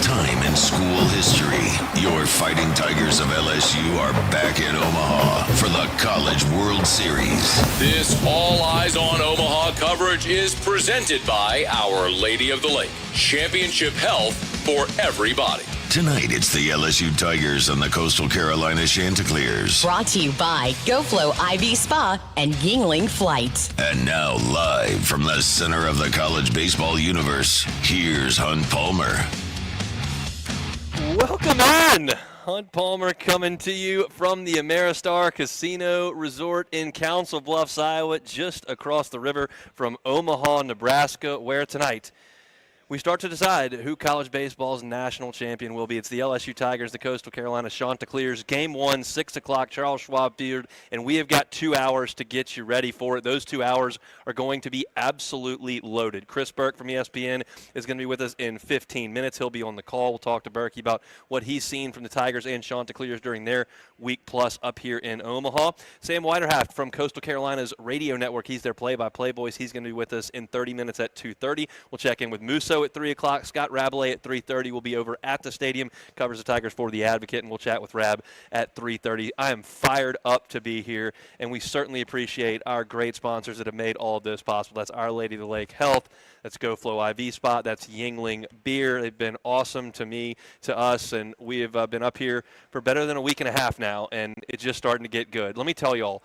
time in school history. Your Fighting Tigers of LSU are back in Omaha for the College World Series. This All Eyes on Omaha coverage is presented by Our Lady of the Lake. Championship health for everybody. Tonight, it's the LSU Tigers and the Coastal Carolina Chanticleers. Brought to you by GoFlow IV Spa and Yuengling Flight. And now, live from the center of the college baseball universe, here's Hunt Palmer. Welcome in. Hunt Palmer coming to you from the Ameristar Casino Resort in Council Bluffs, Iowa, just across the river from Omaha, Nebraska, where tonight we start to decide who college baseball's national champion will be. It's the LSU Tigers, the Coastal Carolina Chanticleers. Game 1, 6 o'clock, Charles Schwab Field, and we have got 2 hours to get you ready for it. Those 2 hours are going to be absolutely loaded. Chris Burke from ESPN is going to be with us in 15 minutes. He'll be on the call. We'll talk to Burke about what he's seen from the Tigers and Chanticleers during their week plus up here in Omaha. Sam Weiderhaft from Coastal Carolina's radio network. He's their play-by-play voice. He's going to be with us in 30 minutes at 2:30. We'll check in with Musso at 3 o'clock. Scott Rabalais at 3:30 will be over at the stadium, covers the Tigers for The Advocate, and we'll chat with Rab at 3:30. I am fired up to be here, and we certainly appreciate our great sponsors that have made all of this possible. That's Our Lady of the Lake Health, that's GoFlow IV Spot, that's Yuengling Beer. They've been awesome to me, to us, and we have been up here for better than a week and a half now, and it's just starting to get good. Let me tell y'all,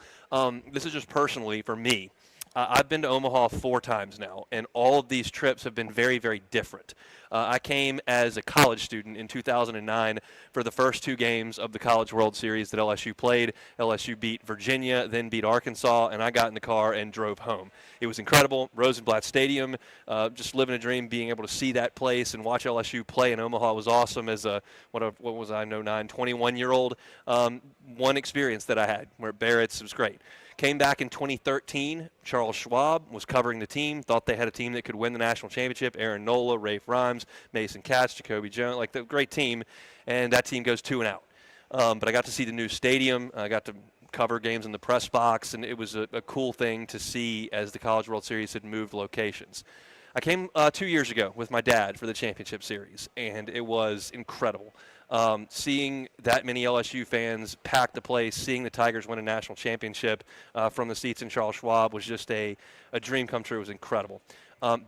this is just personally for me. I've been to Omaha 4 times now, and all of these trips have been very, very different. I came as a college student in 2009 for the first 2 games of the College World Series that LSU played. LSU beat Virginia, then beat Arkansas, and I got in the car and drove home. It was incredible. Rosenblatt Stadium, just living a dream, being able to see that place and watch LSU play in Omaha was awesome as a, what was I, 21-year-old. One experience that I had where at Barrett's, it was great. Came back in 2013. Charles Schwab was covering the team, thought they had a team that could win the national championship. Aaron Nola, Rafe Rhymes, Mason Katz, Jacoby Jones, like the great team, and that team goes 2-0. But I got to see the new stadium. I got to cover games in the press box, and it was a cool thing to see as the College World Series had moved locations. I came 2 years ago with my dad for the championship series, and it was incredible. Seeing that many LSU fans pack the place, seeing the Tigers win a national championship from the seats in Charles Schwab was just a dream come true. It was incredible.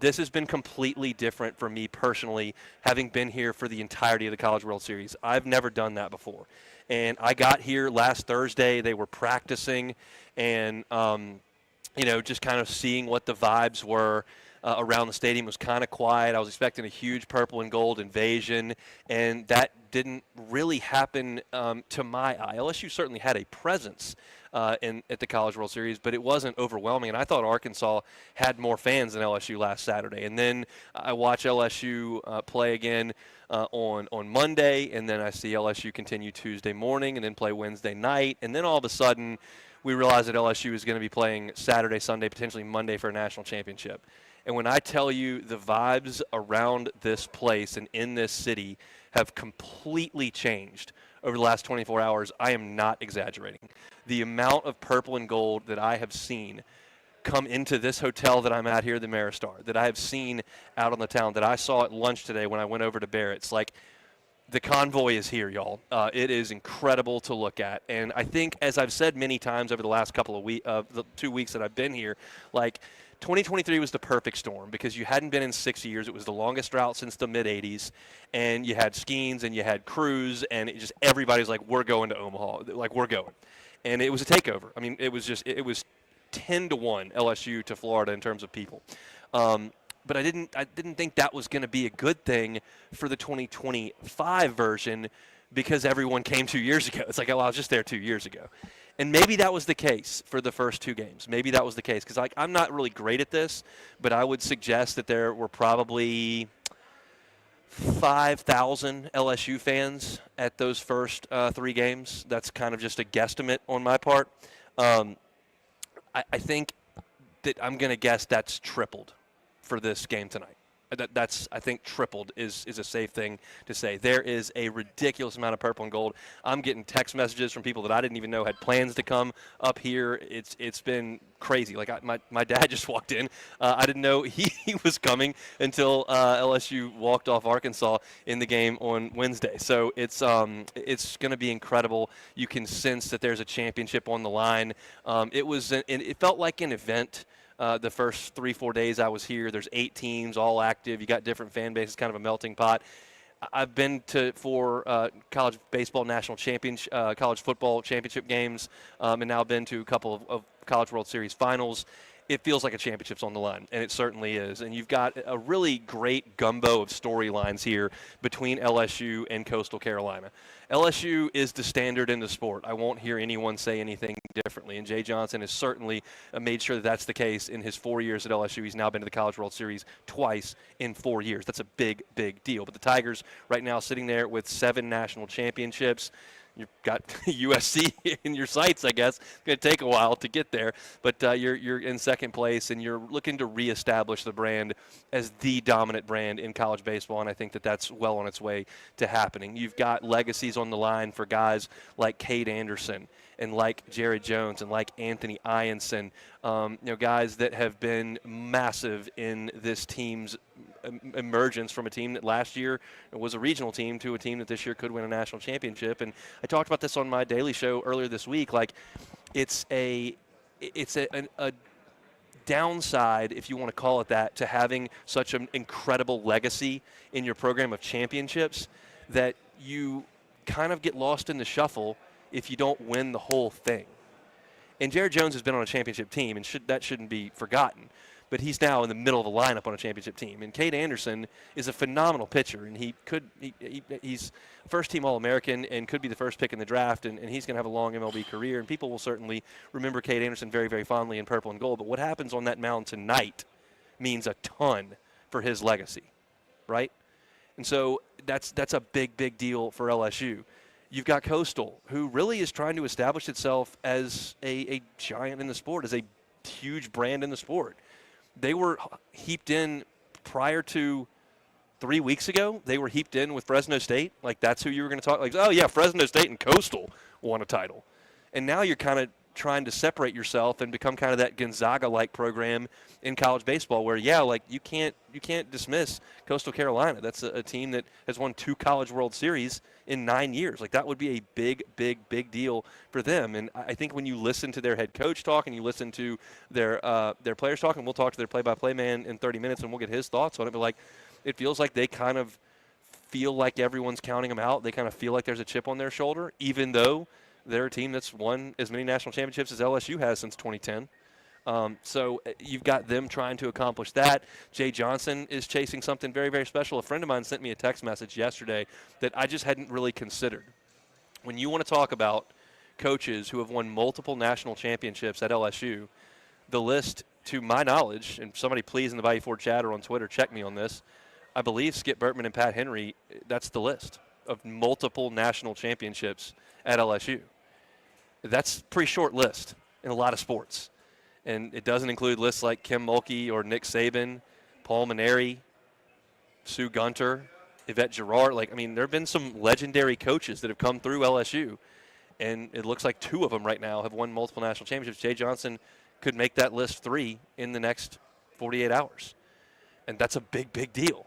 This has been completely different for me personally, having been here for the entirety of the College World Series. I've never done that before. And I got here last Thursday. They were practicing and, just kind of seeing what the vibes were. Around the stadium was kind of quiet. I was expecting a huge purple and gold invasion, and that didn't really happen to my eye. LSU certainly had a presence at the College World Series, but it wasn't overwhelming, and I thought Arkansas had more fans than LSU last Saturday. And then I watch LSU play again on Monday, and then I see LSU continue Tuesday morning and then play Wednesday night, and then all of a sudden we realize that LSU is going to be playing Saturday, Sunday, potentially Monday for a national championship. And when I tell you the vibes around this place and in this city have completely changed over the last 24 hours, I am not exaggerating. The amount of purple and gold that I have seen come into this hotel that I'm at here, the Ameristar, that I have seen out on the town, that I saw at lunch today when I went over to Barrett's, like, the convoy is here, y'all. It is incredible to look at. And I think, as I've said many times over the last couple of weeks, the 2 weeks that I've been here, like, 2023 was the perfect storm because you hadn't been in 6 years. It was the longest drought since the mid-'80s, and you had Skeens and you had Cruz, and it just everybody's like, we're going to Omaha. Like, we're going. And it was a takeover. I mean, it was 10-1 LSU to Florida in terms of people. But I didn't think that was going to be a good thing for the 2025 version because everyone came 2 years ago. It's like, oh, I was just there 2 years ago. And maybe that was the case for the first 2 games. Maybe that was the case because I'm not really great at this, but I would suggest that there were probably 5,000 LSU fans at those first 3 games. That's kind of just a guesstimate on my part. I think that I'm going to guess that's tripled for this game tonight. That's, I think, tripled is a safe thing to say. There is a ridiculous amount of purple and gold. I'm getting text messages from people that I didn't even know had plans to come up here. It's been crazy. Like my dad just walked in. I didn't know he was coming until LSU walked off Arkansas in the game on Wednesday. So it's going to be incredible. You can sense that there's a championship on the line. It felt like an event. The first 3-4 days I was here. There's 8 teams, all active. You got different fan bases, kind of a melting pot. I've been to 4 college baseball national championship, college football championship games, and now been to a couple of College World Series finals. It feels like a championship's on the line, and it certainly is. And you've got a really great gumbo of storylines here between LSU and Coastal Carolina. LSU is the standard in the sport. I won't hear anyone say anything differently, and Jay Johnson has certainly made sure that that's the case in his 4 years at LSU. He's now been to the College World Series twice in 4 years. That's a big, big deal. But the Tigers right now sitting there with 7 national championships. You've got USC in your sights, I guess. It's going to take a while to get there, but you're in second place, and you're looking to reestablish the brand as the dominant brand in college baseball, and I think that that's well on its way to happening. You've got legacies on the line for guys like Cade Anderson and like Jared Jones and like Anthony Ianson, guys that have been massive in this team's emergence from a team that last year was a regional team to a team that this year could win a national championship. And I talked about this on my daily show earlier this week. Like, it's a downside, if you want to call it that, to having such an incredible legacy in your program of championships that you kind of get lost in the shuffle if you don't win the whole thing. And Jared Jones has been on a championship team, and that shouldn't be forgotten. But he's now in the middle of a lineup on a championship team. And Cade Anderson is a phenomenal pitcher, and he's first-team All-American and could be the first pick in the draft, and he's going to have a long MLB career. And people will certainly remember Cade Anderson very, very fondly in purple and gold. But what happens on that mound tonight means a ton for his legacy, right? And so that's a big, big deal for LSU. You've got Coastal, who really is trying to establish itself as a giant in the sport, as a huge brand in the sport. They were heaped in prior to 3 weeks ago. They were heaped in with Fresno State. Like, that's who you were going to talk. Like, oh, yeah, Fresno State and Coastal won a title. And now you're kind of trying to separate yourself and become kind of that Gonzaga-like program in college baseball where, yeah, like you can't dismiss Coastal Carolina. That's a team that has won 2 College World Series in 9 years. Like, that would be a big, big, big deal for them. And I think when you listen to their head coach talk and you listen to their players talk, and we'll talk to their play-by-play man in 30 minutes and we'll get his thoughts on it, but like, it feels like they kind of feel like everyone's counting them out. They kind of feel like there's a chip on their shoulder, even though they're a team that's won as many national championships as LSU has since 2010. So you've got them trying to accomplish that. Jay Johnson is chasing something very, very special. A friend of mine sent me a text message yesterday that I just hadn't really considered. When you want to talk about coaches who have won multiple national championships at LSU, the list, to my knowledge, and somebody please in the Bayou Ford chat or on Twitter check me on this, I believe Skip Bertman and Pat Henry, that's the list of multiple national championships at LSU. That's a pretty short list in a lot of sports. And it doesn't include lists like Kim Mulkey or Nick Saban, Paul Maneri, Sue Gunter, Yvette Girard. There have been some legendary coaches that have come through LSU, and it looks like 2 of them right now have won multiple national championships. Jay Johnson could make that list 3 in the next 48 hours, and that's a big, big deal.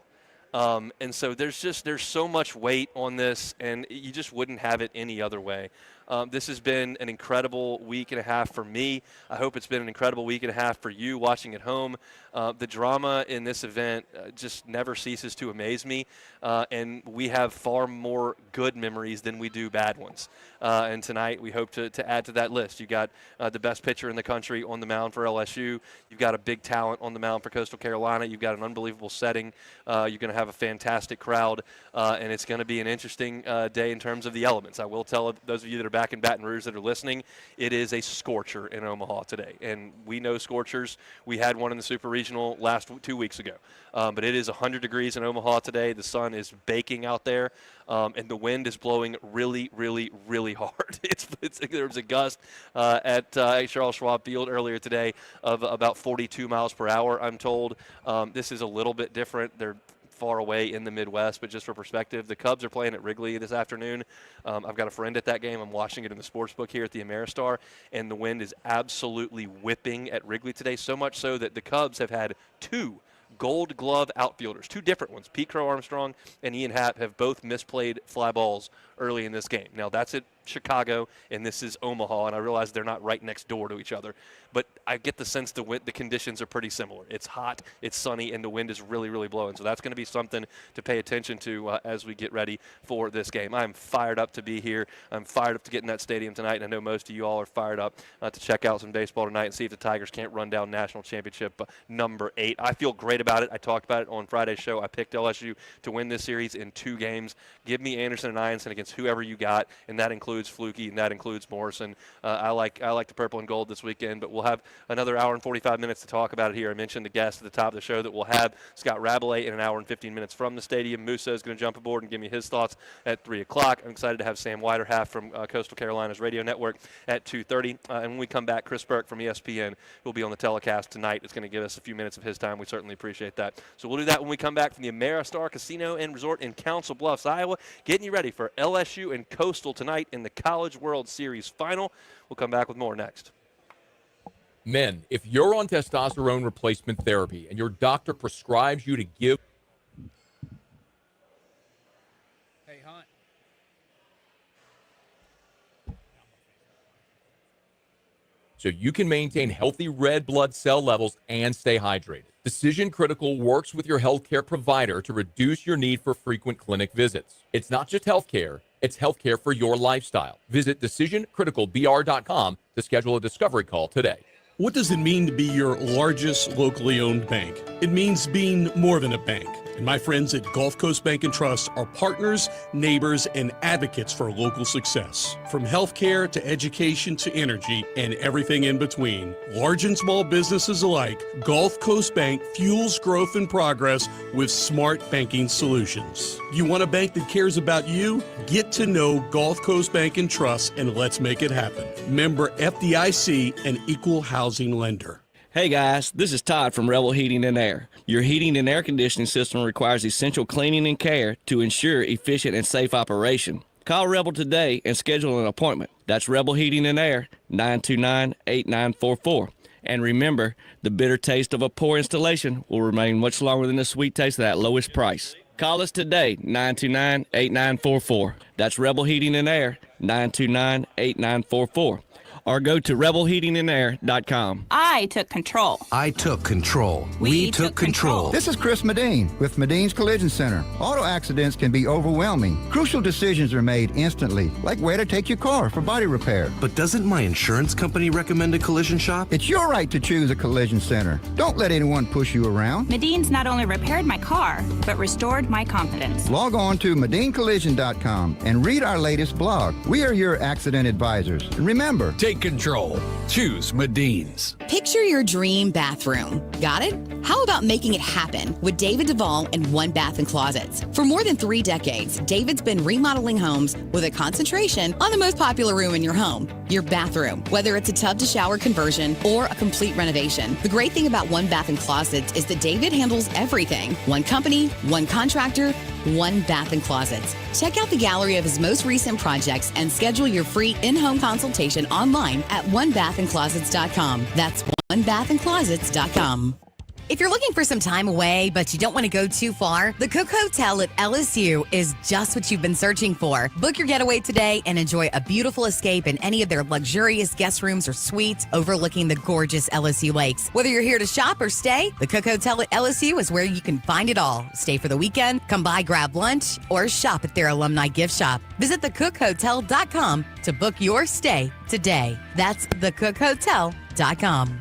And so there's so much weight on this, and you just wouldn't have it any other way. This has been an incredible week and a half for me. I hope it's been an incredible week and a half for you watching at home. The drama in this event just never ceases to amaze me, and we have far more good memories than we do bad ones. And tonight we hope to add to that list. You've got the best pitcher in the country on the mound for LSU. You've got a big talent on the mound for Coastal Carolina. You've got an unbelievable setting. You're going to have a fantastic crowd, and it's going to be an interesting day in terms of the elements. I will tell those of you that are back in Baton Rouge that are listening, it is a scorcher in Omaha today, and we know scorchers. We had one in the Super Regional 2 weeks ago, but it is 100 degrees in Omaha today. The sun is baking out there, and the wind wind is blowing really, really, really hard. There was a gust at Charles Schwab Field earlier today of about 42 miles per hour, I'm told. This is a little bit different. They're far away in the Midwest, but just for perspective, the Cubs are playing at Wrigley this afternoon. I've got a friend at that game. I'm watching it in the sports book here at the Ameristar, and the wind is absolutely whipping at Wrigley today, so much so that the Cubs have had 2 Gold Glove outfielders, 2 different ones. Pete Crow Armstrong and Ian Happ have both misplayed fly balls early in this game. Now, that's at Chicago, and this is Omaha, and I realize they're not right next door to each other. But I get the sense the conditions are pretty similar. It's hot, it's sunny, and the wind is really, really blowing. So that's going to be something to pay attention to as we get ready for this game. I'm fired up to be here. I'm fired up to get in that stadium tonight, and I know most of you all are fired up to check out some baseball tonight and see if the Tigers can't run down national championship number 8. I feel great about it. I talked about it on Friday's show. I picked LSU to win this series in 2 games. Give me Anderson and Ianson against whoever you got, and that includes Flukie, and that includes Morrison. I like the purple and gold this weekend, but we'll have another hour and 45 minutes to talk about it here. I mentioned the guest at the top of the show that we'll have Scott Rabalais in an hour and 15 minutes from the stadium. Musso is going to jump aboard and give me his thoughts at 3 o'clock. I'm excited to have Sam Weiderhaft from Coastal Carolina's radio network at 2:30. And when we come back, Chris Burke from ESPN will be on the telecast tonight. It's going to give us a few minutes of his time. We certainly appreciate that. So we'll do that when we come back from the Ameristar Casino and Resort in Council Bluffs, Iowa, getting you ready for LSU and Coastal tonight in the College World Series final. We'll come back with more next. Men, if you're on testosterone replacement therapy and your doctor prescribes you to give... Hey, Hunt. So you can maintain healthy red blood cell levels and stay hydrated. Decision Critical works with your healthcare provider to reduce your need for frequent clinic visits. It's not just healthcare, it's healthcare for your lifestyle. Visit DecisionCriticalBR.com to schedule a discovery call today. What does it mean to be your largest locally owned bank? It means being more than a bank. And my friends at Gulf Coast Bank and Trust are partners, neighbors, and advocates for local success. From healthcare to education to energy and everything in between. Large and small businesses alike, Gulf Coast Bank fuels growth and progress with smart banking solutions. You want a bank that cares about you? Get to know Gulf Coast Bank and Trust, and let's make it happen. Member FDIC, an equal housing lender. Hey guys, this is Todd from Rebel Heating and Air. Your heating and air conditioning system requires essential cleaning and care to ensure efficient and safe operation. Call Rebel today and schedule an appointment. That's Rebel Heating and Air, 929-8944. And remember, the bitter taste of a poor installation will remain much longer than the sweet taste of that lowest price. Call us today, 929-8944. That's Rebel Heating and Air, 929-8944. Or go to rebelheatingandair.com. I took control. I took control. We took control. This is Chris Medine with Medine's Collision Center. Auto accidents can be overwhelming. Crucial decisions are made instantly, like where to take your car for body repair. But doesn't my insurance company recommend a collision shop? It's your right to choose a collision center. Don't let anyone push you around. Medine's not only repaired my car, but restored my confidence. Log on to MedineCollision.com and read our latest blog. We are your accident advisors. And remember, take control. Choose Medine's. Picture your dream bathroom. Got it? How about making it happen with David Duvall and One Bath and Closets? For more than 3 decades, David's been remodeling homes with a concentration on the most popular room in your home, your bathroom. Whether it's a tub to shower conversion or a complete renovation, the great thing about One Bath and Closets is that David handles everything. One company, one contractor, One Bath and Closets. Check out the gallery of his most recent projects and schedule your free in-home consultation online at onebathandclosets.com. That's onebathandclosets.com. If you're looking for some time away, but you don't want to go too far, the Cook Hotel at LSU is just what you've been searching for. Book your getaway today and enjoy a beautiful escape in any of their luxurious guest rooms or suites overlooking the gorgeous LSU lakes. Whether you're here to shop or stay, the Cook Hotel at LSU is where you can find it all. Stay for the weekend, come by, grab lunch, or shop at their alumni gift shop. Visit thecookhotel.com to book your stay today. That's thecookhotel.com.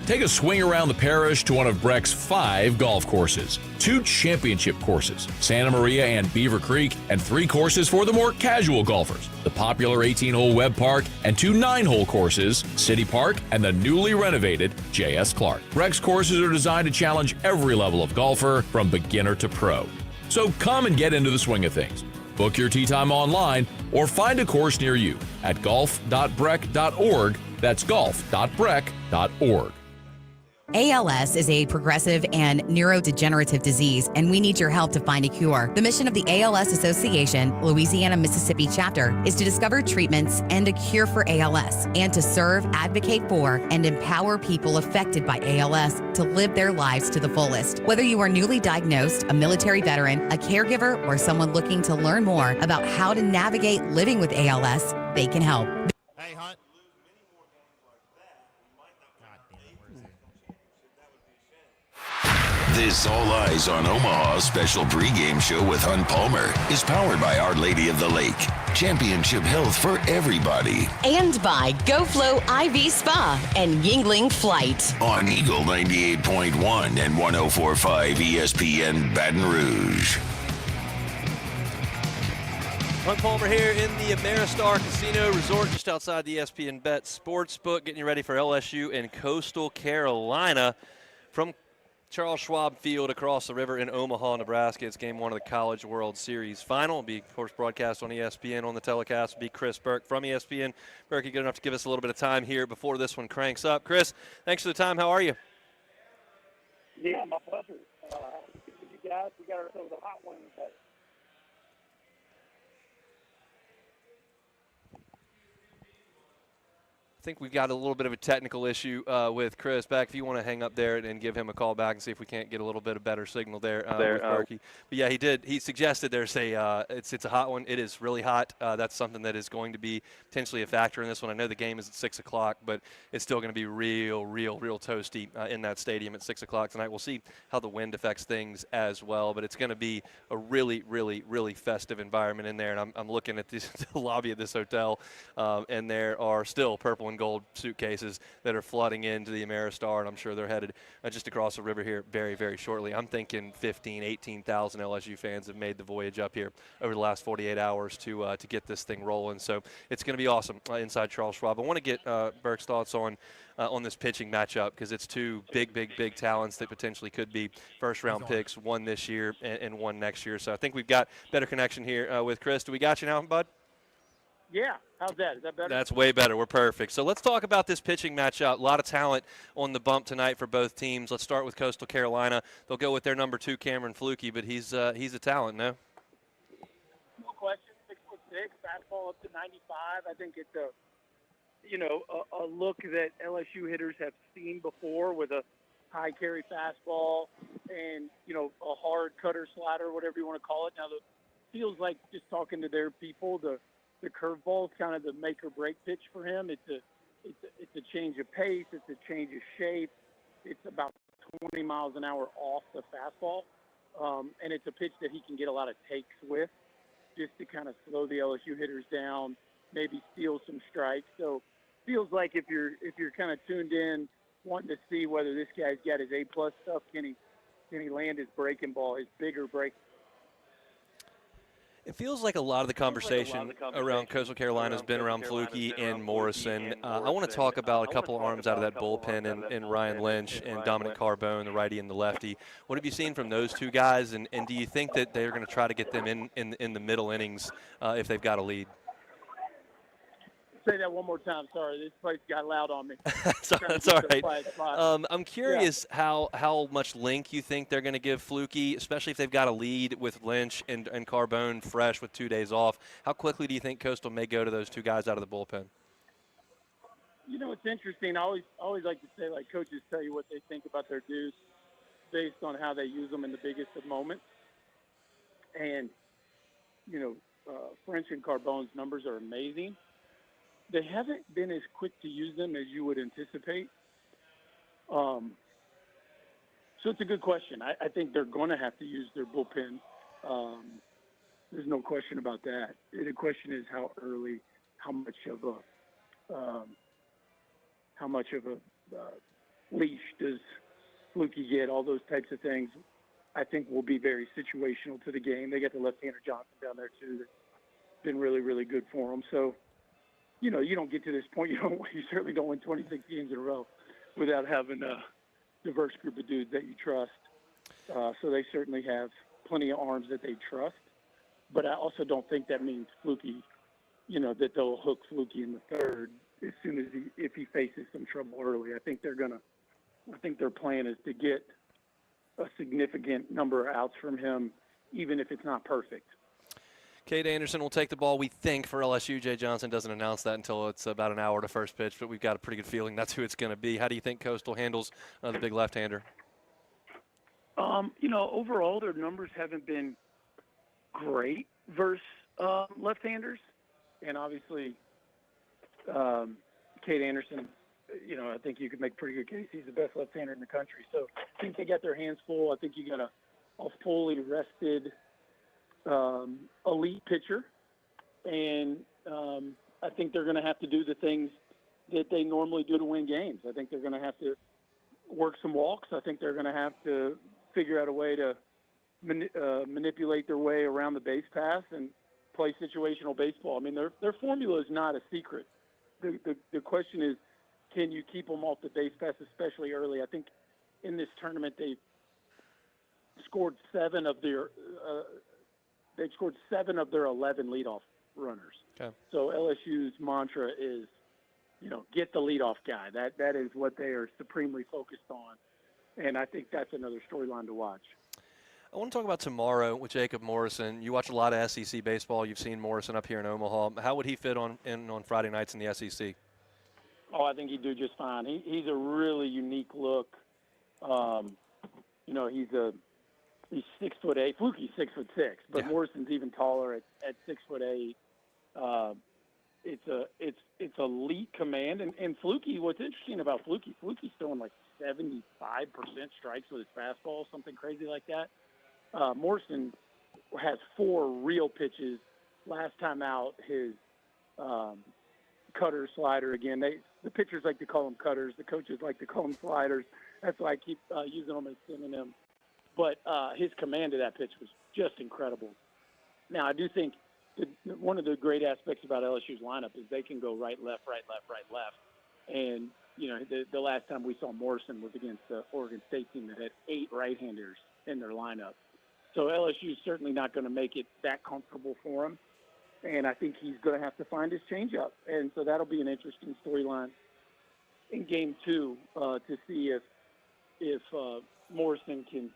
Take a swing around the parish to one of Breck's 5 golf courses, 2 championship courses, Santa Maria and Beaver Creek, and 3 courses for the more casual golfers, the popular 18-hole Webb Park, and 2 9-hole courses, City Park and the newly renovated J.S. Clark. Breck's courses are designed to challenge every level of golfer from beginner to pro. So come and get into the swing of things. Book your tee time online or find a course near you at golf.breck.org. That's golf.breck.org. ALS is a progressive and neurodegenerative disease, and we need your help to find a cure. The mission of the ALS Association, Louisiana-Mississippi chapter, is to discover treatments and a cure for ALS, and to serve, advocate for, and empower people affected by ALS to live their lives to the fullest. Whether you are newly diagnosed, a military veteran, a caregiver, or someone looking to learn more about how to navigate living with ALS, they can help. Hey, Hunt. This All Eyes on Omaha special pregame show with Hunt Palmer is powered by Our Lady of the Lake. Championship health for everybody. And by GoFlow IV Spa and Yuengling Flight. On Eagle 98.1 and 104.5 ESPN Baton Rouge. Hunt Palmer here in the Ameristar Casino Resort just outside the ESPN Bet Sportsbook, getting you ready for LSU and Coastal Carolina from Charles Schwab Field across the river in Omaha, Nebraska. It's game one of the College World Series final. It'll be, of course, broadcast on ESPN. On the telecast will be Chris Burke from ESPN. Burke, you good enough to give us a little bit of time here before this one cranks up. Chris, thanks for the time. How are you? Yeah, my pleasure. You guys, we got ourselves a hot one. But I think we've got a little bit of a technical issue with Chris. Back, if you want to hang up there and give him a call back and see if we can't get a little bit of better signal there with Berkey. But yeah, he did. He suggested there's it's a hot one. It is really hot. That's something that is going to be potentially a factor in this one. I know the game is at 6 o'clock, but it's still going to be real toasty in that stadium at 6 o'clock tonight. We'll see how the wind affects things as well, but it's going to be a really festive environment in there. And I'm looking at the lobby of this hotel, and there are still purple and gold suitcases that are flooding into the Ameristar, and I'm sure they're headed just across the river here very shortly. I'm thinking 18,000 LSU fans have made the voyage up here over the last 48 hours to get this thing rolling. So it's going to be awesome inside Charles Schwab. I want to get Burke's thoughts on this pitching matchup, because it's two big talents that potentially could be first-round picks, one this year and one next year. So I think we've got better connection here with Chris. Do we got you now, bud? yeah, how's that? Is that better? That's way better. We're perfect. So let's talk about this pitching matchup. A lot of talent on the bump tonight for both teams. Let's start with Coastal Carolina. They'll go with their number 2, Cameron Flukie, but he's a talent, no? No question. 6'6", fastball up to 95. I think it's a look that LSU hitters have seen before, with a high carry fastball and a hard cutter slider, whatever you want to call it. Now, it feels like, just talking to their people, the curveball is kind of the make or break pitch for him. It's a change of pace. It's a change of shape. It's about 20 miles an hour off the fastball, and it's a pitch that he can get a lot of takes with, just to kind of slow the LSU hitters down, maybe steal some strikes. So feels like if you're kind of tuned in, wanting to see whether this guy's got his A+ stuff, can he land his breaking ball, his bigger break. It feels like a lot of the conversation around Coastal Carolina has been around Flukie and Morrison. I want to talk about a couple of arms out of that bullpen in Ryan Lynch and Dominic Carbone, the righty and the lefty. What have you seen from those two guys, and do you think that they're going to try to get them in the middle innings if they've got a lead? Say that one more time. Sorry, this place got loud on me. That's all right. I'm curious how much length you think they're going to give Flukie, especially if they've got a lead with Lynch and Carbone fresh with 2 days off. How quickly do you think Coastal may go to those two guys out of the bullpen? It's interesting. I always like to say, like, coaches tell you what they think about their dudes based on how they use them in the biggest of moments. And, French and Carbone's numbers are amazing. They haven't been as quick to use them as you would anticipate. So it's a good question. I think they're going to have to use their bullpen. There's no question about that. The question is how early, how much of a leash does Flukie get, all those types of things, I think will be very situational to the game. They got the left-hander Johnson down there, too. That's been really, really good for them. So, you don't get to this point. You certainly don't win 26 games in a row without having a diverse group of dudes that you trust. So they certainly have plenty of arms that they trust. but I also don't think that means Fluky, that they'll hook Fluky in the third as soon as if he faces some trouble early. I think their plan is to get a significant number of outs from him, even if it's not perfect. Cade Anderson will take the ball, we think, for LSU. Jay Johnson doesn't announce that until it's about an hour to first pitch, but we've got a pretty good feeling that's who it's going to be. How do you think Coastal handles the big left-hander? Overall, their numbers haven't been great versus left-handers. And obviously, Cade Anderson, I think you could make a pretty good case. He's the best left-hander in the country. So I think they got their hands full. I think you got a fully rested elite pitcher. And I think they're going to have to do the things that they normally do to win games. I think they're going to have to work some walks. I think they're going to have to figure out a way to manipulate their way around the base pass and play situational baseball. I mean, their formula is not a secret. The question is, can you keep them off the base pass, especially early? I think in this tournament they've scored seven of their 11 leadoff runners. Okay. So LSU's mantra is, get the leadoff guy. That is what they are supremely focused on, and I think that's another storyline to watch. I want to talk about tomorrow with Jacob Morrison. You watch a lot of SEC baseball. You've seen Morrison up here in Omaha. How would he fit on Friday nights in the SEC? Oh, I think he'd do just fine. He's a really unique look. He's 6'8". Fluky's 6'6", but yeah. Morrison's even taller at 6'8". It's elite command, and Fluky. What's interesting about Fluky's throwing like 75% strikes with his fastball, something crazy like that. Morrison has 4 real pitches. Last time out, his cutter, slider. Again, the pitchers like to call them cutters. The coaches like to call them sliders. That's why I keep using them as synonym. But his command of that pitch was just incredible. Now, I do think one of the great aspects about LSU's lineup is they can go right, left, right, left, right, left. And, the last time we saw Morrison was against the Oregon State team that had 8 right-handers in their lineup. So LSU's certainly not going to make it that comfortable for him. And I think he's going to have to find his changeup. And so that'll be an interesting storyline in Game 2 to see if Morrison can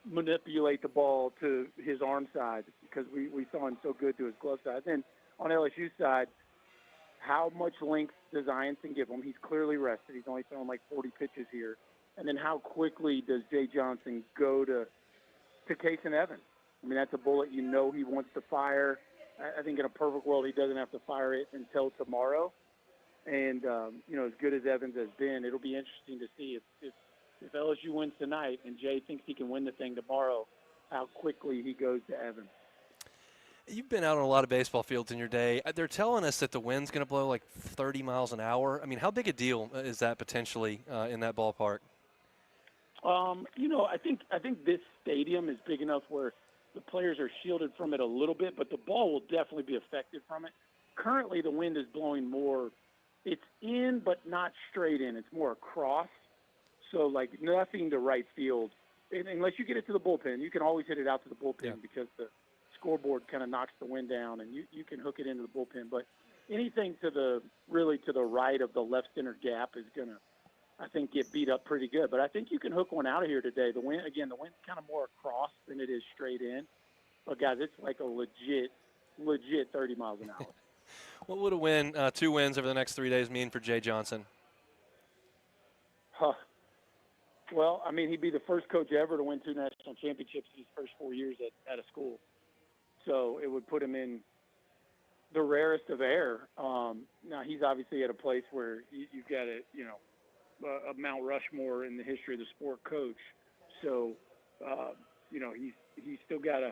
manipulate the ball to his arm side, because we saw him so good to his glove side. Then on LSU's side, how much length does Ianson give him? He's clearly rested. He's only thrown like 40 pitches here. And then how quickly does Jay Johnson go to Case and Evans? I mean, that's a bullet he wants to fire. I think in a perfect world he doesn't have to fire it until tomorrow. And, as good as Evans has been, it'll be interesting to see if LSU wins tonight and Jay thinks he can win the thing tomorrow, how quickly he goes to Evans. You've been out on a lot of baseball fields in your day. They're telling us that the wind's going to blow like 30 miles an hour. I mean, how big a deal is that potentially in that ballpark? I think this stadium is big enough where the players are shielded from it a little bit, but the ball will definitely be affected from it. Currently, the wind is blowing more. It's in, but not straight in. It's more across. So, like, nothing to right field. And unless you get it to the bullpen, you can always hit it out to the bullpen because the scoreboard kind of knocks the wind down, and you can hook it into the bullpen. But anything to the right of the left center gap is going to, I think, get beat up pretty good. But I think you can hook one out of here today. The wind's kind of more across than it is straight in. But, guys, it's like a legit 30 miles an hour. What would a win, 2 wins over the next 3 days mean for Jay Johnson? Well, I mean, he'd be the first coach ever to win 2 national championships in his first 4 years at a school. So it would put him in the rarest of air. Now, he's obviously at a place where you've got a Mount Rushmore in the history of the sport coach. So, he's still got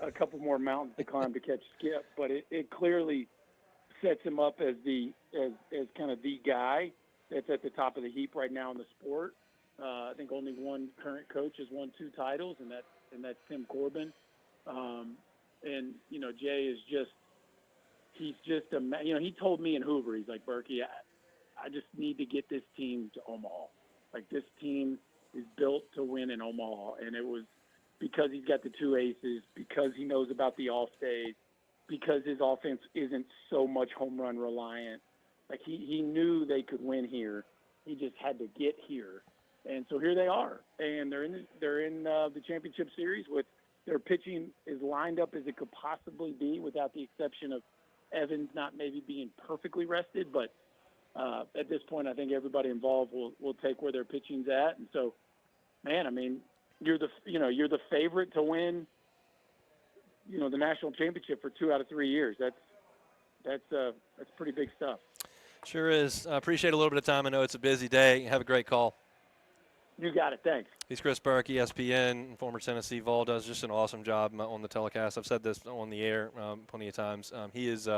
a couple more mountains to climb to catch Skip. But it clearly sets him up as kind of the guy that's at the top of the heap right now in the sport. I think only one current coach has won 2 titles, and that's Tim Corbin. Jay is he told me in Hoover, he's like, Berkey, I just need to get this team to Omaha. Like, this team is built to win in Omaha. And it was because he's got the two aces, because he knows about the off days, because his offense isn't so much home run reliant. Like he knew they could win here. He just had to get here. And so here they are. And they're in the championship series with their pitching as lined up as it could possibly be, without the exception of Evans not maybe being perfectly rested. But at this point, I think everybody involved will take where their pitching's at. And so, man, I mean, you're the favorite to win, the national championship for 2 out of 3 years. That's pretty big stuff. Sure is. I appreciate a little bit of time. I know it's a busy day. Have a great call. You got it. Thanks. He's Chris Burke, ESPN, former Tennessee Vol, does just an awesome job on the telecast. I've said this on the air plenty of times. He's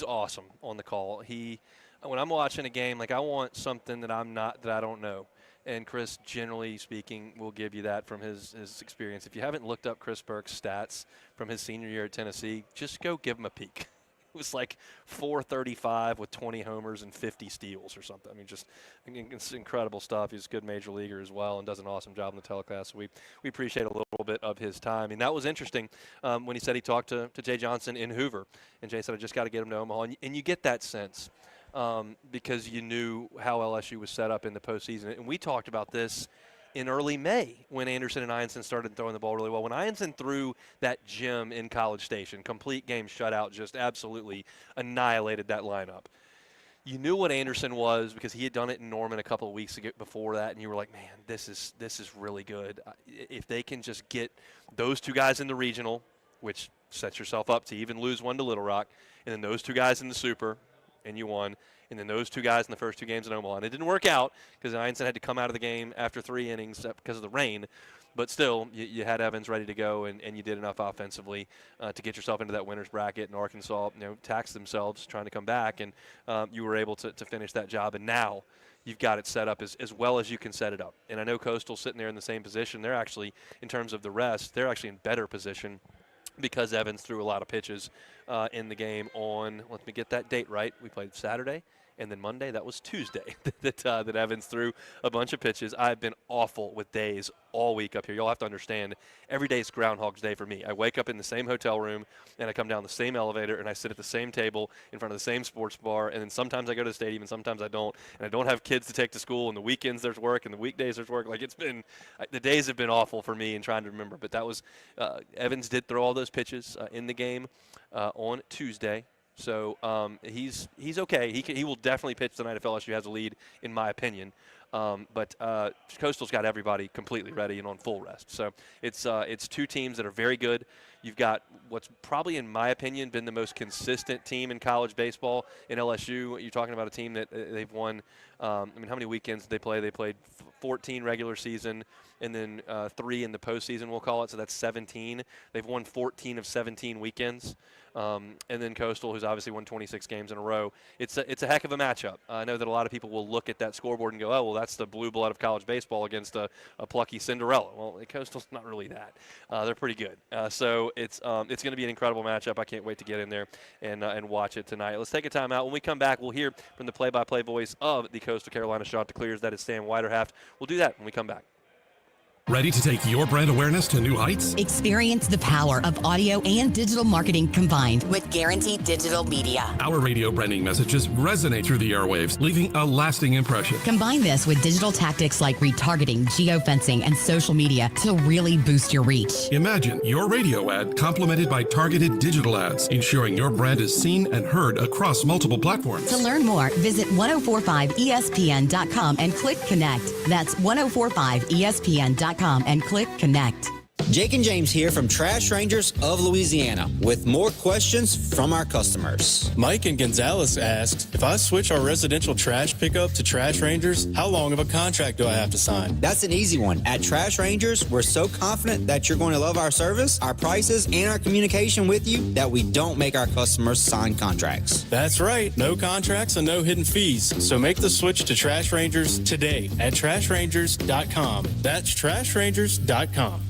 awesome on the call. When I'm watching a game, like, I want something that I don't know. And Chris, generally speaking, will give you that from his experience. If you haven't looked up Chris Burke's stats from his senior year at Tennessee, just go give him a peek. It was like 435 with 20 homers and 50 steals or something. I mean, just it's incredible stuff. He's a good major leaguer as well and does an awesome job in the telecast. So we appreciate a little bit of his time. And that was interesting when he said he talked to Jay Johnson in Hoover. And Jay said, I just got to get him to Omaha. And you get that sense because you knew how LSU was set up in the postseason. And we talked about this in early May when Anderson and Ianson started throwing the ball really well. When Ianson threw that gem in College Station, complete game shutout, just absolutely annihilated that lineup. You knew what Anderson was because he had done it in Norman a couple of weeks before that, and you were like, man, this is really good. If they can just get those two guys in the regional, which sets yourself up to even lose one to Little Rock, and then those two guys in the Super, and you won, and then those two guys in the first two games in Omaha. And it didn't work out because Ianson had to come out of the game after 3 innings because of the rain. But still, you had Evans ready to go, and you did enough offensively to get yourself into that winner's bracket. And Arkansas, taxed themselves trying to come back, and you were able to finish that job. And now you've got it set up as well as you can set it up. And I know Coastal's sitting there in the same position. They're actually, in terms of the rest, they're actually in better position because Evans threw a lot of pitches in the game on, let me get that date right, we played Saturday, and then Monday, that was Tuesday, that Evans threw a bunch of pitches. I've been awful with days all week up here. You'll have to understand, every day is Groundhog's Day for me. I wake up in the same hotel room, and I come down the same elevator, and I sit at the same table in front of the same sports bar, and then sometimes I go to the stadium, and sometimes I don't. And I don't have kids to take to school, and the weekends there's work, and the weekdays there's work. Like, the days have been awful for me in trying to remember. But that was, Evans did throw all those pitches in the game on Tuesday. So he's okay. He will definitely pitch tonight if LSU has a lead, in my opinion. But Coastal's got everybody completely ready and on full rest. So it's two teams that are very good. You've got what's probably, in my opinion, been the most consistent team in college baseball in LSU. You're talking about a team that they've won. How many weekends did they play? They played 14 regular season and then 3 in the postseason, we'll call it. So that's 17. They've won 14 of 17 weekends. And then Coastal, who's obviously won 26 games in a row. It's a heck of a matchup. I know that a lot of people will look at that scoreboard and go, oh, well, that's the blue blood of college baseball against a plucky Cinderella. Well, Coastal's not really that. They're pretty good. So it's going to be an incredible matchup. I can't wait to get in there and watch it tonight. Let's take a time out. When we come back, we'll hear from the play-by-play voice of the Coastal Carolina Chanticleers. That is Sam Weiderhaft. We'll do that when we come back. Ready to take your brand awareness to new heights? Experience the power of audio and digital marketing combined with Guaranteed Digital Media. Our radio branding messages resonate through the airwaves, leaving a lasting impression. Combine this with digital tactics like retargeting, geofencing, and social media to really boost your reach. Imagine your radio ad complemented by targeted digital ads, ensuring your brand is seen and heard across multiple platforms. To learn more, visit 1045ESPN.com and click Connect. That's 1045ESPN.com and click Connect. Jake and James here from Trash Rangers of Louisiana with more questions from our customers. Mike in Gonzales asks, if I switch our residential trash pickup to Trash Rangers, how long of a contract do I have to sign? That's an easy one. At Trash Rangers, we're so confident that you're going to love our service, our prices, and our communication with you that we don't make our customers sign contracts. That's right. No contracts and no hidden fees. So make the switch to Trash Rangers today at trashrangers.com. That's trashrangers.com.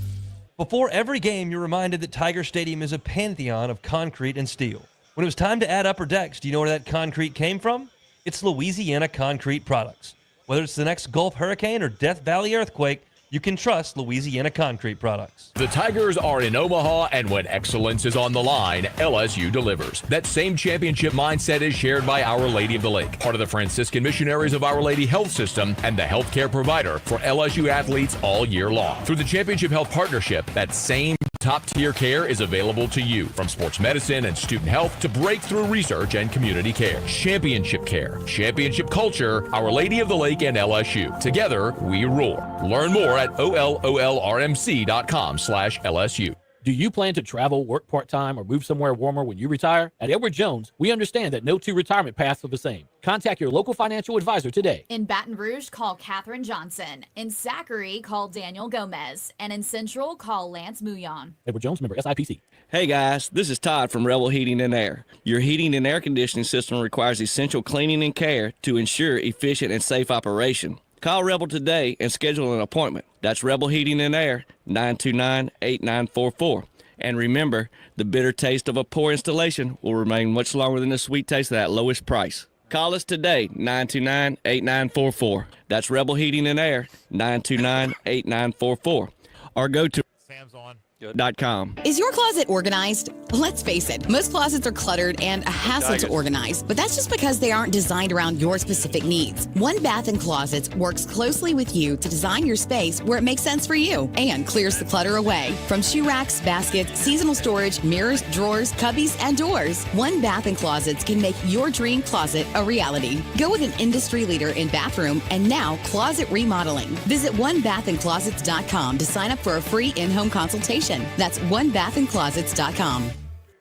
Before every game, you're reminded that Tiger Stadium is a pantheon of concrete and steel. When it was time to add upper decks, do you know where that concrete came from? It's Louisiana Concrete Products. Whether it's the next Gulf hurricane or Death Valley earthquake, You can trust Louisiana Concrete products. The Tigers are in Omaha, and when excellence is on the line, LSU delivers. That same championship mindset is shared by Our Lady of the Lake, part of the Franciscan Missionaries of Our Lady Health System and the healthcare provider for LSU athletes all year long. Through the Championship Health Partnership, that same top-tier care is available to you, from sports medicine and student health to breakthrough research and community care. Championship care, championship culture, Our Lady of the Lake and LSU. Together, we roar. Learn more at ololrmc.com/LSU. Do you plan to travel, work part-time, or move somewhere warmer when you retire? At Edward Jones, we understand that no two retirement paths are the same. Contact your local financial advisor today. In Baton Rouge, call Katherine Johnson. In Zachary, call Daniel Gomez. And in Central, call Lance Mouillon. Edward Jones, member SIPC. Hey guys, this is Todd from Rebel Heating and Air. Your heating and air conditioning system requires essential cleaning and care to ensure efficient and safe operation. Call Rebel today and schedule an appointment. That's Rebel Heating and Air, 929-8944. And remember, the bitter taste of a poor installation will remain much longer than the sweet taste of that lowest price. Call us today, 929-8944. That's Rebel Heating and Air, 929-8944. Or go to Sam's.com. Is your closet organized? Let's face it, most closets are cluttered and a hassle to organize, but that's just because they aren't designed around your specific needs. One Bath & Closets works closely with you to design your space where it makes sense for you and clears the clutter away. From shoe racks, baskets, seasonal storage, mirrors, drawers, cubbies, and doors, One Bath & Closets can make your dream closet a reality. Go with an industry leader in bathroom and now closet remodeling. Visit onebathandclosets.com to sign up for a free in-home consultation. That's onebathandclosets.com.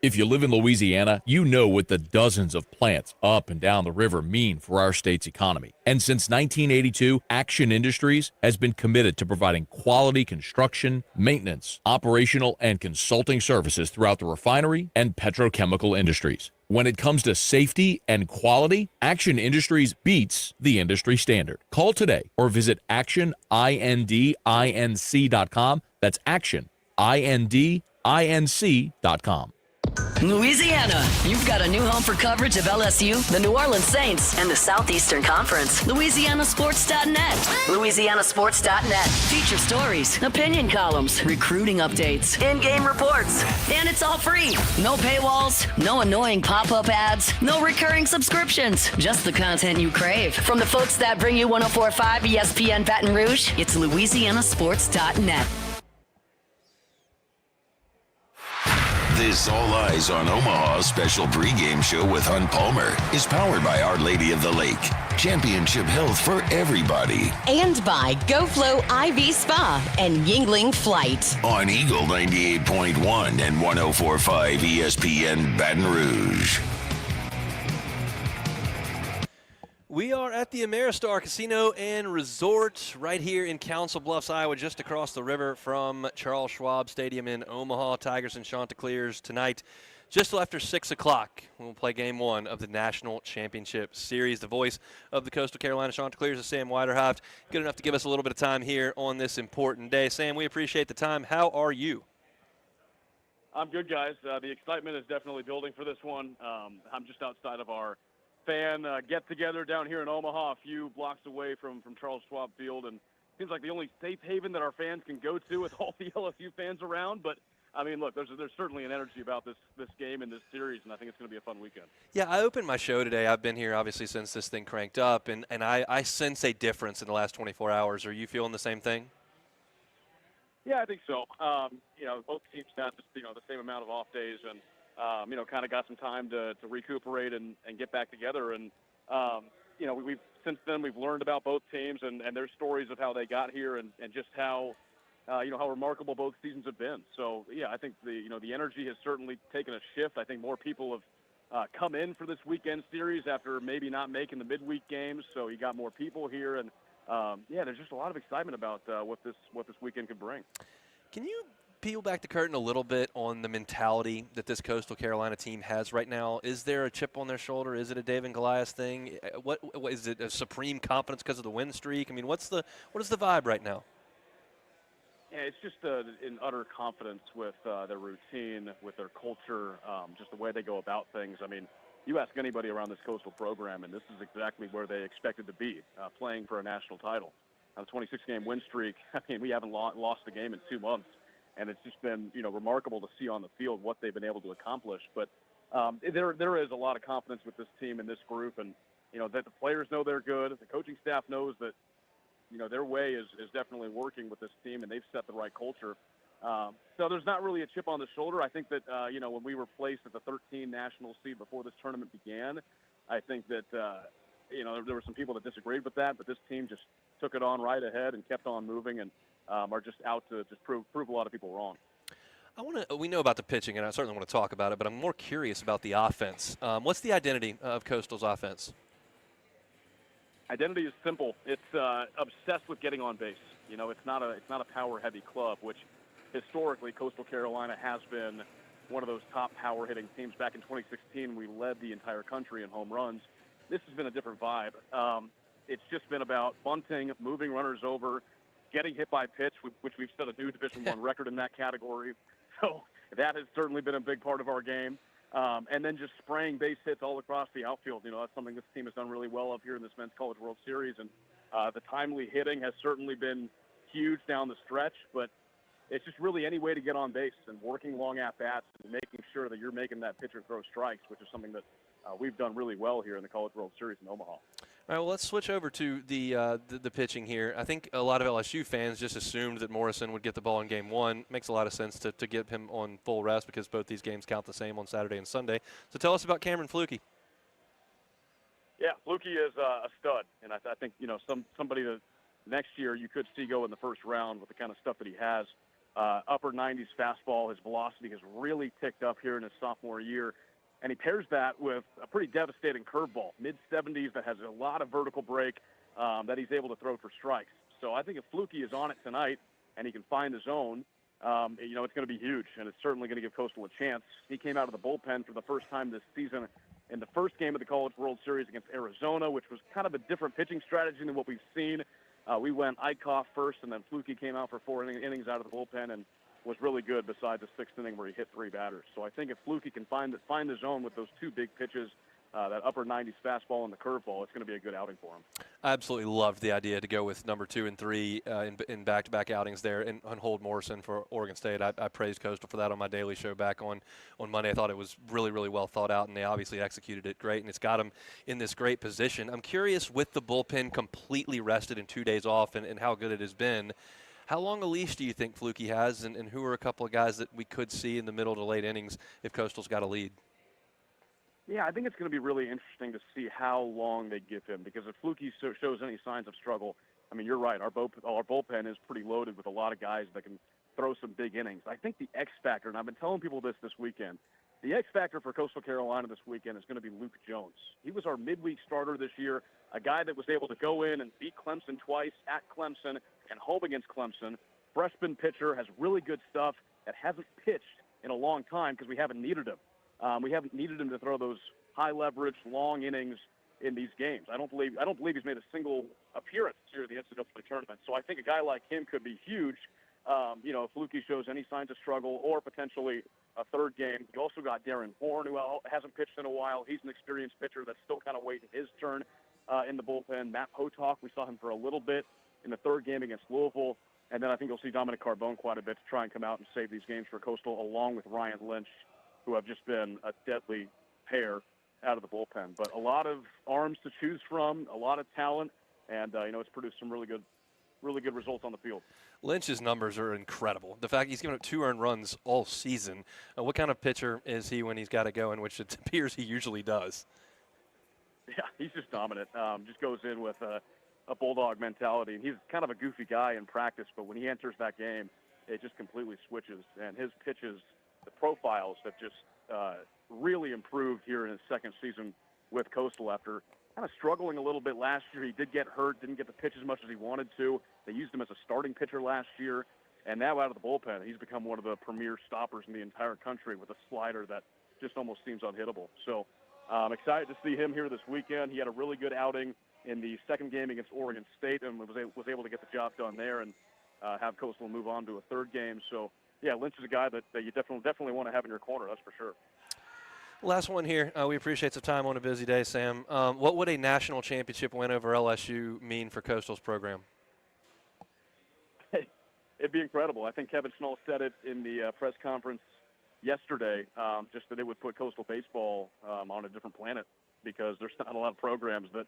If you live in Louisiana, you know what the dozens of plants up and down the river mean for our state's economy. And since 1982, Action Industries has been committed to providing quality construction, maintenance, operational, and consulting services throughout the refinery and petrochemical industries. When it comes to safety and quality, Action Industries beats the industry standard. Call today or visit actionindinc.com. That's actionindinc.com. Louisiana, you've got a new home for coverage of LSU, the New Orleans Saints, and the Southeastern Conference. LouisianaSports.net. LouisianaSports.net. Feature stories, opinion columns, recruiting updates, in-game reports. And it's all free. No paywalls, no annoying pop-up ads, no recurring subscriptions. Just the content you crave. From the folks that bring you 104.5 ESPN Baton Rouge, it's LouisianaSports.net. This All Eyes on Omaha special pregame show with Hunt Palmer is powered by Our Lady of the Lake. Championship health for everybody. And by GoFlow IV Spa and Yuengling Flight. On Eagle 98.1 and 104.5 ESPN Baton Rouge. We are at the Ameristar Casino and Resort right here in Council Bluffs, Iowa, just across the river from Charles Schwab Stadium in Omaha. Tigers and Chanticleers tonight, just till after 6 o'clock. We'll play Game 1 of the National Championship Series. The voice of the Coastal Carolina Chanticleers is Sam Weiderhaft. Good enough to give us a little bit of time here on this important day. Sam, we appreciate the time. How are you? I'm good, guys. The excitement is definitely building for this one. I'm just outside of our fan get-together down here in Omaha, a few blocks away from Charles Schwab Field, and it seems like the only safe haven that our fans can go to with all the LSU fans around. But I mean, look, there's certainly an energy about this game and this series, and I think it's going to be a fun weekend. Yeah, I opened my show today. I've been here obviously since this thing cranked up, and I sense a difference in the last 24 hours. Are you feeling the same thing? Yeah, I think so. Both teams had the same amount of off days, and kind of got some time to recuperate and get back together. And, we've since then we've learned about both teams and their stories of how they got here and just how remarkable both seasons have been. So, yeah, I think the energy has certainly taken a shift. I think more people have come in for this weekend series after maybe not making the midweek games. So you got more people here. And, there's just a lot of excitement about what this weekend could bring. Can you peel back the curtain a little bit on the mentality that this Coastal Carolina team has right now? Is there a chip on their shoulder? Is it a David and Goliath thing? What is it, a supreme confidence because of the win streak? I mean, what is the vibe right now? Yeah, it's just an utter confidence with their routine, with their culture, just the way they go about things. I mean, you ask anybody around this Coastal program, and this is exactly where they expected to be, playing for a national title. the 26-game win streak. I mean, we haven't lost a game in 2 months, and it's just been, remarkable to see on the field what they've been able to accomplish. But there is a lot of confidence with this team and this group, and, that the players know they're good. The coaching staff knows that, their way is definitely working with this team, and they've set the right culture. So there's not really a chip on the shoulder. I think that, when we were placed at the 13 national seed before this tournament began, I think that, there were some people that disagreed with that, but this team just took it on right ahead and kept on moving and are just out to just prove a lot of people wrong. We know about the pitching, and I certainly want to talk about it, but I'm more curious about the offense. What's the identity of Coastal's offense? Identity is simple. It's obsessed with getting on base. It's not a power-heavy club, which historically Coastal Carolina has been one of those top power-hitting teams. Back in 2016, we led the entire country in home runs. This has been a different vibe. It's just been about bunting, moving runners over, getting hit by pitch, which we've set a new Division I record in that category. So that has certainly been a big part of our game. And then just spraying base hits all across the outfield. That's something this team has done really well up here in this Men's College World Series. And the timely hitting has certainly been huge down the stretch, but it's just really any way to get on base and working long at-bats and making sure that you're making that pitcher throw strikes, which is something that we've done really well here in the College World Series in Omaha. All right, well, let's switch over to the pitching here. I think a lot of LSU fans just assumed that Morrison would get the ball in Game 1. Makes a lot of sense to get him on full rest because both these games count the same on Saturday and Sunday. So tell us about Cameron Flukie. Yeah, Flukie is a stud, and I think somebody that next year you could see go in the first round with the kind of stuff that he has. Upper 90s fastball, his velocity has really ticked up here in his sophomore year. And he pairs that with a pretty devastating curveball, mid-70s that has a lot of vertical break that he's able to throw for strikes. So I think if Flukie is on it tonight and he can find his own, it's going to be huge, and it's certainly going to give Coastal a chance. He came out of the bullpen for the first time this season in the first game of the College World Series against Arizona, which was kind of a different pitching strategy than what we've seen. We went Eichhoff first, and then Flukie came out for 4 innings out of the bullpen and was really good besides the 6th inning where he hit 3 batters. So I think if Flukie can find the zone with those 2 big pitches, that upper 90s fastball and the curveball, it's going to be a good outing for him. I absolutely loved the idea to go with number 2 and 3 in back-to-back outings there and hold Morrison for Oregon State. I praised Coastal for that on my daily show back on Monday. I thought it was really, really well thought out, and they obviously executed it great, and it's got them in this great position. I'm curious, with the bullpen completely rested and 2 days off and how good it has been, how long a leash do you think Flukie has, and who are a couple of guys that we could see in the middle to late innings if Coastal's got a lead? Yeah, I think it's going to be really interesting to see how long they give him, because if Flukie shows any signs of struggle, I mean, you're right, our bullpen is pretty loaded with a lot of guys that can throw some big innings. I think the X factor, and I've been telling people this weekend, the X factor for Coastal Carolina this weekend is going to be Luke Jones. He was our midweek starter this year, a guy that was able to go in and beat Clemson twice at Clemson and home against Clemson. Freshman pitcher, has really good stuff, that hasn't pitched in a long time because we haven't needed him. We haven't needed him to throw those high leverage, long innings in these games. I don't believe he's made a single appearance here at the NCAA tournament. So I think a guy like him could be huge. If Flukie shows any signs of struggle or potentially a third game. You also got Darren Horn, who hasn't pitched in a while. He's an experienced pitcher that's still kind of waiting his turn in the bullpen. Matt Potok, we saw him for a little bit in the third game against Louisville. And then I think you'll see Dominic Carbone quite a bit to try and come out and save these games for Coastal, along with Ryan Lynch, who have just been a deadly pair out of the bullpen. But a lot of arms to choose from, a lot of talent, and it's produced some really good results on the field. Lynch's numbers are incredible. The fact he's given up 2 earned runs all season. What kind of pitcher is he when he's got to go, in which it appears he usually does? Yeah, he's just dominant. Just goes in with a bulldog mentality, and he's kind of a goofy guy in practice, but when he enters that game, it just completely switches. And his pitches, the profiles have just really improved here in his second season with Coastal after kind of struggling a little bit last year. He did get hurt, didn't get to pitch as much as he wanted to. They used him as a starting pitcher last year, and now out of the bullpen, he's become one of the premier stoppers in the entire country with a slider that just almost seems unhittable. So I'm excited to see him here this weekend. He had a really good outing in the second game against Oregon State and was able to get the job done there and have Coastal move on to a third game. So, yeah, Lynch is a guy that you definitely want to have in your corner, that's for sure. Last one here. We appreciate some time on a busy day, Sam. What would a national championship win over LSU mean for Coastal's program? it'd be incredible. I think Kevin Snow said it in the press conference yesterday, just that it would put coastal baseball on a different planet, because there's not a lot of programs that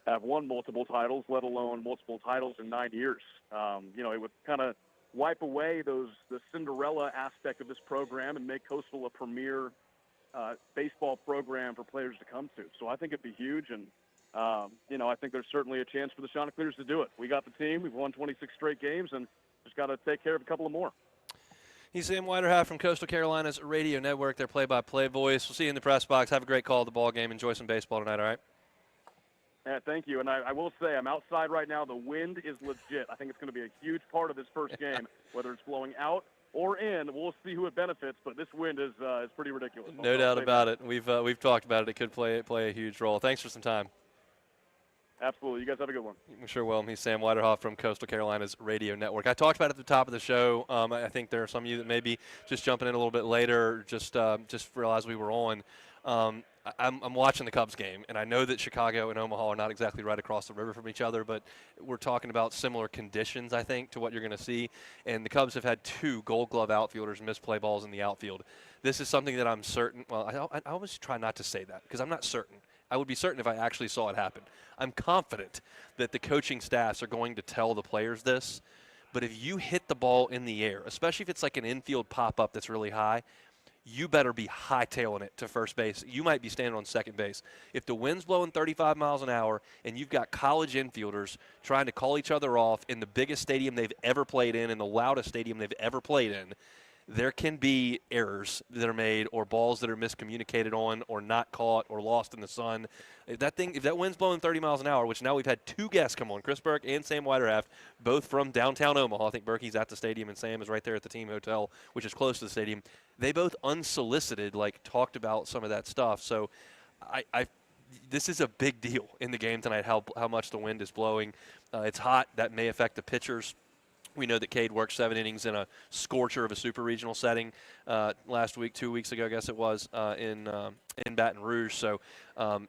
have won multiple titles, let alone multiple titles in 9 years. It would kind of wipe away the Cinderella aspect of this program and make Coastal a premier baseball program for players to come to. So I think it'd be huge, and I think there's certainly a chance for the Chanticleers to do it. We got the team. We've won 26 straight games, and just got to take care of a couple of more. He's Sam Weiderhaft from Coastal Carolina's radio network, their play-by-play voice. We'll see you in the press box. Have a great call at the ball game. Enjoy some baseball tonight, all right? Yeah, thank you. And I will say, I'm outside right now. The wind is legit. I think it's going to be a huge part of this first game, whether it's blowing out or in. We'll see who it benefits, but this wind is pretty ridiculous. No doubt about it. We've talked about it. It could play a huge role. Thanks for some time. Absolutely. You guys have a good one. We sure will. He's Sam Weiderhaft from Coastal Carolina's radio network. I talked about it at the top of the show. I think there are some of you that may be just jumping in a little bit later, just realized we were on. I'm watching the Cubs game, and I know that Chicago and Omaha are not exactly right across the river from each other, but we're talking about similar conditions, I think, to what you're going to see. And the Cubs have had 2 Gold Glove outfielders miss play balls in the outfield. This is something that I'm certain – well, I always try not to say that because I'm not certain. I would be certain if I actually saw it happen. I'm confident that the coaching staffs are going to tell the players this, but if you hit the ball in the air, especially if it's like an infield pop-up that's really high, you better be hightailing it to first base. You might be standing on second base. If the wind's blowing 35 miles an hour and you've got college infielders trying to call each other off in the biggest stadium they've ever played in and the loudest stadium they've ever played in, there can be errors that are made or balls that are miscommunicated on or not caught or lost in the sun. If that wind's blowing 30 miles an hour, which now we've had 2 guests come on, Chris Burke and Sam Weiderhaft, both from downtown Omaha. I think Burke's at the stadium and Sam is right there at the team hotel, which is close to the stadium. They both unsolicited, talked about some of that stuff. So this is a big deal in the game tonight, how much the wind is blowing. It's hot. That may affect the pitchers. We know that Cade worked 7 innings in a scorcher of a super regional setting last week, 2 weeks ago, I guess it was, in Baton Rouge. So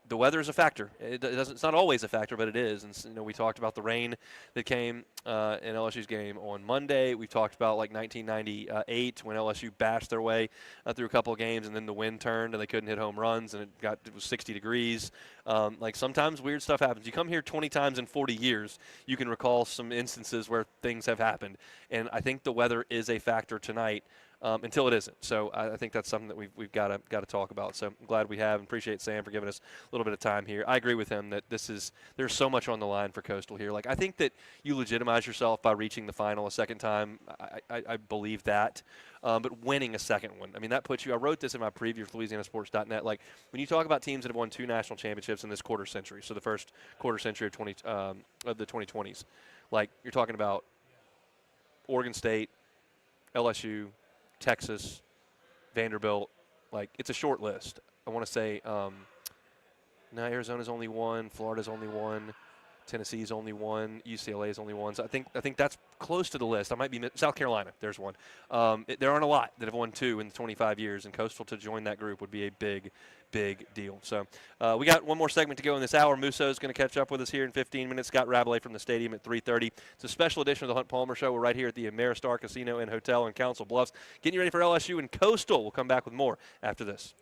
the weather is a factor. It's not always a factor, but it is. And we talked about the rain that came in LSU's game on Monday. We talked about 1998 when LSU bashed their way through a couple of games, and then the wind turned and they couldn't hit home runs, and it was 60 degrees. Sometimes weird stuff happens. You come here 20 times in 40 years, you can recall some instances where things have happened. And I think the weather is a factor tonight. Until it isn't. So I think that's something that we've got to talk about. So I'm glad we have, and appreciate Sam for giving us a little bit of time here. I agree with him that there's so much on the line for Coastal here. I think that you legitimize yourself by reaching the final a second time. I believe that. But winning a second one, that puts you – I wrote this in my preview for LouisianaSports.net. When you talk about teams that have won 2 national championships in this quarter century, so the first quarter century of the 2020s, you're talking about Oregon State, LSU, Texas, Vanderbilt, it's a short list. I want to say, Arizona's only 1, Florida's only 1, Tennessee's only 1, UCLA's only 1. So I think that's close to the list. I might be South Carolina. There's 1. There aren't a lot that have won 2 in 25 years, and Coastal to join that group would be a big deal. So we got one more segment to go in this hour. Musso is going to catch up with us here in 15 minutes. Scott Rabalais from the stadium at 3:30. It's a special edition of the Hunt Palmer Show. We're right here at the Ameristar Casino and Hotel in Council Bluffs. Getting you ready for LSU and Coastal. We'll come back with more after this.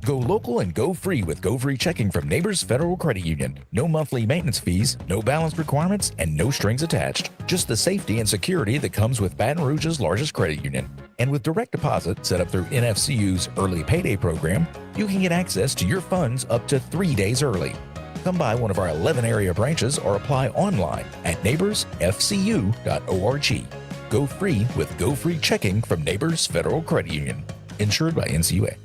Go local and go free with Go Free Checking from Neighbors Federal Credit Union. No monthly maintenance fees, no balance requirements, and no strings attached. Just the safety and security that comes with Baton Rouge's largest credit union. And with direct deposit set up through NFCU's Early Payday program, you can get access to your funds up to 3 days early. Come by one of our 11 area branches or apply online at neighborsfcu.org. Go free with Go Free Checking from Neighbors Federal Credit Union. Insured by NCUA.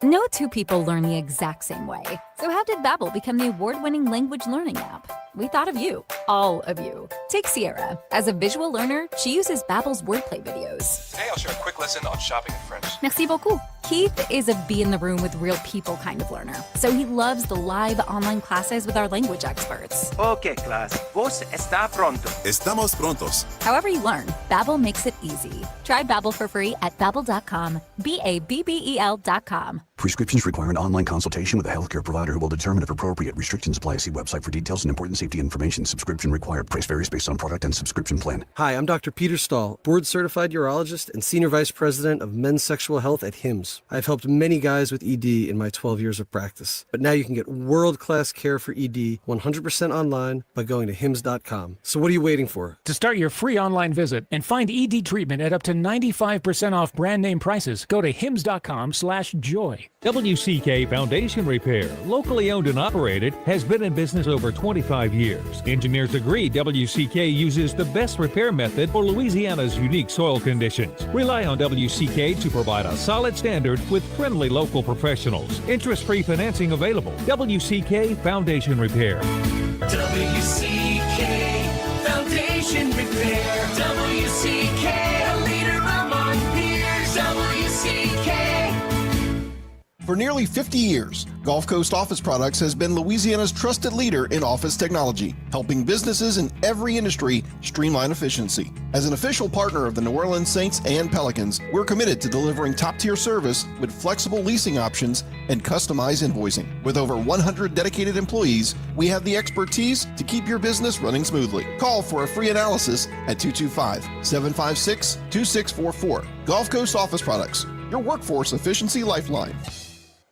No 2 people learn the exact same way. So how did Babbel become the award-winning language learning app? We thought of you, all of you. Take Sierra. As a visual learner, she uses Babbel's wordplay videos. Today I'll share a quick lesson on shopping in French. Merci beaucoup. Keith is a be in the room with real people kind of learner. So he loves the live online classes with our language experts. Okay, class. ¿Vos está pronto? Estamos prontos. However you learn, Babbel makes it easy. Try Babbel for free at Babbel.com. Babbel.com. Prescriptions require an online consultation with a healthcare provider who will determine if appropriate. Restrictions apply. See website for details and important safety information. Subscription required. Price varies based on product and subscription plan. Hi, I'm Dr. Peter Stahl, board-certified urologist and Senior Vice President of Men's Sexual Health at HIMSS. I've helped many guys with ED in my 12 years of practice. But now you can get world-class care for ED 100% online by going to HIMSS.com. So what are you waiting for? To start your free online visit and find ED treatment at up to 95% off brand name prices, go to HIMSS.com/joy. WCK Foundation Repair, locally owned and operated, has been in business over 25 years. Engineers agree WCK uses the best repair method for Louisiana's unique soil conditions. Rely on WCK to provide a solid standard with friendly local professionals. Interest-free financing available. WCK Foundation Repair. WCK Foundation Repair. WCK, a leader among peers. WCK. For nearly 50 years, Gulf Coast Office Products has been Louisiana's trusted leader in office technology, helping businesses in every industry streamline efficiency. As an official partner of the New Orleans Saints and Pelicans, we're committed to delivering top-tier service with flexible leasing options and customized invoicing. With over 100 dedicated employees, we have the expertise to keep your business running smoothly. Call for a free analysis at 225-756-2644. Gulf Coast Office Products, your workforce efficiency lifeline.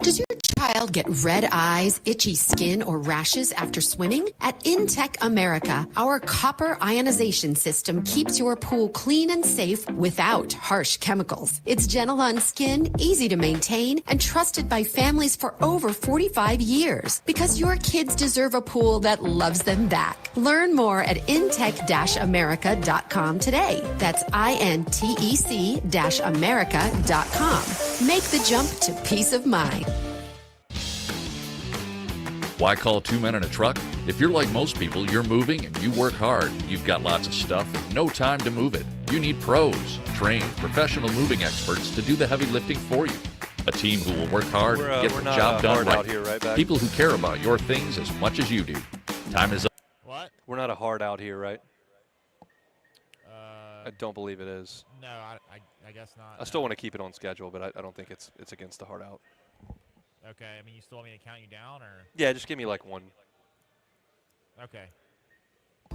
Does your child get red eyes, itchy skin, or rashes after swimming? At Intech America, our copper ionization system keeps your pool clean and safe without harsh chemicals. It's gentle on skin, easy to maintain, and trusted by families for over 45 years. Because your kids deserve a pool that loves them back. Learn more at intech-america.com today. That's INTEC-america.com. Make the jump to peace of mind. Why call two men in a truck? If you're like most people, you're moving and you work hard. You've got lots of stuff and no time to move it. You need pros, trained, professional moving experts to do the heavy lifting for you. A team who will work hard and get the job done right. Out here, right back? People who care about your things as much as you do. Time is up. What? We're not a hard out here, right? I don't believe it is. No, I guess not. I still want to keep it on schedule, but I don't think it's against the hard out. Okay, I mean, you still want me to count you down, or? Yeah, just give me like one. Okay.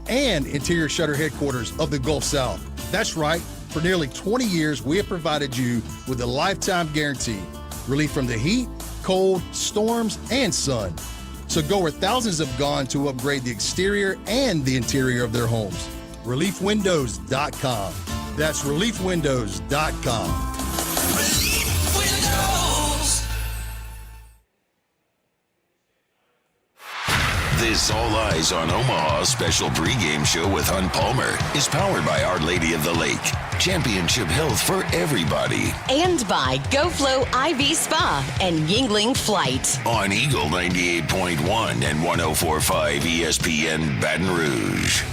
And interior shutter headquarters of the Gulf South. That's right. For nearly 20 years, we have provided you with a lifetime guarantee. Relief from the heat, cold, storms, and sun. So go where thousands have gone to upgrade the exterior and the interior of their homes. ReliefWindows.com. That's ReliefWindows.com. This All Eyes on Omaha special pregame show with Hunt Palmer is powered by Our Lady of the Lake. Championship health for everybody. And by GoFlow IV Spa and Yuengling Flight. On Eagle 98.1 and 104.5 ESPN Baton Rouge.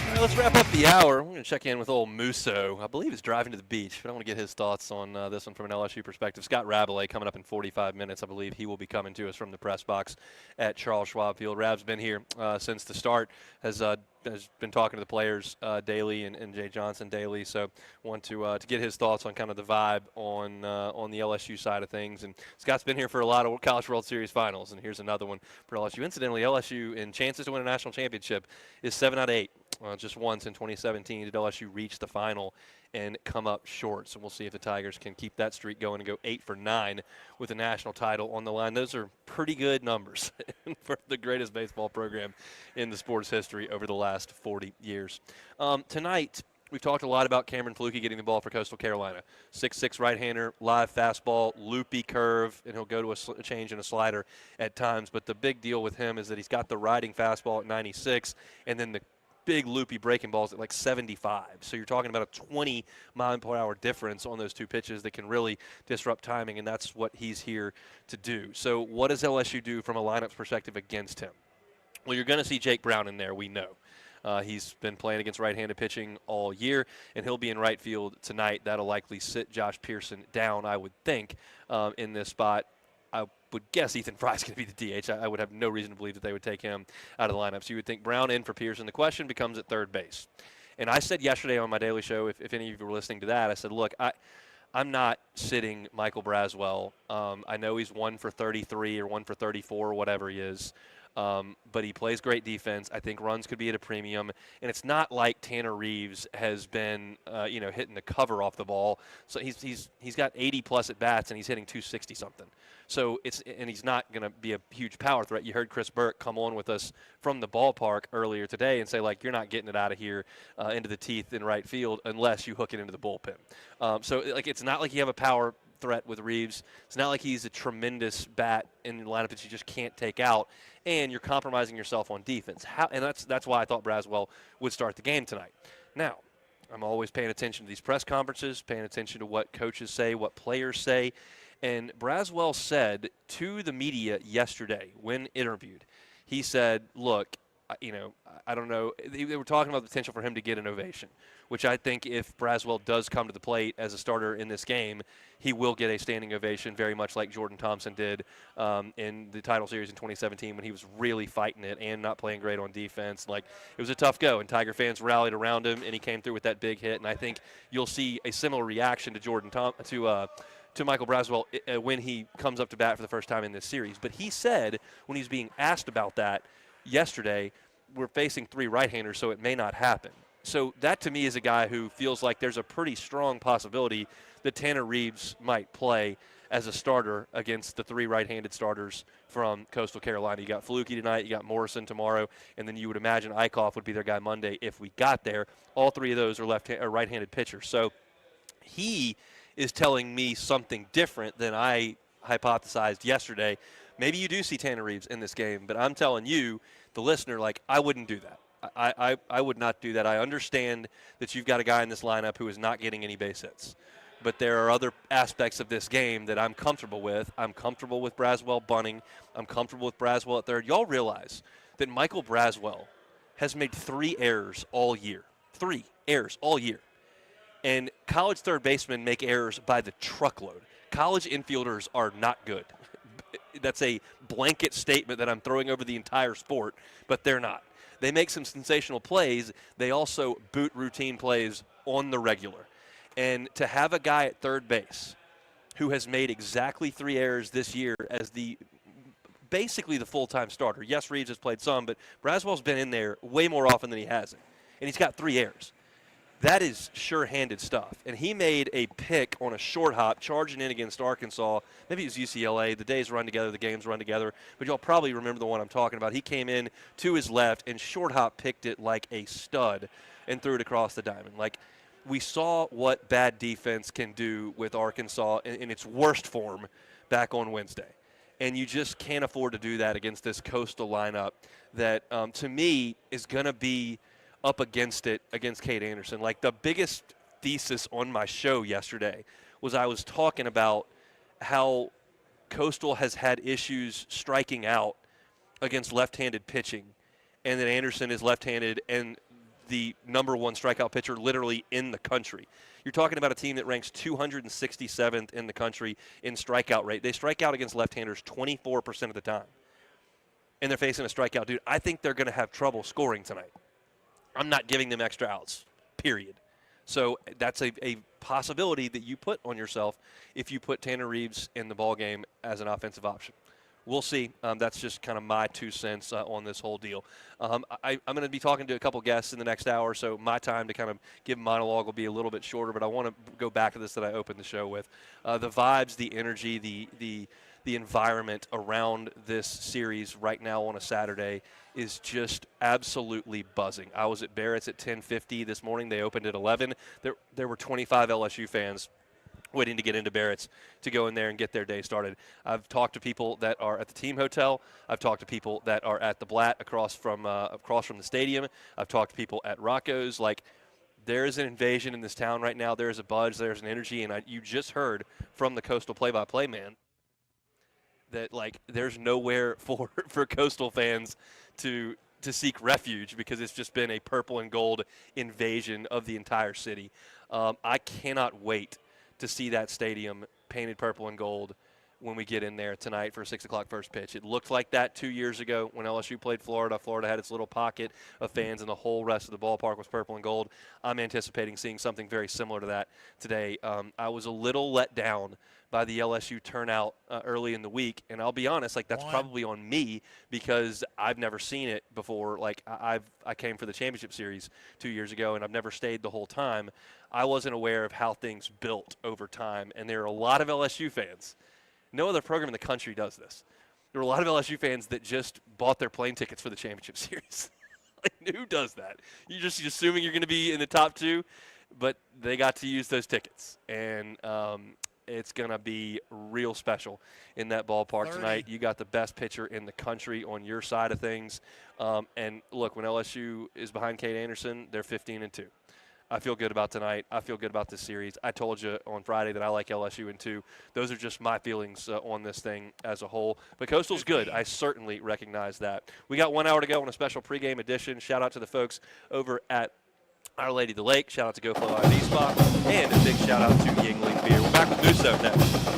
All right, let's wrap up the hour. We're going to check in with old Musso. I believe he's driving to the beach, but I want to get his thoughts on this one from an LSU perspective. Scott Rabalais coming up in 45 minutes. I believe he will be coming to us from the press box at Charles Schwab Field. Rab's been here since the start, has been talking to the players daily and Jay Johnson daily. So want to get his thoughts on kind of the vibe on the LSU side of things. And Scott's been here for a lot of College World Series finals, and here's another one for LSU. Incidentally, LSU in chances to win a national championship is 7 out of 8. Just once in 2017 did LSU reach the final and come up short. So we'll see if the Tigers can keep that streak going and go 8 for 9 with a national title on the line. Those are pretty good numbers for the greatest baseball program in the sport's history over the last 40 years. Tonight, we've talked a lot about Cameron Fluke getting the ball for Coastal Carolina. 6'6" right-hander, live fastball, loopy curve, and he'll go to a change and a slider at times. But the big deal with him is that he's got the riding fastball at 96 and then the big loopy breaking balls at like 75. So you're talking about a 20-mile-per-hour difference on those two pitches that can really disrupt timing, and that's what he's here to do. So what does LSU do from a lineup perspective against him? Well, you're going to see Jake Brown in there, we know. He's been playing against right-handed pitching all year, and he'll be in right field tonight. That'll likely sit Josh Pearson down, I would think, in this spot. I would guess Ethan Fry's going to be the DH. I would have no reason to believe that they would take him out of the lineup. So you would think Brown in for Pearson. The question becomes at third base. And I said yesterday on my daily show, if any of you were listening to that, I said, look, I'm not sitting Michael Braswell. I know he's 1 for 33 or 1 for 34 or whatever he is. But he plays great defense. I think runs could be at a premium. And it's not like Tanner Reeves has been, hitting the cover off the ball. So he's got 80-plus at-bats, and he's hitting 260-something. So and he's not going to be a huge power threat. You heard Chris Burke come on with us from the ballpark earlier today and say, you're not getting it out of here into the teeth in right field unless you hook it into the bullpen. It's not like you have a power threat with Reeves. It's not like he's a tremendous bat in the lineup that you just can't take out, and you're compromising yourself on defense. And that's why I thought Braswell would start the game tonight. Now, I'm always paying attention to these press conferences, paying attention to what coaches say, what players say, and Braswell said to the media yesterday when interviewed, he said, look, I don't know. They were talking about the potential for him to get an ovation, which I think if Braswell does come to the plate as a starter in this game, he will get a standing ovation, very much like Jordan Thompson did in the title series in 2017 when he was really fighting it and not playing great on defense. It was a tough go, and Tiger fans rallied around him, and he came through with that big hit. And I think you'll see a similar reaction to Michael Braswell when he comes up to bat for the first time in this series. But he said when he's being asked about that yesterday, we're facing 3 right-handers, so it may not happen. So that, to me, is a guy who feels like there's a pretty strong possibility that Tanner Reeves might play as a starter against the 3 right-handed starters from Coastal Carolina. You got Flukie tonight, you got Morrison tomorrow, and then you would imagine Eichhoff would be their guy Monday if we got there. All 3 of those are right-handed pitchers. So he is telling me something different than I hypothesized yesterday. Maybe you do see Tanner Reeves in this game, but I'm telling you, the listener, I wouldn't do that. I would not do that. I understand that you've got a guy in this lineup who is not getting any base hits. But there are other aspects of this game that I'm comfortable with. I'm comfortable with Braswell bunting. I'm comfortable with Braswell at third. Y'all realize that Michael Braswell has made 3 errors all year. 3 errors all year. And college third basemen make errors by the truckload. College infielders are not good. That's a blanket statement that I'm throwing over the entire sport, but they're not. They make some sensational plays. They also boot routine plays on the regular. And to have a guy at third base who has made exactly 3 errors this year as basically the full-time starter. Yes, Reeves has played some, but Braswell's been in there way more often than he hasn't. And he's got 3 errors. That is sure-handed stuff. And he made a pick on a short hop charging in against Arkansas. Maybe it was UCLA. The days run together, the games run together. But y'all probably remember the one I'm talking about. He came in to his left and short hop picked it like a stud and threw it across the diamond. We saw what bad defense can do with Arkansas in its worst form back on Wednesday. And you just can't afford to do that against this Coastal lineup that, to me, is going to be up against it against Kate Anderson. The biggest thesis on my show yesterday was I was talking about how Coastal has had issues striking out against left-handed pitching, and that Anderson is left-handed and the number 1 strikeout pitcher literally in the country. You're talking about a team that ranks 267th in the country in strikeout rate. They strike out against left-handers 24% of the time, and they're facing a strikeout dude. I think they're going to have trouble scoring tonight. I'm not giving them extra outs, period. So that's a possibility that you put on yourself if you put Tanner Reeves in the ballgame as an offensive option. We'll see. That's just kind of my 2 cents on this whole deal. I'm going to be talking to a couple guests in the next hour, so my time to kind of give monologue will be a little bit shorter, but I want to go back to this that I opened the show with. The vibes, the energy, the environment around this series right now on a Saturday is just absolutely buzzing. I was at Barrett's at 10:50 this morning. They opened at 11. There were 25 LSU fans waiting to get into Barrett's to go in there and get their day started. I've talked to people that are at the team hotel. I've talked to people that are at the Blatt across from the stadium. I've talked to people at Rocco's. There is an invasion in this town right now. There is a buzz. There's an energy. And you just heard from the Coastal play-by-play man that there's nowhere for Coastal fans to seek refuge because it's just been a purple and gold invasion of the entire city. I cannot wait to see that stadium painted purple and gold when we get in there tonight for a 6 o'clock first pitch. It looked like that 2 years ago when LSU played Florida. Florida had its little pocket of fans, and the whole rest of the ballpark was purple and gold. I'm anticipating seeing something very similar to that today. I was a little let down by the LSU turnout early in the week, and I'll be honest, like that's probably on me because I've never seen it before. Like I came for the championship series 2 years ago, and I've never stayed the whole time. I wasn't aware of how things built over time, and there are a lot of LSU fans. No other program in the country does this. There were a lot of LSU fans that just bought their plane tickets for the championship series. Like, who does that? You're just assuming you're going to be in the top two, but they got to use those tickets, and it's going to be real special in that ballpark tonight. You got the best pitcher in the country on your side of things. And, look, when LSU is behind Cade Anderson, they're 15-2. I feel good about tonight. I feel good about this series. I told you on Friday that I like LSU in 2. Those are just my feelings on this thing as a whole. But Coastal's good. I certainly recognize that. We got 1 hour to go on a special pregame edition. Shout out to the folks over at Our Lady of the Lake. Shout out to Go Flow IV Spa. And a big shout out to Yuengling Beer. We're back with Musso next.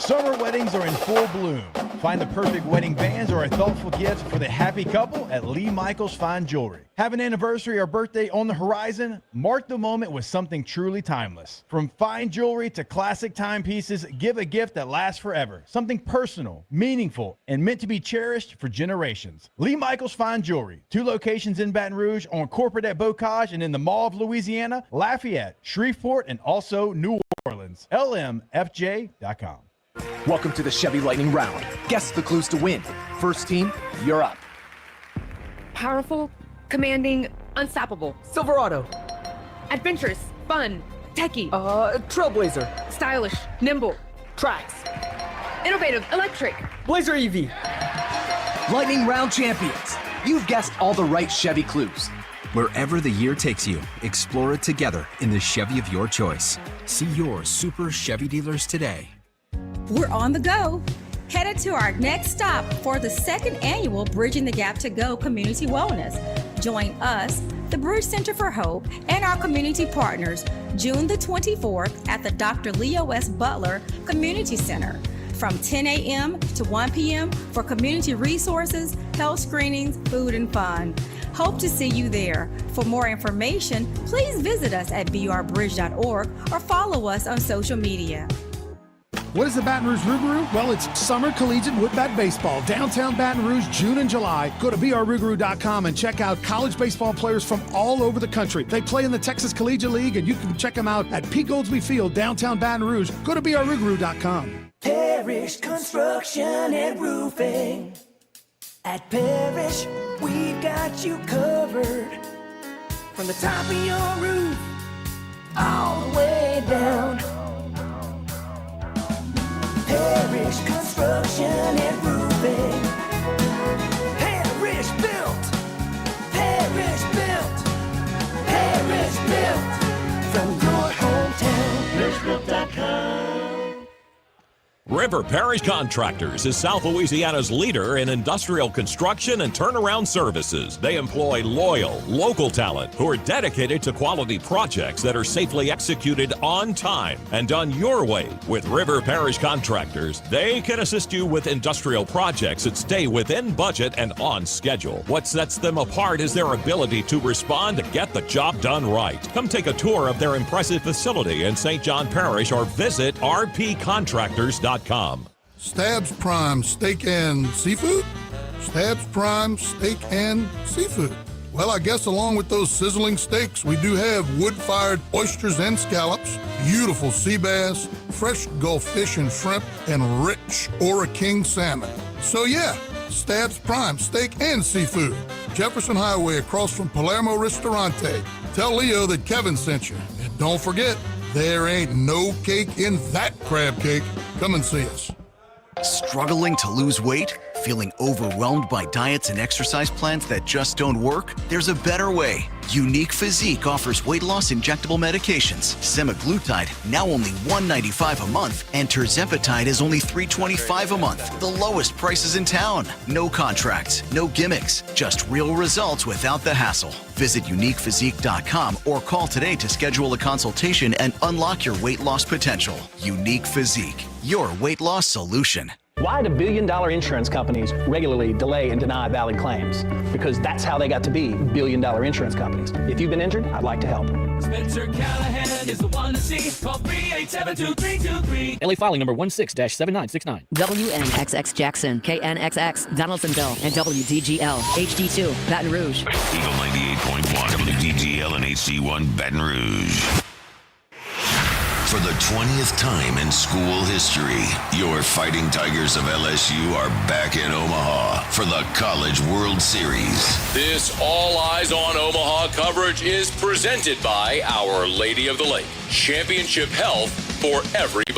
Summer weddings are in full bloom. Find the perfect wedding bands or a thoughtful gift for the happy couple at Lee Michaels Fine Jewelry. Have an anniversary or birthday on the horizon? Mark the moment with something truly timeless. From fine jewelry to classic timepieces, give a gift that lasts forever. Something personal, meaningful, and meant to be cherished for generations. Lee Michaels Fine Jewelry. 2 locations in Baton Rouge, on Corporate at Bocage, and in the Mall of Louisiana, Lafayette, Shreveport, and also New Orleans. LMFJ.com. Welcome to the Chevy Lightning Round. Guess the clues to win. First team, you're up. Powerful, commanding, unstoppable. Silverado. Adventurous, fun, techie. Trailblazer. Stylish, nimble. Trax. Innovative, electric. Blazer EV. Lightning Round champions. You've guessed all the right Chevy clues. Wherever the year takes you, explore it together in the Chevy of your choice. See your Super Chevy dealers today. We're on the go. Headed to our next stop for the 2nd annual Bridging the Gap to Go Community Wellness. Join us, the Bridge Center for Hope, and our community partners June the 24th at the Dr. Leo S. Butler Community Center from 10 a.m. to 1 p.m. for community resources, health screenings, food, and fun. Hope to see you there. For more information, please visit us at burbridge.org or follow us on social media. What is the Baton Rouge Rougarou? Well, it's Summer Collegiate Woodbat Baseball, downtown Baton Rouge, June and July. Go to brrougarou.com and check out college baseball players from all over the country. They play in the Texas Collegiate League, and you can check them out at Pete Goldsby Field, downtown Baton Rouge. Go to brrougarou.com. Parish Construction and Roofing. At Parish, we've got you covered. From the top of your roof, all the way down. Parish Construction and Roofing. Parish Built. Parish Built. Parish Built. From your hometown. ParishBuilt.com. River Parish Contractors is South Louisiana's leader in industrial construction and turnaround services. They employ loyal, local talent who are dedicated to quality projects that are safely executed on time and done your way. With River Parish Contractors, they can assist you with industrial projects that stay within budget and on schedule. What sets them apart is their ability to respond and get the job done right. Come take a tour of their impressive facility in St. John Parish or visit rpcontractors.com. Stabs Prime Steak and Seafood? Stabs Prime Steak and Seafood. Well, I guess along with those sizzling steaks, we do have wood-fired oysters and scallops, beautiful sea bass, fresh Gulf fish and shrimp, and rich Ora King salmon. So yeah, Stabs Prime Steak and Seafood. Jefferson Highway across from Palermo Ristorante. Tell Leo that Kevin sent you. And don't forget, there ain't no cake in that crab cake. Come and see us. Struggling to lose weight? Feeling overwhelmed by diets and exercise plans that just don't work? There's a better way. Unique Physique offers weight loss injectable medications. Semaglutide, now only $195 a month, and tirzepatide is only $325 a month. The lowest prices in town. No contracts, no gimmicks, just real results without the hassle. Visit uniquephysique.com or call today to schedule a consultation and unlock your weight loss potential. Unique Physique, your weight loss solution. Why do billion-dollar insurance companies regularly delay and deny valid claims? Because that's how they got to be billion-dollar insurance companies. If you've been injured, I'd like to help. Spencer Callahan is the one to see. Call 387-2323. LA filing number 16-7969. WNXX Jackson, KNXX Donaldsonville, and WDGL HD2 Baton Rouge. Eagle 98.1, WDGL and HD1 Baton Rouge. For the 20th time in school history, your Fighting Tigers of LSU are back in Omaha for the College World Series. This All Eyes on Omaha coverage is presented by Our Lady of the Lake. Championship health for everybody.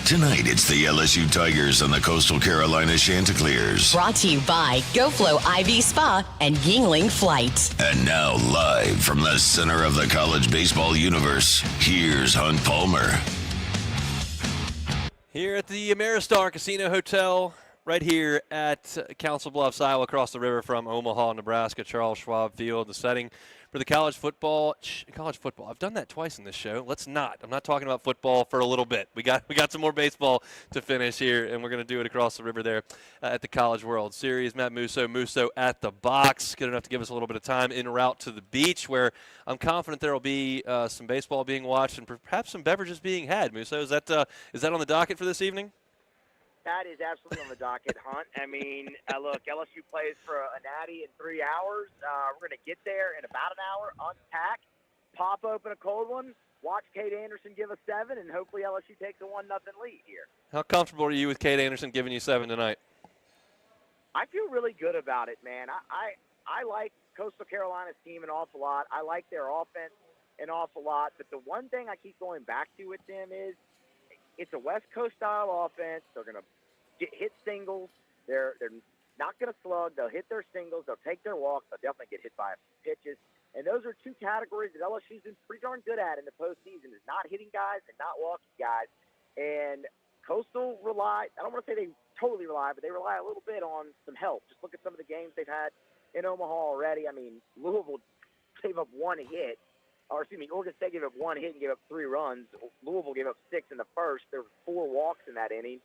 Tonight, it's the LSU Tigers and the Coastal Carolina Chanticleers. Brought to you by GoFlow IV Spa and Yuengling Flight. And now, live from the center of the college baseball universe, here's Hunt Palmer. Here at the Ameristar Casino Hotel, right here at Council Bluffs, Iowa, across the river from Omaha, Nebraska, Charles Schwab Field, the setting for the college football. I've done that twice in this show. Let's not. I'm not talking about football for a little bit. We got some more baseball to finish here, and we're going to do it across the river there at the College World Series. Matt Muso at the box, good enough to give us a little bit of time en route to the beach, where I'm confident there will be some baseball being watched and perhaps some beverages being had. Muso, is that on the docket for this evening? That is absolutely on the docket, Hunt. I mean, look, LSU plays for a natty in 3 hours. We're going to get there in about an hour, unpack, pop open a cold one, watch Kate Anderson give us 7, and hopefully LSU takes a 1-0 lead here. How comfortable are you with Kate Anderson giving you 7 tonight? I feel really good about it, man. I like Coastal Carolina's team an awful lot. I like their offense an awful lot. But the one thing I keep going back to with them is it's a West Coast style offense. They're going to hit singles. They're not going to slug. They'll hit their singles. They'll take their walks. They'll definitely get hit by pitches. And those are two categories that LSU's been pretty darn good at in the postseason, is not hitting guys and not walking guys. And Coastal I don't want to say they totally rely, but they rely a little bit on some help. Just look at some of the games they've had in Omaha already. I mean, Louisville gave up 1 hit. Oregon State gave up 1 hit and gave up 3 runs. Louisville gave up 6 in the first. There were 4 walks in that inning.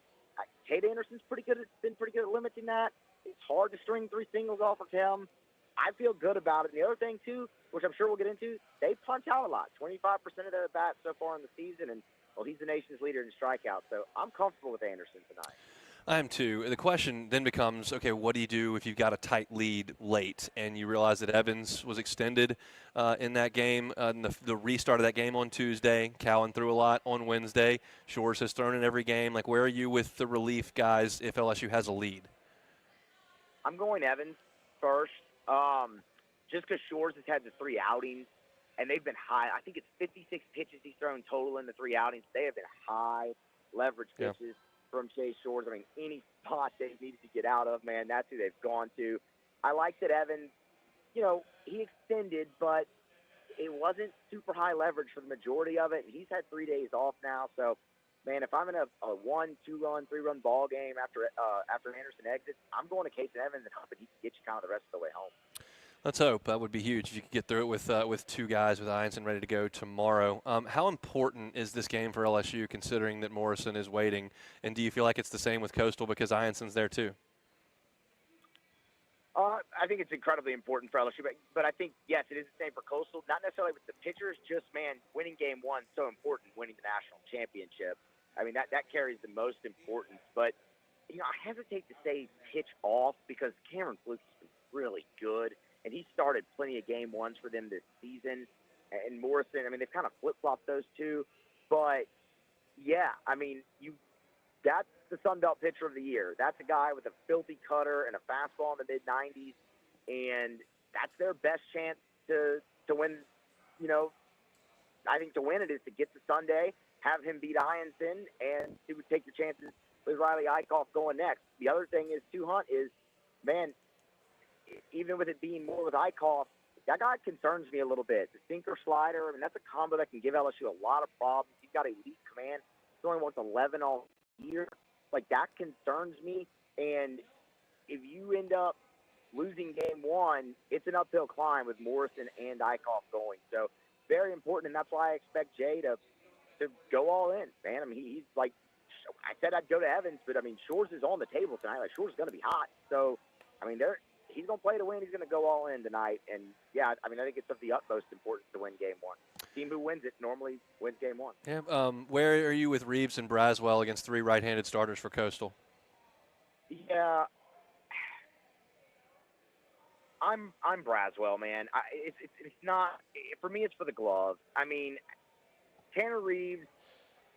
Kate Anderson's been pretty good at limiting that. It's hard to string 3 singles off of him. I feel good about it. And the other thing, too, which I'm sure we'll get into, they punch out a lot. 25% of their at-bats so far in the season, and, well, he's the nation's leader in strikeouts. So I'm comfortable with Anderson tonight. I am too. The question then becomes, okay, what do you do if you've got a tight lead late and you realize that Evans was extended in that game, in the restart of that game on Tuesday? Cowan threw a lot on Wednesday. Shores has thrown in every game. Like, where are you with the relief guys if LSU has a lead? I'm going Evans first, just because Shores has had the 3 outings, and they've been high. I think it's 56 pitches he's thrown total in the 3 outings. They have been high leverage pitches. Yeah. From Chase Shores. I mean, any spot they needed to get out of, man, that's who they've gone to. I like that Evans, he extended, but it wasn't super high leverage for the majority of it. He's had 3 days off now. So, man, if I'm in a 1, 2-run, 3-run ball game after Anderson exits, I'm going to Case Evans and hoping he can get you kind of the rest of the way home. Let's hope. That would be huge if you could get through it with 2 guys, with Ianson ready to go tomorrow. How important is this game for LSU, considering that Morrison is waiting? And do you feel like it's the same with Coastal because Ionson's there too? I think it's incredibly important for LSU, but I think, yes, it is the same for Coastal. Not necessarily with the pitchers, just, man, winning game 1 is so important, winning the national championship. I mean, that carries the most importance. But, I hesitate to say pitch off because Cameron Fluke's been really good. And he started plenty of game 1s for them this season. And Morrison, I mean, they've kind of flip-flopped those two. But, yeah, I mean, that's the Sun Belt pitcher of the year. That's a guy with a filthy cutter and a fastball in the mid-90s. And that's their best chance to win, I think to win it is to get to Sunday, have him beat Ianson, and he would take your chances with Riley Eichhoff going next. The other thing is, too, Hunt, is, man, even with it being more with Eichhoff, that guy concerns me a little bit. The sinker slider, I mean, that's a combo that can give LSU a lot of problems. He's got elite command. He's only worked 11 all year. Like, that concerns me. And if you end up losing game one, it's an uphill climb with Morrison and Eichhoff going. So very important, and that's why I expect Jay to go all in, man. I mean, he's like, I said I'd go to Evans, but I mean, Shores is on the table tonight. Like, Shores is going to be hot. So, I mean, he's going to play to win. He's going to go all in tonight. And yeah, I mean, I think it's of the utmost importance to win game one. Team who wins it normally wins game one. Yeah. Where are you with Reeves and Braswell against three right-handed starters for Coastal? Yeah, I'm Braswell, man. It's not for me. It's for the glove. I mean, Tanner Reeves,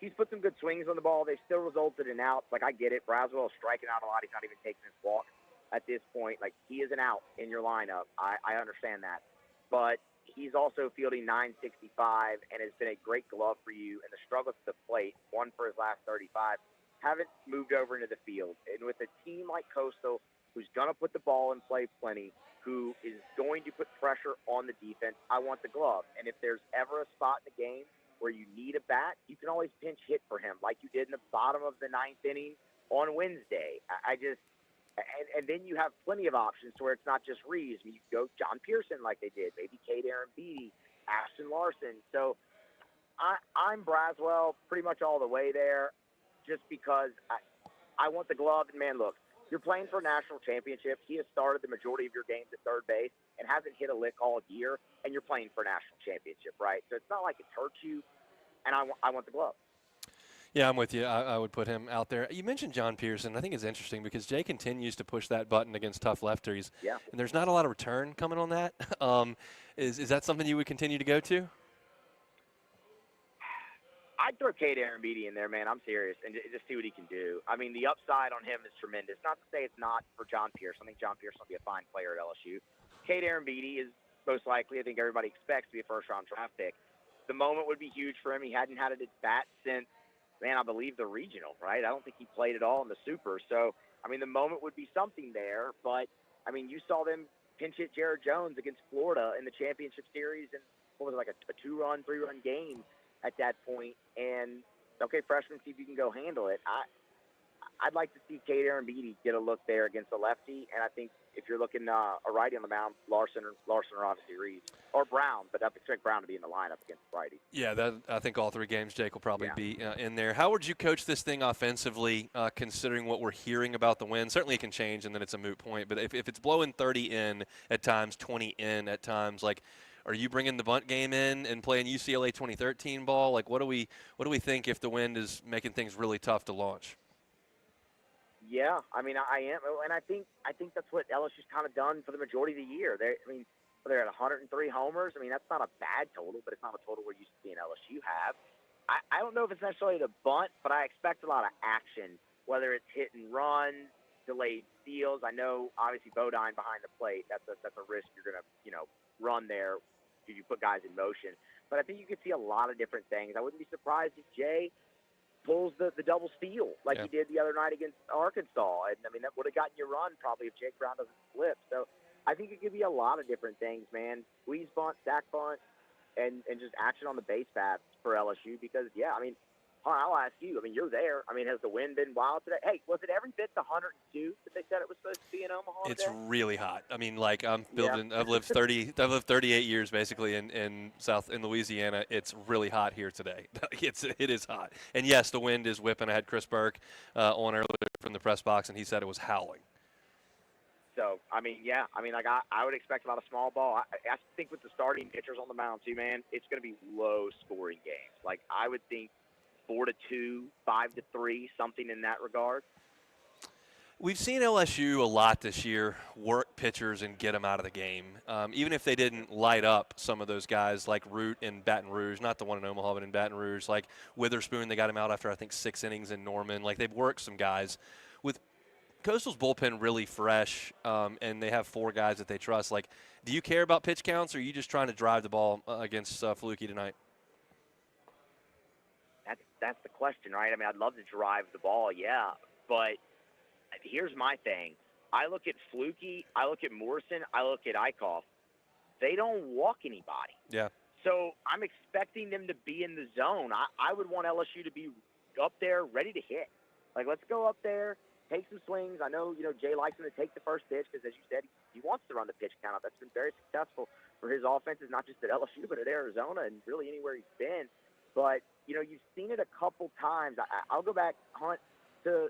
he's put some good swings on the ball. They still resulted in outs. Like, I get it. Braswell is striking out a lot. He's not even taking his walk at this point. Like, he is an out in your lineup. I understand that, but he's also fielding 965 and has been a great glove for you. And the struggles at the plate, one for his last 35. Haven't moved over into the field. And with a team like Coastal, who's going to put the ball in play plenty, who is going to put pressure on the defense, I want the glove. And if there's ever a spot in the game where you need a bat, you can always pinch hit for him, like you did in the bottom of the ninth inning on Wednesday. And then you have plenty of options to where it's not just Reeves. I mean, you can go John Pearson like they did, maybe Kate Arambidi, Ashton Larson. So I'm Braswell pretty much all the way there, just because I want the glove. And, man, look, you're playing for a national championship. He has started the majority of your games at third base and hasn't hit a lick all year, and you're playing for a national championship, right? So it's not like it's hurt you, and I want the glove. Yeah, I'm with you. I would put him out there. You mentioned John Pearson. I think it's interesting because Jay continues to push that button against tough lefties. Yeah. And there's not a lot of return coming on that. Is that something you would continue to go to? I'd throw Kate Arambidi in there, man. I'm serious, and just see what he can do. I mean, the upside on him is tremendous. Not to say it's not for John Pearson. I think John Pearson will be a fine player at LSU. Kate Arambidi is most likely, I think everybody expects, to be a first-round draft pick. The moment would be huge for him. He hadn't had it at bat since, man, I believe the regional, right? I don't think he played at all in the Super. So, I mean, the moment would be something there. But, I mean, you saw them pinch hit Jared Jones against Florida in the championship series, and what was it, like a 2-run, 3-run game at that point. And, okay, freshman, see if you can go handle it. I'd like to see Kate Arambidi get a look there against a lefty, and I think if you're looking a righty on the mound, Larson or obviously Reeves. Or Brown, but I'd expect Brown to be in the lineup against righty. Yeah, I think all three games Jake will probably be in there. How would you coach this thing offensively, considering what we're hearing about the wind? Certainly it can change, and then it's a moot point. But if it's blowing 30 in at times, 20 in at times, like, are you bringing the bunt game in and playing UCLA 2013 ball? Like, what do we think if the wind is making things really tough to launch? Yeah, I mean, I am, and I think that's what LSU's kind of done for the majority of the year. They're at 103 homers. I mean, that's not a bad total, but it's not a total we're used to seeing LSU have. I don't know if it's necessarily the bunt, but I expect a lot of action, whether it's hit and run, delayed steals. I know, obviously, Bodine behind the plate. That's a risk you're going to, run there if you put guys in motion. But I think you could see a lot of different things. I wouldn't be surprised if Jay pulls the double steal like he did the other night against Arkansas. And, I mean, that would have gotten you a run probably if Jake Brown doesn't flip. So I think it could be a lot of different things, man. Squeeze bunt, sack bunt, and just action on the base paths for LSU because, yeah, I mean, I'll ask you. I mean, you're there. I mean, has the wind been wild today? Hey, was it every bit the 102 that they said it was supposed to be in Omaha It's today? Really hot. I mean, like I've lived 38 years basically in Louisiana. It's really hot here today. It is hot. And yes, the wind is whipping. I had Chris Burke on earlier from the press box, and he said it was howling. So, I mean, yeah. I mean, like I would expect a lot of small ball. I think with the starting pitchers on the mound too, man, it's going to be low-scoring games. Like I would think 4-2, 5-3, something in that regard. We've seen LSU a lot this year work pitchers and get them out of the game. Even if they didn't light up some of those guys like Root in Baton Rouge, not the one in Omaha, but in Baton Rouge, like Witherspoon, they got him out after I think 6 innings in Norman. Like they've worked some guys. With Coastal's bullpen really fresh, and they have 4 guys that they trust. Like, do you care about pitch counts, or are you just trying to drive the ball against Fluky tonight? That's the question, right? I mean, I'd love to drive the ball, yeah. But here's my thing. I look at Fluky, I look at Morrison, I look at Eichhoff. they don't walk anybody. Yeah. So I'm expecting them to be in the zone. I would want LSU to be up there ready to hit. Like, let's go up there, take some swings. I know, Jay likes him to take the first pitch because, as you said, he wants to run the pitch count up. That's been very successful for his offenses, not just at LSU, but at Arizona and really anywhere he's been. But, you've seen it a couple times. I'll go back, Hunt, to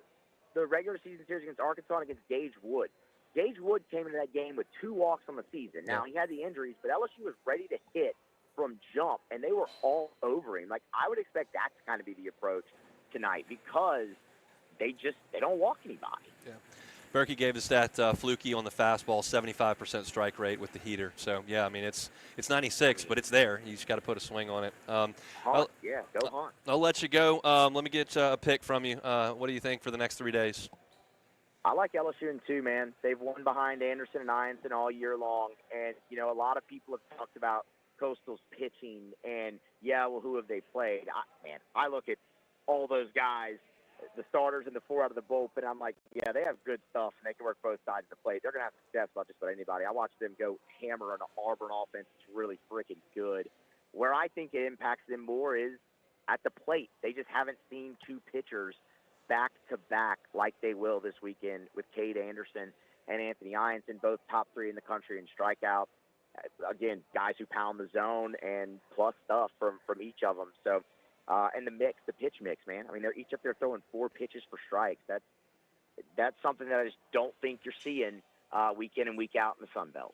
the regular season series against Arkansas and against Gage Wood. Gage Wood came into that game with 2 walks on the season. Now, he had the injuries, but LSU was ready to hit from jump, and they were all over him. Like, I would expect that to kind of be the approach tonight because they don't walk anybody. Yeah. Berkey gave the stat fluky on the fastball, 75% strike rate with the heater. So, yeah, I mean, it's 96, but it's there. You just got to put a swing on it. Hunt, go Hunt. I'll let you go. Let me get a pick from you. What do you think for the next 3 days? I like LSU in 2, man. They've won behind Anderson and Ianson all year long. And, a lot of people have talked about Coastal's pitching and, who have they played? I look at all those guys, the starters and the 4 out of the bullpen. I'm like, they have good stuff, and they can work both sides of the plate. They're going to have success about just about anybody. I watched them go hammer on an Auburn offense. It's really freaking good. Where I think it impacts them more is at the plate. They just haven't seen 2 pitchers back-to-back like they will this weekend with Cade Anderson and Anthony Ianson, both top 3 in the country in strikeouts. Again, guys who pound the zone and plus stuff from each of them. So, and the pitch mix, man. I mean, they're each up there throwing 4 pitches for strikes. That's something that I just don't think you're seeing week in and week out in the Sun Belt.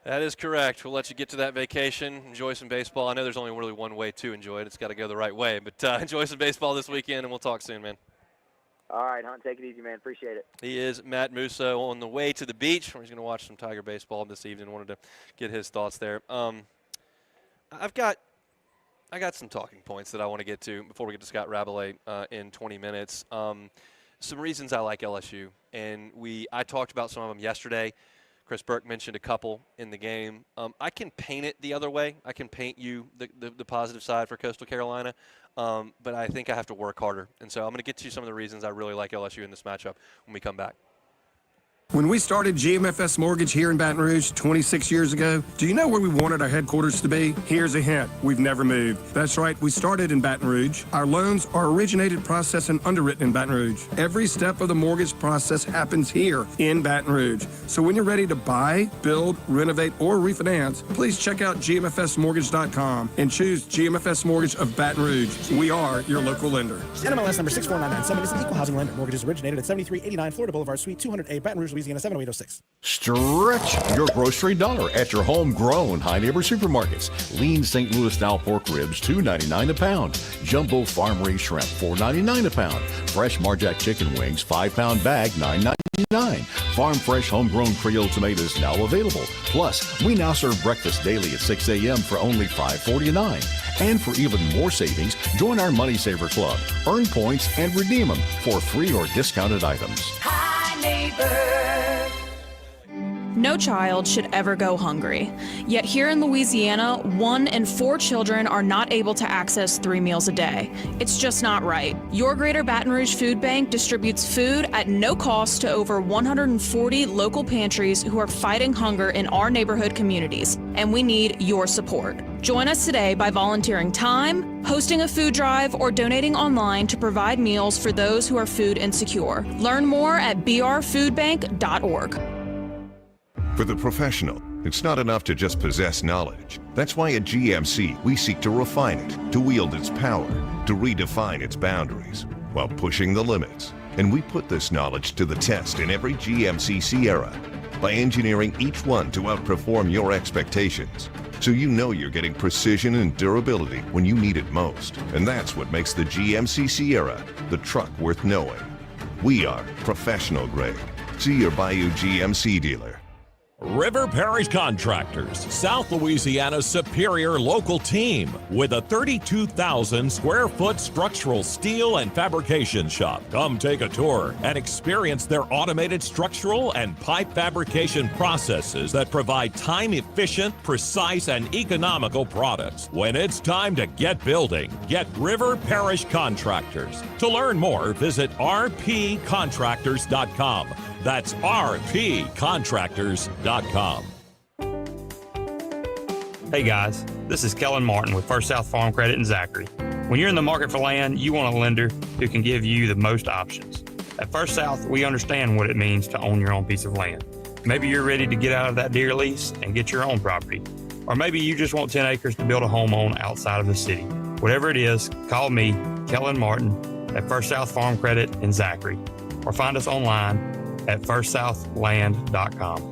That is correct. We'll let you get to that vacation. Enjoy some baseball. I know there's only really one way to enjoy it. It's got to go the right way. But enjoy some baseball this weekend, and we'll talk soon, man. All right, Hunt, take it easy, man. Appreciate it. He is Matt Muso on the way to the beach, where he's going to watch some Tiger baseball this evening. Wanted to get his thoughts there. I got some talking points that I want to get to before we get to Scott Rabalais in 20 minutes. Some reasons I like LSU, and I talked about some of them yesterday. Chris Burke mentioned a couple in the game. I can paint it the other way. I can paint you the positive side for Coastal Carolina, but I think I have to work harder. And so I'm going to get to some of the reasons I really like LSU in this matchup when we come back. When we started GMFS Mortgage here in Baton Rouge 26 years ago, do you know where we wanted our headquarters to be? Here's a hint. We've never moved. That's right. We started in Baton Rouge. Our loans are originated, processed, and underwritten in Baton Rouge. Every step of the mortgage process happens here in Baton Rouge. So when you're ready to buy, build, renovate, or refinance, please check out GMFSmortgage.com and choose GMFS Mortgage of Baton Rouge. We are your local lender. NMLS number 64997 is an equal housing lender. Mortgages originated at 7389 Florida Boulevard, Suite 200A, Baton Rouge, Louisiana 70806. Stretch your grocery dollar at your homegrown High Neighbor Supermarkets. Lean St. Louis style pork ribs, $2.99 a pound. Jumbo farm raised shrimp, $4.99 a pound. Fresh Marjack chicken wings, 5-pound bag, $9.99. Farm fresh homegrown Creole tomatoes now available. Plus, we now serve breakfast daily at 6 a.m. for only $5.49. And for even more savings, join our Money Saver Club. Earn points and redeem them for free or discounted items. High Neighbor. No child should ever go hungry. Yet here in Louisiana, 1 in 4 children are not able to access 3 meals a day. It's just not right. Your Greater Baton Rouge Food Bank distributes food at no cost to over 140 local pantries who are fighting hunger in our neighborhood communities, and we need your support. Join us today by volunteering time, hosting a food drive, or donating online to provide meals for those who are food insecure. Learn more at brfoodbank.org. For the professional, it's not enough to just possess knowledge. That's why at GMC, we seek to refine it, to wield its power, to redefine its boundaries, while pushing the limits. And we put this knowledge to the test in every GMC Sierra by engineering each one to outperform your expectations. So you know you're getting precision and durability when you need it most. And that's what makes the GMC Sierra the truck worth knowing. We are professional grade. See your Bayou GMC dealer. River Parish Contractors, South Louisiana's superior local team, with a 32,000 square foot structural steel and fabrication shop. Come take a tour and experience their automated structural and pipe fabrication processes that provide time-efficient, precise, and economical products. When it's time to get building, get River Parish Contractors. To learn more, visit rpcontractors.com. That's rpcontractors.com. Hey guys, this is Kellen Martin with First South Farm Credit in Zachary. When you're in the market for land, you want a lender who can give you the most options. At First South, we understand what it means to own your own piece of land. Maybe you're ready to get out of that deer lease and get your own property. Or maybe you just want 10 acres to build a home on outside of the city. Whatever it is, call me, Kellen Martin, at First South Farm Credit in Zachary. Or find us online at firstsouthland.com.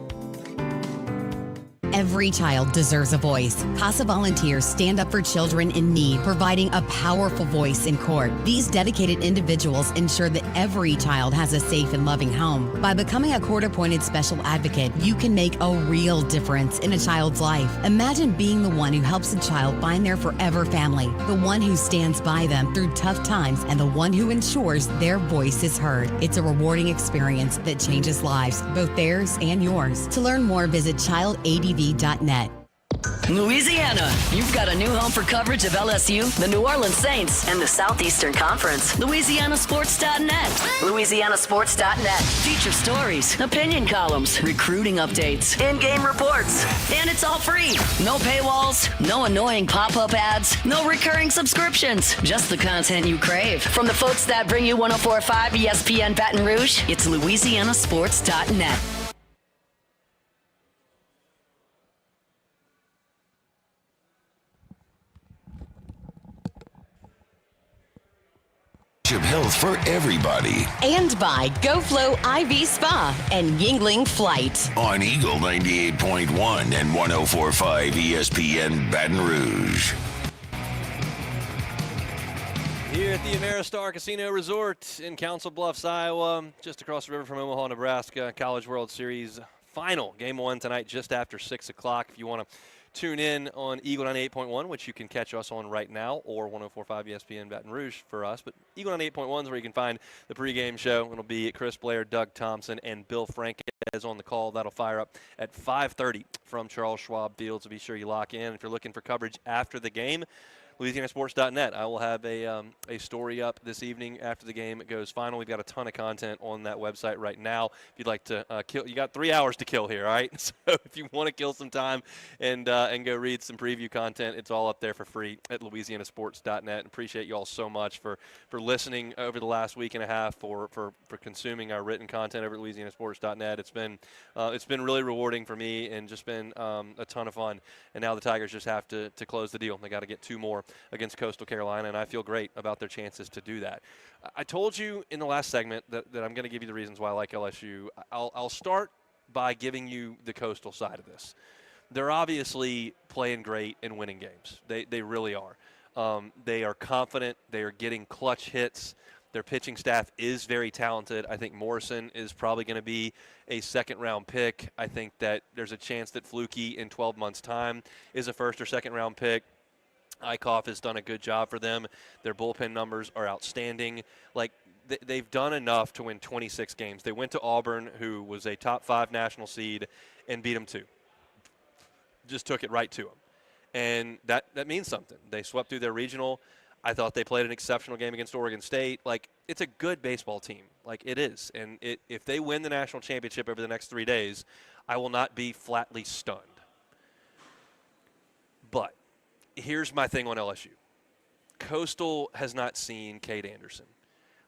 Every child deserves a voice. CASA volunteers stand up for children in need, providing a powerful voice in court. These dedicated individuals ensure that every child has a safe and loving home. By becoming a court-appointed special advocate, you can make a real difference in a child's life. Imagine being the one who helps a child find their forever family, the one who stands by them through tough times, and the one who ensures their voice is heard. It's a rewarding experience that changes lives, both theirs and yours. To learn more, visit childadv.net. Louisiana, you've got a new home for coverage of LSU, the New Orleans Saints, and the Southeastern Conference. LouisianaSports.net. LouisianaSports.net. Feature stories, opinion columns, recruiting updates, in-game reports. And it's all free. No paywalls, no annoying pop-up ads, no recurring subscriptions. Just the content you crave. From the folks that bring you 104.5 ESPN Baton Rouge, it's LouisianaSports.net. Health for everybody. And by GoFlow IV Spa and Yuengling Flight. On Eagle 98.1 and 104.5 ESPN Baton Rouge. Here at the Ameristar Casino Resort in Council Bluffs, Iowa, just across the river from Omaha, Nebraska, College World Series final. Game 1 tonight just after 6 o'clock. If you want to tune in on Eagle 98.1, which you can catch us on right now, or 104.5 ESPN Baton Rouge for us. But Eagle 98.1 is where you can find the pregame show. It'll be Chris Blair, Doug Thompson, and Bill Franquez on the call. That'll fire up at 5:30 from Charles Schwab Field, so be sure you lock in. If you're looking for coverage after the game, LouisianaSports.net. I will have a story up this evening after the game goes final. We've got a ton of content on that website right now. If you'd like to kill, you got 3 hours to kill here, all right? So if you want to kill some time and go read some preview content, it's all up there for free at LouisianaSports.net. And appreciate you all so much for listening over the last week and a half, for consuming our written content over at LouisianaSports.net. It's been really rewarding for me and just been a ton of fun. And now the Tigers just have to close the deal. They got to get 2 more against Coastal Carolina, and I feel great about their chances to do that. I told you in the last segment that I'm going to give you the reasons why I like LSU. I'll start by giving you the Coastal side of this. They're obviously playing great and winning games. They really are. They are confident. They are getting clutch hits. Their pitching staff is very talented. I think Morrison is probably going to be a second-round pick. I think that there's a chance that Flukie in 12 months' time is a first- or second-round pick. Eichhoff has done a good job for them. Their bullpen numbers are outstanding. Like, they've done enough to win 26 games. They went to Auburn, who was a top 5 national seed, and beat them 2. Just took it right to them. And that means something. They swept through their regional. I thought they played an exceptional game against Oregon State. Like, it's a good baseball team. Like, it is. And if they win the national championship over the next 3 days, I will not be flatly stunned. But here's my thing on LSU. Coastal has not seen Cade Anderson.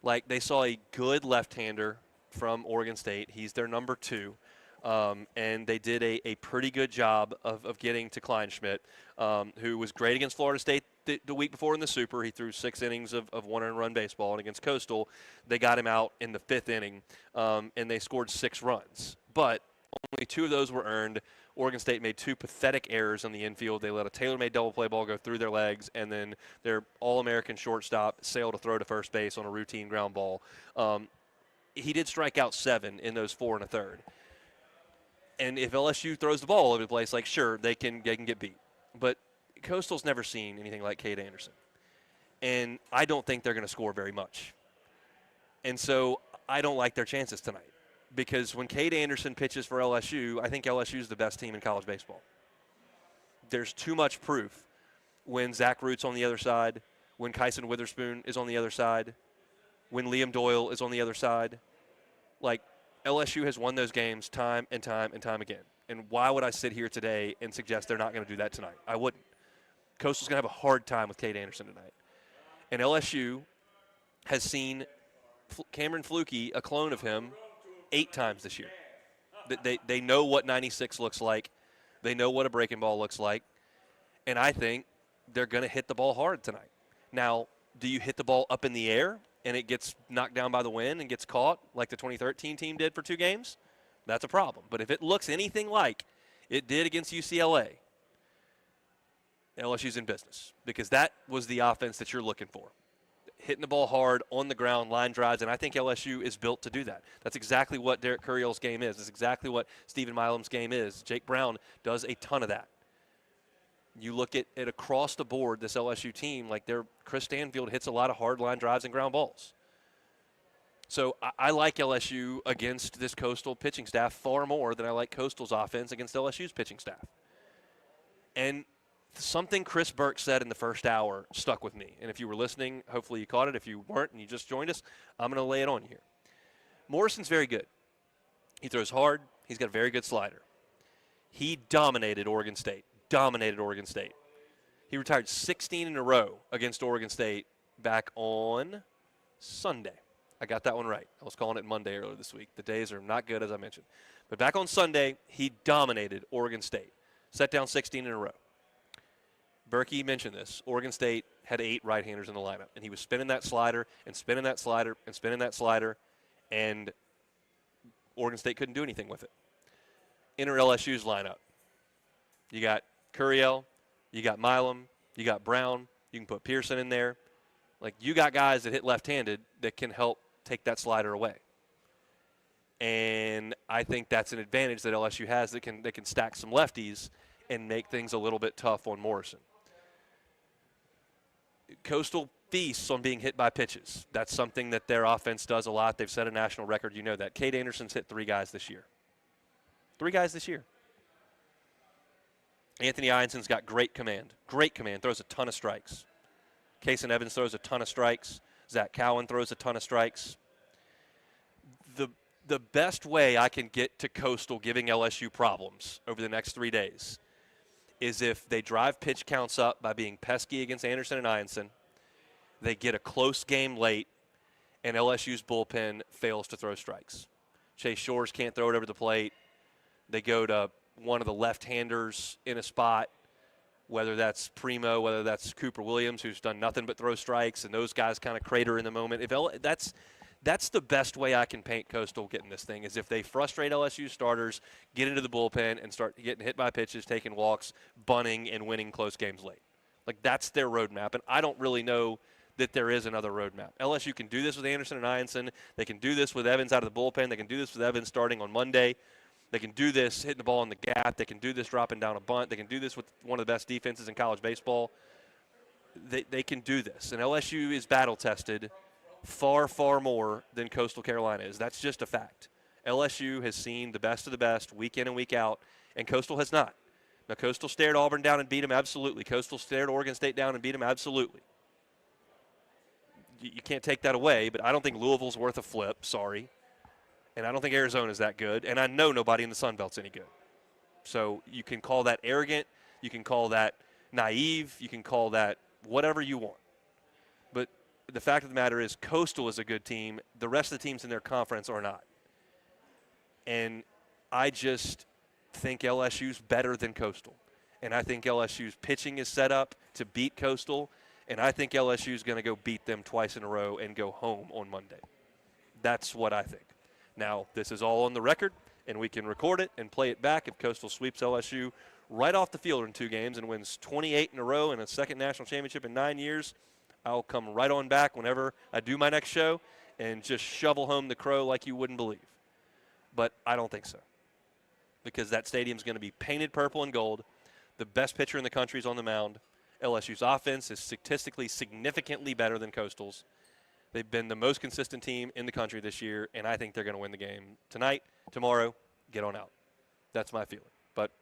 Like, they saw a good left-hander from Oregon State. He's their number 2. And they did a pretty good job of getting to Kleinschmidt, who was great against Florida State the week before in the Super. He threw 6 innings of 1-run baseball. And against Coastal, they got him out in the 5th inning, and they scored 6 runs. But only 2 of those were earned. Oregon State made 2 pathetic errors on the infield. They let a tailor-made double play ball go through their legs, and then their All-American shortstop sailed to throw to first base on a routine ground ball. He did strike out 7 in those 4 1/3. And if LSU throws the ball all over the place, like, sure, they can get beat. But Coastal's never seen anything like Cade Anderson. And I don't think they're going to score very much. And so I don't like their chances tonight. Because when Cade Anderson pitches for LSU, I think LSU is the best team in college baseball. There's too much proof when Zach Root's on the other side, when Kyson Witherspoon is on the other side, when Liam Doyle is on the other side. Like, LSU has won those games time and time and time again. And why would I sit here today and suggest they're not going to do that tonight? I wouldn't. Coastal's going to have a hard time with Cade Anderson tonight. And LSU has seen Cameron Flukie, a clone of him, 8 times this year. They know what 96 looks like. They know what a breaking ball looks like. And I think they're going to hit the ball hard tonight. Now, do you hit the ball up in the air and it gets knocked down by the wind and gets caught like the 2013 team did for 2 games? That's a problem. But if it looks anything like it did against UCLA, LSU's in business because that was the offense that you're looking for. Hitting the ball hard, on the ground, line drives, and I think LSU is built to do that. That's exactly what Derek Curriell's game is. It's exactly what Stephen Milam's game is. Jake Brown does a ton of that. You look at it across the board, this LSU team, like Chris Stanfield hits a lot of hard line drives and ground balls. So I like LSU against this Coastal pitching staff far more than I like Coastal's offense against LSU's pitching staff. And something Chris Burke said in the first hour stuck with me. And if you were listening, hopefully you caught it. If you weren't and you just joined us, I'm going to lay it on you here. Morrison's very good. He throws hard. He's got a very good slider. He dominated Oregon State. He retired 16 in a row against Oregon State back on Sunday. I got that one right. I was calling it Monday earlier this week. The days are not good, as I mentioned. But back on Sunday, he dominated Oregon State. Set down 16 in a row. Berkey mentioned this. Oregon State had 8 right-handers in the lineup, and he was spinning that slider and spinning that slider and spinning that slider, and Oregon State couldn't do anything with it. Enter LSU's lineup. You got Curriell, you got Milam, you got Brown, you can put Pearson in there. Like, you got guys that hit left-handed that can help take that slider away. And I think that's an advantage that LSU has that can stack some lefties and make things a little bit tough on Morrison. Coastal feasts on being hit by pitches. That's something that their offense does a lot. They've set a national record. You know that. Cade Anderson's hit 3 guys this year. 3 guys this year. Anthony Ionson's got great command. Throws a ton of strikes. Kason Evans throws a ton of strikes. Zach Cowan throws a ton of strikes. The best way I can get to Coastal giving LSU problems over the next 3 days is if they drive pitch counts up by being pesky against Anderson and Ionson, they get a close game late, and LSU's bullpen fails to throw strikes. Chase Shores can't throw it over the plate. They go to one of the left-handers in a spot, whether that's Primo, whether that's Cooper Williams, who's done nothing but throw strikes, and those guys kind of crater in the moment. That's the best way I can paint Coastal getting this thing, is if they frustrate LSU starters, get into the bullpen, and start getting hit by pitches, taking walks, bunting, and winning close games late. Like, that's their roadmap, and I don't really know that there is another roadmap. LSU can do this with Anderson and Ionson. They can do this with Evans out of the bullpen. They can do this with Evans starting on Monday. They can do this hitting the ball in the gap. They can do this dropping down a bunt. They can do this with one of the best defenses in college baseball. They can do this, and LSU is battle-tested far, far more than Coastal Carolina is. That's just a fact. LSU has seen the best of the best week in and week out, and Coastal has not. Now, Coastal stared Auburn down and beat them, absolutely. Coastal stared Oregon State down and beat them, absolutely. You can't take that away, but I don't think Louisville's worth a flip, sorry. And I don't think Arizona's that good, and I know nobody in the Sun Belt's any good. So you can call that arrogant, you can call that naive, you can call that whatever you want. But the fact of the matter is Coastal is a good team. The rest of the teams in their conference are not. And I just think LSU's better than Coastal. And I think LSU's pitching is set up to beat Coastal. And I think LSU's going to go beat them twice in a row and go home on Monday. That's what I think. Now, this is all on the record, and we can record it and play it back if Coastal sweeps LSU right off the field in 2 games and wins 28 in a row and a second national championship in 9 years. I'll come right on back whenever I do my next show and just shovel home the crow like you wouldn't believe. But I don't think so, because that stadium's going to be painted purple and gold. The best pitcher in the country is on the mound. LSU's offense is statistically significantly better than Coastal's. They've been the most consistent team in the country this year, and I think they're going to win the game tonight, tomorrow, get on out. That's my feeling. But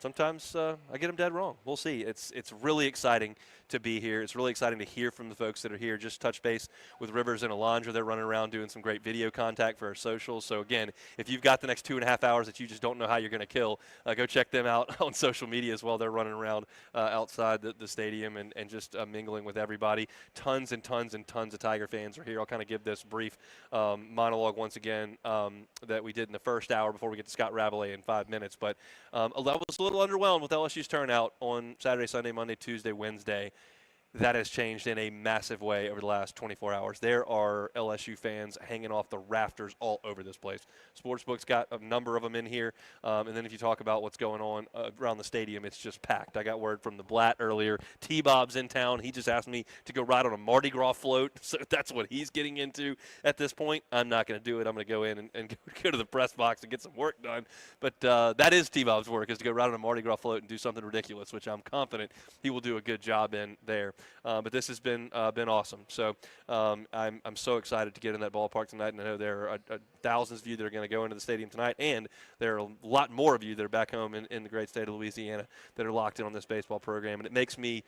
sometimes I get them dead wrong. We'll see. It's really exciting to be here. It's really exciting to hear from the folks that are here. Just touch base with Rivers and Alondra. They're running around doing some great video contact for our socials. So, again, if you've got the next 2.5 hours that you just don't know how you're going to kill, go check them out on social media as well. They're running around outside the stadium and just mingling with everybody. Tons and tons and tons of Tiger fans are here. I'll kind of give this brief monologue once again that we did in the first hour before we get to Scott Rabalais in 5 minutes. But I was a little underwhelmed with LSU's turnout on Saturday, Sunday, Monday, Tuesday, Wednesday. That has changed in a massive way over the last 24 hours. There are LSU fans hanging off the rafters all over this place. Sportsbook's got a number of them in here. And then if you talk about what's going on around the stadium, it's just packed. I got word from the Blatt earlier. T-Bob's in town. He just asked me to go ride on a Mardi Gras float. So that's what he's getting into at this point. I'm not going to do it. I'm going to go in and go to the press box and get some work done. But that is T-Bob's work, is to go ride on a Mardi Gras float and do something ridiculous, which I'm confident he will do a good job in there. But this has been awesome. So I'm so excited to get in that ballpark tonight, and I know there are thousands of you that are going to go into the stadium tonight, and there are a lot more of you that are back home in the great state of Louisiana that are locked in on this baseball program. And it makes me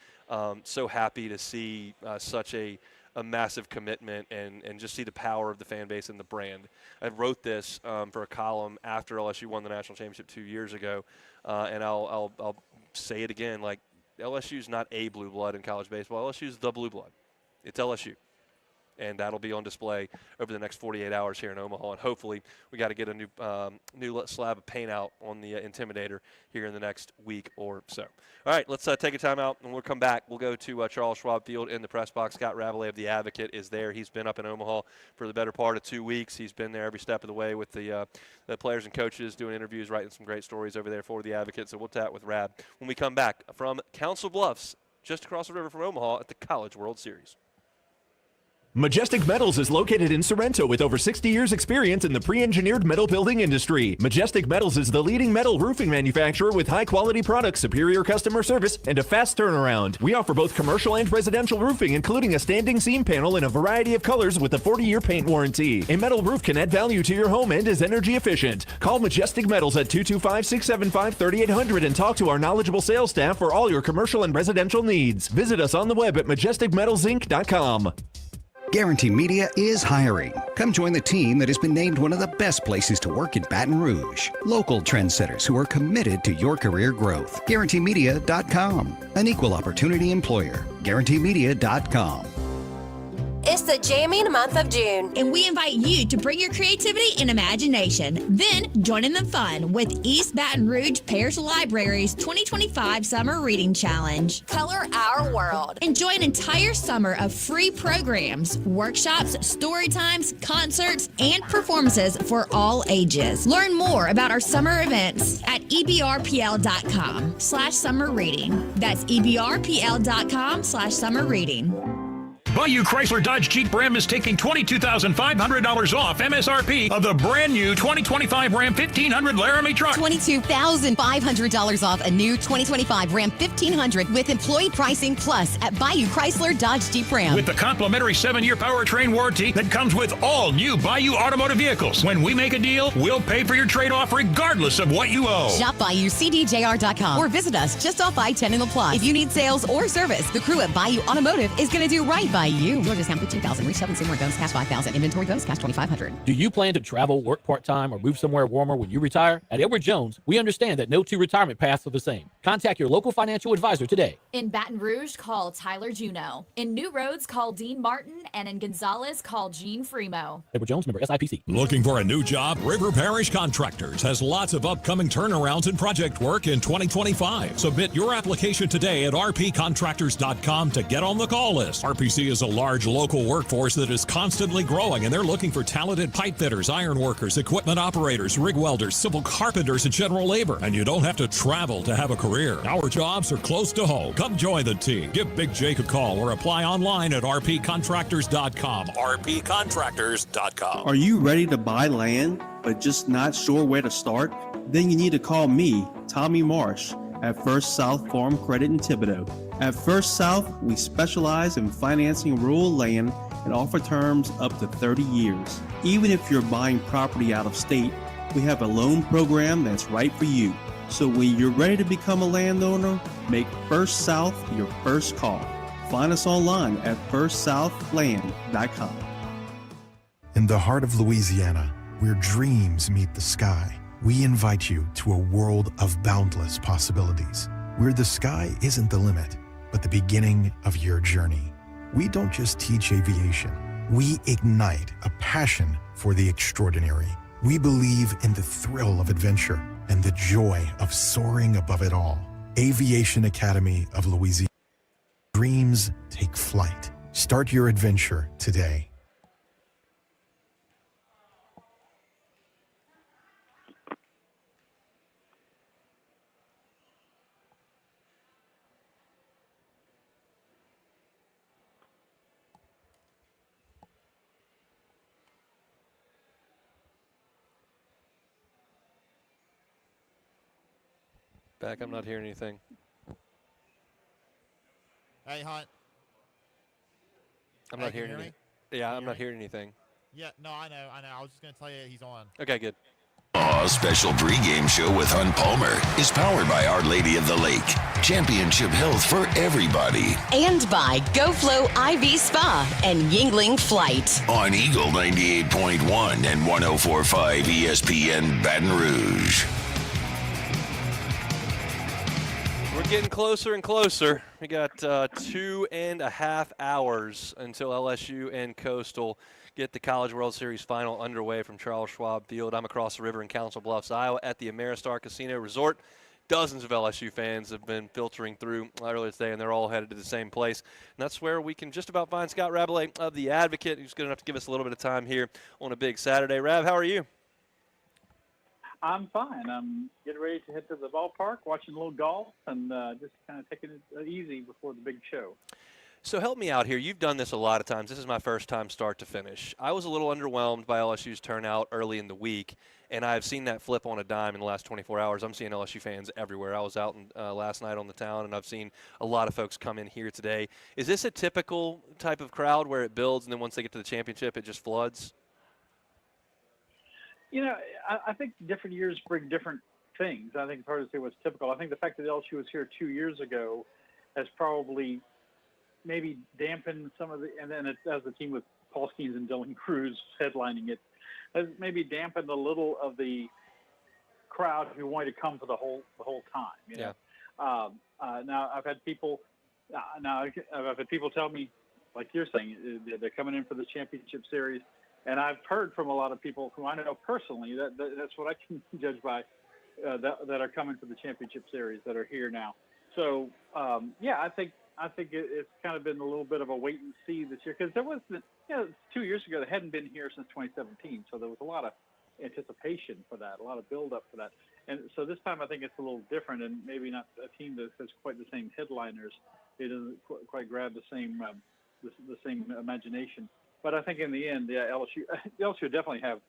so happy to see such a massive commitment and just see the power of the fan base and the brand. I wrote this for a column after LSU won the national championship 2 years ago, and I'll say it again, like, LSU's not a blue blood in college baseball. LSU's the blue blood. It's LSU. And that'll be on display over the next 48 hours here in Omaha. And hopefully we got to get a new slab of paint out on the Intimidator here in the next week or so. All right, let's take a timeout, and we'll come back. We'll go to Charles Schwab Field in the press box. Scott Rabalais of The Advocate is there. He's been up in Omaha for the better part of 2 weeks. He's been there every step of the way with the players and coaches, doing interviews, writing some great stories over there for The Advocate. So we'll chat with Rab when we come back from Council Bluffs, just across the river from Omaha, at the College World Series. Majestic Metals is located in Sorrento with over 60 years experience in the pre-engineered metal building industry. Majestic Metals is the leading metal roofing manufacturer with high-quality products, superior customer service, and a fast turnaround. We offer both commercial and residential roofing, including a standing seam panel in a variety of colors with a 40-year paint warranty. A metal roof can add value to your home and is energy efficient. Call Majestic Metals at 225-675-3800 and talk to our knowledgeable sales staff for all your commercial and residential needs. Visit us on the web at majesticmetalsinc.com. Guarantee Media is hiring. Come join the team that has been named one of the best places to work in Baton Rouge. Local trendsetters who are committed to your career growth. GuaranteeMedia.com. An equal opportunity employer. GuaranteeMedia.com. It's the jamming month of June, and we invite you to bring your creativity and imagination. Then join in the fun with East Baton Rouge Parish Library's 2025 Summer Reading Challenge. Color our world. Enjoy an entire summer of free programs, workshops, story times, concerts, and performances for all ages. Learn more about our summer events at ebrpl.com/summer reading. That's ebrpl.com/summer reading. Bayou Chrysler Dodge Jeep Ram is taking $22,500 off MSRP of the brand new 2025 Ram 1500 Laramie truck. $22,500 off a new 2025 Ram 1500 with employee pricing plus at Bayou Chrysler Dodge Jeep Ram. With the complimentary 7-year powertrain warranty that comes with all new Bayou automotive vehicles. When we make a deal, we'll pay for your trade-off regardless of what you owe. Shop BayouCDJR.com or visit us just off I-10 in La Platte. If you need sales or service, the crew at Bayou Automotive is going to do right by you. Your discount $15,000. Reach 7 Seymour bonus cash $5,000. Inventory bonus cash $2,500. Do you plan to travel, work part-time, or move somewhere warmer when you retire? At Edward Jones, we understand that no two retirement paths are the same. Contact your local financial advisor today. In Baton Rouge, call Tyler Juneau. In New Roads, call Dean Martin. And in Gonzales, call Gene Fremo. Edward Jones, member SIPC. Looking for a new job? River Parish Contractors has lots of upcoming turnarounds and project work in 2025. Submit your application today at rpcontractors.com to get on the call list. RPC is a large local workforce that is constantly growing, and they're looking for talented pipe fitters, iron workers, equipment operators, rig welders, civil carpenters, and general labor. And you don't have to travel to have a career. Our jobs are close to home. Come join the team. Give Big Jake a call or apply online at rpcontractors.com. rpcontractors.com. Are you ready to buy land but just not sure where to start? Then you need to call me, Tommy Marsh, at First South Farm Credit in Thibodaux. At First South, we specialize in financing rural land and offer terms up to 30 years. Even if you're buying property out of state, we have a loan program that's right for you. So when you're ready to become a landowner, make First South your first call. Find us online at firstsouthland.com. In the heart of Louisiana, where dreams meet the sky, we invite you to a world of boundless possibilities, where the sky isn't the limit, but the beginning of your journey. We don't just teach aviation, we ignite a passion for the extraordinary. We believe in the thrill of adventure and the joy of soaring above it all. Aviation Academy of Louisiana. Dreams take flight. Start your adventure today. Back, I'm not hearing anything. Hey, Hunt. I'm not hearing anything. Yeah, I'm not hearing anything. Yeah, no, I know. I was just going to tell you he's on. Okay, good. Omaha's special pregame show with Hunt Palmer is powered by Our Lady of the Lake. Championship health for everybody. And by GoFlow IV Spa and Yuengling Flight. On Eagle 98.1 and 104.5 ESPN Baton Rouge. We're getting closer and closer. We got 2.5 hours until LSU and Coastal get the College World Series final underway from Charles Schwab Field. I'm across the river in Council Bluffs, Iowa, at the Ameristar Casino Resort. Dozens of LSU fans have been filtering through earlier today, and they're all headed to the same place. And that's where we can just about find Scott Rabalais of The Advocate, who's good enough to give us a little bit of time here on a big Saturday. Rav, how are you? I'm fine. I'm getting ready to head to the ballpark, watching a little golf, and just kind of taking it easy before the big show. So help me out here. You've done this a lot of times. This is my first time start to finish. I was a little underwhelmed by LSU's turnout early in the week, and I've seen that flip on a dime in the last 24 hours. I'm seeing LSU fans everywhere. I was out last night on the town, and I've seen a lot of folks come in here today. Is this a typical type of crowd where it builds, and then once they get to the championship, it just floods? You know, I think different years bring different things. I think it's hard to say what's typical. I think the fact that LSU was here 2 years ago has probably maybe dampened some of the, and then it, as the team with Paul Skeens and Dylan Cruz headlining it, has maybe dampened a little of the crowd who wanted to come for the whole time. You know? Now I've had people tell me, like you're saying, they're coming in for the championship series. And I've heard from a lot of people who I know personally that's what I can judge by that are coming to the championship series that are here now. So I think it's kind of been a little bit of a wait and see this year because there was 2 years ago they hadn't been here since 2017, so there was a lot of anticipation for that, a lot of build up for that, and so this time I think it's a little different and maybe not a team that has quite the same headliners. It doesn't quite grab the same imagination. But I think in the end, LSU definitely have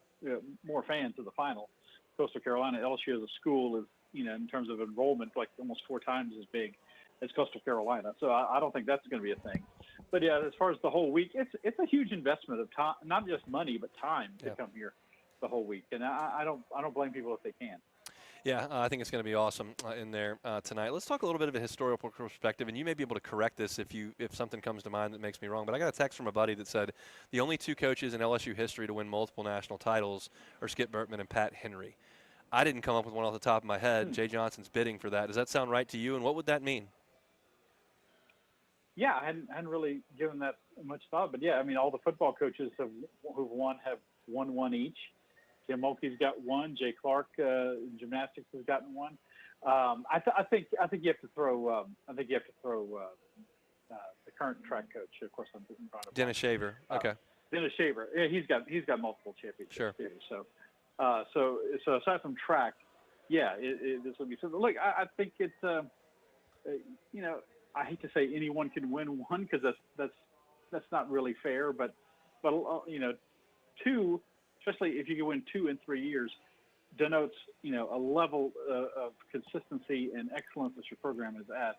more fans of the final. Coastal Carolina, LSU as a school is, in terms of enrollment, like almost 4 times as big as Coastal Carolina. So I don't think that's going to be a thing. But yeah, as far as the whole week, it's a huge investment of time, not just money, but time to come here the whole week. And I don't blame people if they can. Yeah, I think it's going to be awesome in there tonight. Let's talk a little bit of a historical perspective, and you may be able to correct this if something comes to mind that makes me wrong. But I got a text from a buddy that said the only 2 coaches in LSU history to win multiple national titles are Skip Bertman and Pat Henry. I didn't come up with one off the top of my head. Jay Johnson's bidding for that. Does that sound right to you, and what would that mean? Yeah, I hadn't really given that much thought. But, yeah, I mean, all the football coaches who've won have won one each. Tim Mulkey's got one. Jay Clark in gymnastics has gotten one. I think you have to throw. The current track coach, of course, I'm trying to. Dennis Shaver. Okay. Dennis Shaver. Yeah, he's got multiple championships. Sure. Too, so aside from track, this would be. So look, I think it's. I hate to say anyone can win one because that's not really fair, but 2. Especially if you can win 2 in 3 years, denotes a level of consistency and excellence that your program is at,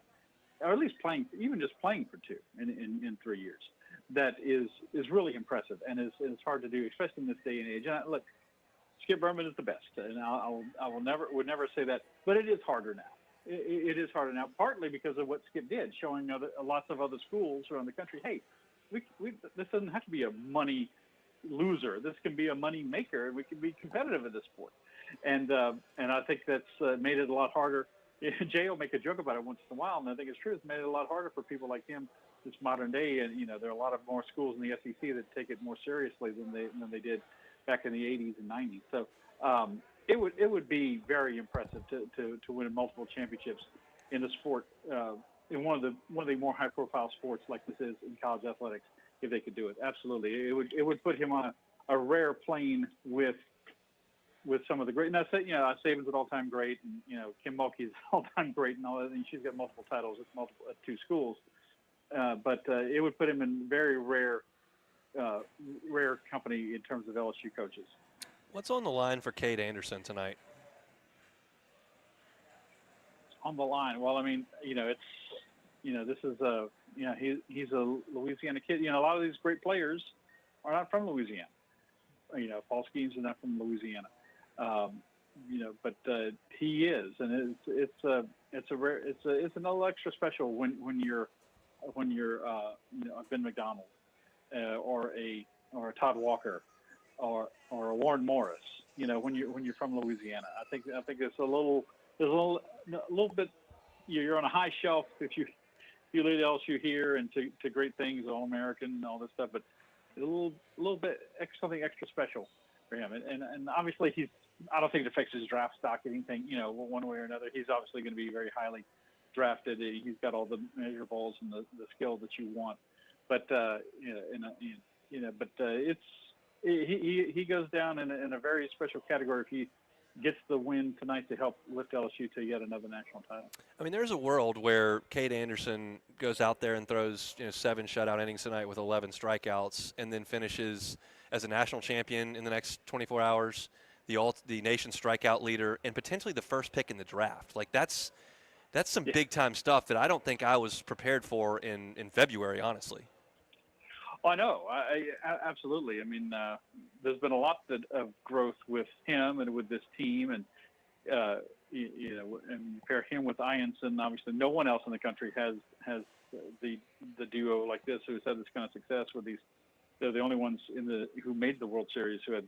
or at least even just playing for 2 in 3 years. That is really impressive and is hard to do, especially in this day and age. And look, Skip Berman is the best, and I would never say that. But it is harder now. It is harder now, partly because of what Skip did, showing lots of other schools around the country. Hey, this doesn't have to be a money loser. This can be a money maker, and we can be competitive in this sport. And I think that's made it a lot harder. Jay will make a joke about it once in a while, and I think it's true. It's made it a lot harder for people like him this modern day. And there are a lot of more schools in the SEC that take it more seriously than they did back in the 80s and 90s. So it would be very impressive to win multiple championships in the sport, in one of the more high-profile sports like this is in college athletics, if they could do it. Absolutely, it would put him on a rare plane with some of the great. And Saban's an all-time great, and Kim Mulkey's all-time great, and all that. And she's got multiple titles at two schools, but it would put him in very rare company in terms of LSU coaches. What's on the line for Cade Anderson tonight? On the line. Well, I mean, this is he's a Louisiana kid. A lot of these great players are not from Louisiana. Paul Skeens is not from Louisiana. But he is, and it's a little extra special when you're a Ben McDonald or a Todd Walker or a Warren Morris. When you're from Louisiana, I think it's a little bit. You're on a high shelf if you lead LSU here and to great things, All-American and all this stuff, but a little bit something extra special for him. And obviously I don't think it affects his draft stock anything, one way or another. He's obviously going to be very highly drafted. He's got all the measurables and the skill that you want. But he goes down in a very special category if he gets the win tonight to help lift LSU to yet another national title. I mean, there's a world where Cade Anderson goes out there and throws 7 shutout innings tonight with 11 strikeouts, and then finishes as a national champion in the next 24 hours, the nation strikeout leader, and potentially the first pick in the draft. Like that's some big time stuff that I don't think I was prepared for in February, honestly. Oh, I know. I absolutely. I mean, there's been a lot of growth with him and with this team, and and you pair him with Ianson. Obviously, no one else in the country has the duo like this who's had this kind of success with these. They're the only ones who made the World Series who had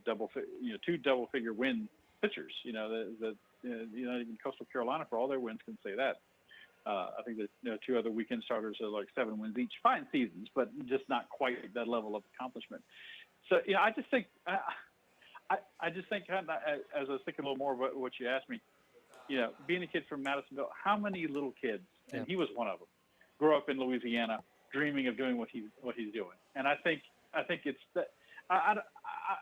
two double-figure win pitchers. Even Coastal Carolina, for all their wins, can say that. I think that 2 other weekend starters are like 7 wins each. Fine seasons, but just not quite that level of accomplishment. So I just think kind of, as I was thinking a little more about what you asked me, being a kid from Madisonville, how many little kids, and he was one of them, grew up in Louisiana, dreaming of doing what he's doing. And I think it's that.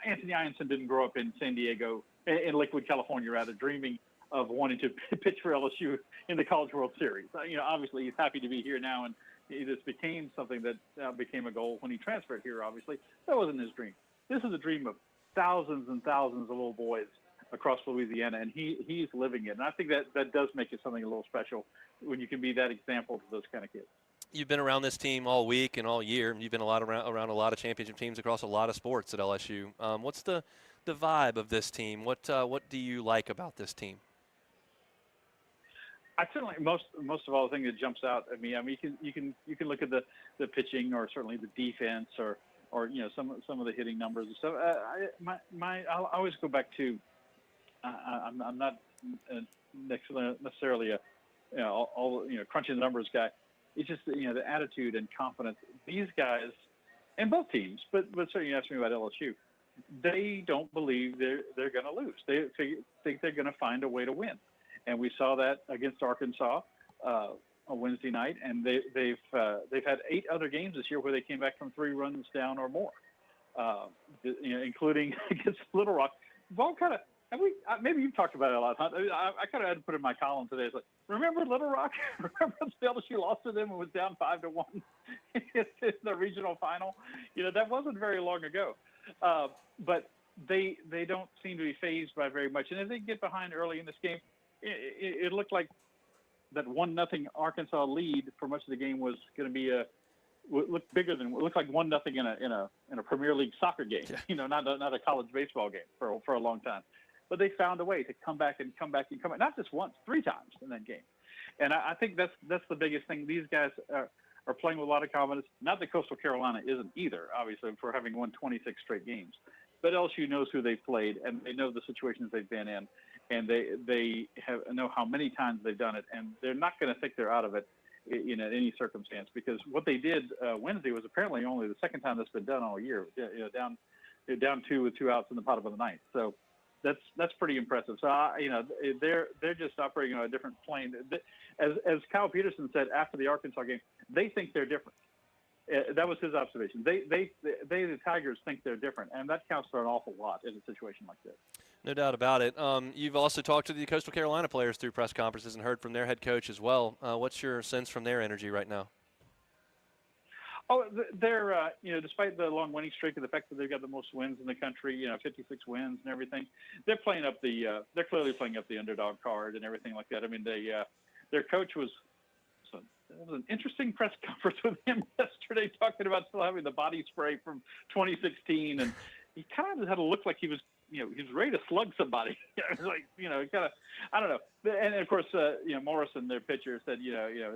Anthony Ianson didn't grow up in San Diego, in Lakewood, California, rather, dreaming of wanting to pitch for LSU in the College World Series. Obviously he's happy to be here now, and this became something that became a goal when he transferred here. Obviously, that wasn't his dream. This is a dream of thousands and thousands of little boys across Louisiana, and he's living it. And I think that does make it something a little special when you can be that example to those kind of kids. You've been around this team all week and all year, and you've been around a lot of championship teams across a lot of sports at LSU. What's the vibe of this team? What do you like about this team? I certainly most of all, the thing that jumps out at me. I mean, you can look at the pitching, or certainly the defense, or some of the hitting numbers and stuff. I'll always go back to. I'm not necessarily a crunching the numbers guy. It's just the attitude and confidence. These guys, and both teams, but certainly you asked me about LSU. They don't believe they're going to lose. They think they're going to find a way to win. And we saw that against Arkansas on Wednesday night, and they've had 8 other games this year where they came back from 3 runs down or more, including against Little Rock. Ball kind of. Maybe you've talked about it a lot, Hunt. I kind of had to put in my column today. It's like, remember Little Rock? Remember the LSU lost to them and was down 5-1 in the regional final? That wasn't very long ago. But they don't seem to be fazed by very much. And if they get behind early in this game, it looked like that 1-0 Arkansas lead for much of the game was going to be looked bigger than looked like 1-0 in a Premier League soccer game. Yeah. Not a college baseball game for a long time. But they found a way to come back, not just once, 3 times in that game. And I think that's the biggest thing. These guys are playing with a lot of confidence. Not that Coastal Carolina isn't either, obviously, for having won 26 straight games. But LSU knows who they've played, and they know the situations they've been in, and they know how many times they've done it, and they're not going to think they're out of it in any circumstance, because what they did Wednesday was apparently only the second time that's been done all year. Down 2 with 2 outs in the bottom of the ninth. So that's pretty impressive. So they're just operating on a different plane. As Kyle Peterson said after the Arkansas game, they think they're different. That was his observation. They the Tigers think they're different, and that counts for an awful lot in a situation like this. No doubt about it. You've also talked to the Coastal Carolina players through press conferences and heard from their head coach as well. What's your sense from their energy right now? Oh, they're despite the long winning streak and the fact that they've got the most wins in the country, 56 wins and everything, they're clearly playing up the underdog card and everything like that. I mean, their coach was an interesting press conference with him yesterday, talking about still having the body spray from 2016, and he kind of had to look like he was ready to slug somebody. I don't know. And of course, Morrison, their pitcher, said,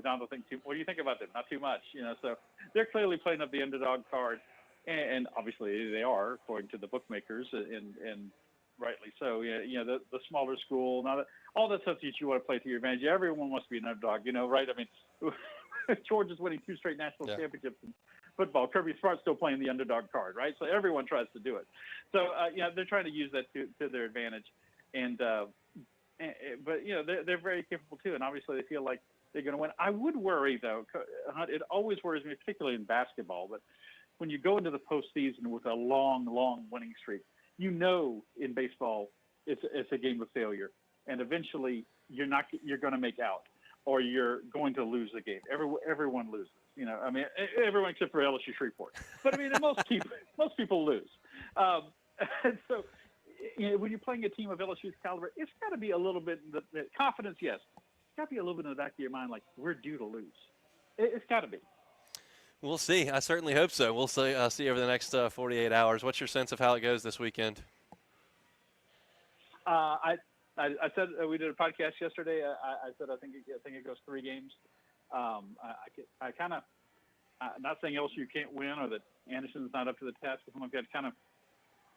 Don, what do you think about them? Not too much, So they're clearly playing up the underdog card, and obviously they are, according to the bookmakers, and rightly so. The smaller school, all that stuff that you want to play to your advantage. Everyone wants to be an underdog, right? I mean, George is winning 2 straight national championships in football. Kirby Smart's still playing the underdog card, right? So everyone tries to do it. So they're trying to use that to their advantage, but they're very capable too, and obviously they feel like they're going to win. I would worry though. It always worries me, particularly in basketball, but when you go into the postseason with a long winning streak, in baseball it's a game of failure, and eventually you're going to make out, or you're going to lose the game. Everyone loses. Everyone except for LSU Shreveport. But I mean, most people lose. And so, when you're playing a team of LSU's caliber, it's got to be a little bit the confidence. Yes, it's got to be a little bit in the back of your mind, like we're due to lose. It's got to be. We'll see. I certainly hope so. We'll see over the next 48 hours. What's your sense of how it goes this weekend? I said we did a podcast yesterday. I said I think it goes 3 games. I kind of not saying LSU can't win or that Anderson's not up to the task. Or something like that. Kind of,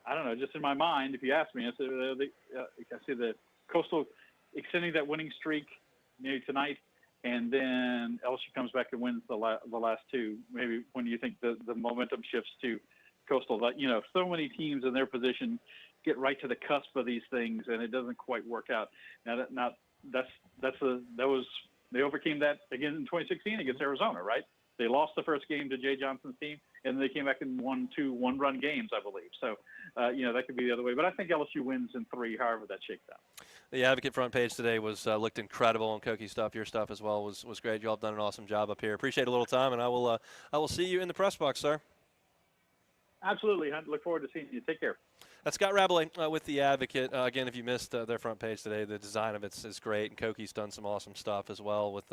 I don't know. Just in my mind, if you ask me, I see the Coastal extending that winning streak maybe tonight, and then LSU comes back and wins the last 2. Maybe when you think the momentum shifts to Coastal. That so many teams in their position get right to the cusp of these things, and it doesn't quite work out. They overcame that again in 2016 against Arizona, right? They lost the first game to Jay Johnson's team, and they came back and won 2 one-run games, I believe. So, that could be the other way. But I think LSU wins in 3, however that shakes out. The Advocate front page today looked incredible, and Koki stuff, your stuff as well was great. You all have done an awesome job up here. Appreciate a little time, and I will see you in the press box, sir. Absolutely, Hunt. Look forward to seeing you. Take care. That's Scott Rabalais with the Advocate. Again, if you missed their front page today, the design of it is great, and Koki's done some awesome stuff as well with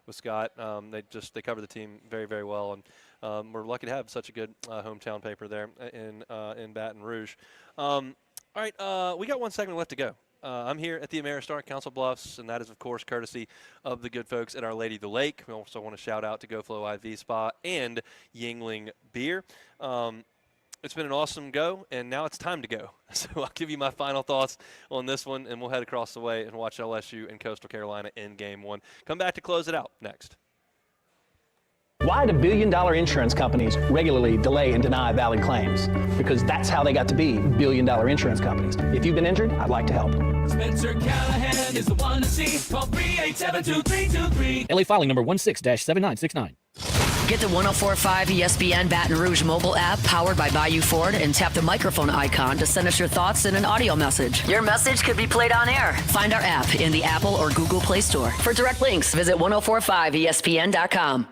Scott. They cover the team very, very well, and we're lucky to have such a good hometown paper there in Baton Rouge. All right, we got 1 segment left to go. I'm here at the Ameristar Council Bluffs, and that is, of course, courtesy of the good folks at Our Lady of the Lake. We also want to shout out to GoFlow IV Spa and Yuengling Beer. It's been an awesome go, and now it's time to go. So I'll give you my final thoughts on this one, and we'll head across the way and watch LSU and Coastal Carolina in Game 1. Come back to close it out next. Why do billion-dollar insurance companies regularly delay and deny valid claims? Because that's how they got to be billion-dollar insurance companies. If you've been injured, I'd like to help. Spencer Callahan is the one to see. Call 387-2323. LA filing number 16-7969. Get the 104.5 ESPN Baton Rouge mobile app powered by Bayou Ford and tap the microphone icon to send us your thoughts in an audio message. Your message could be played on air. Find our app in the Apple or Google Play Store. For direct links, visit 1045ESPN.com.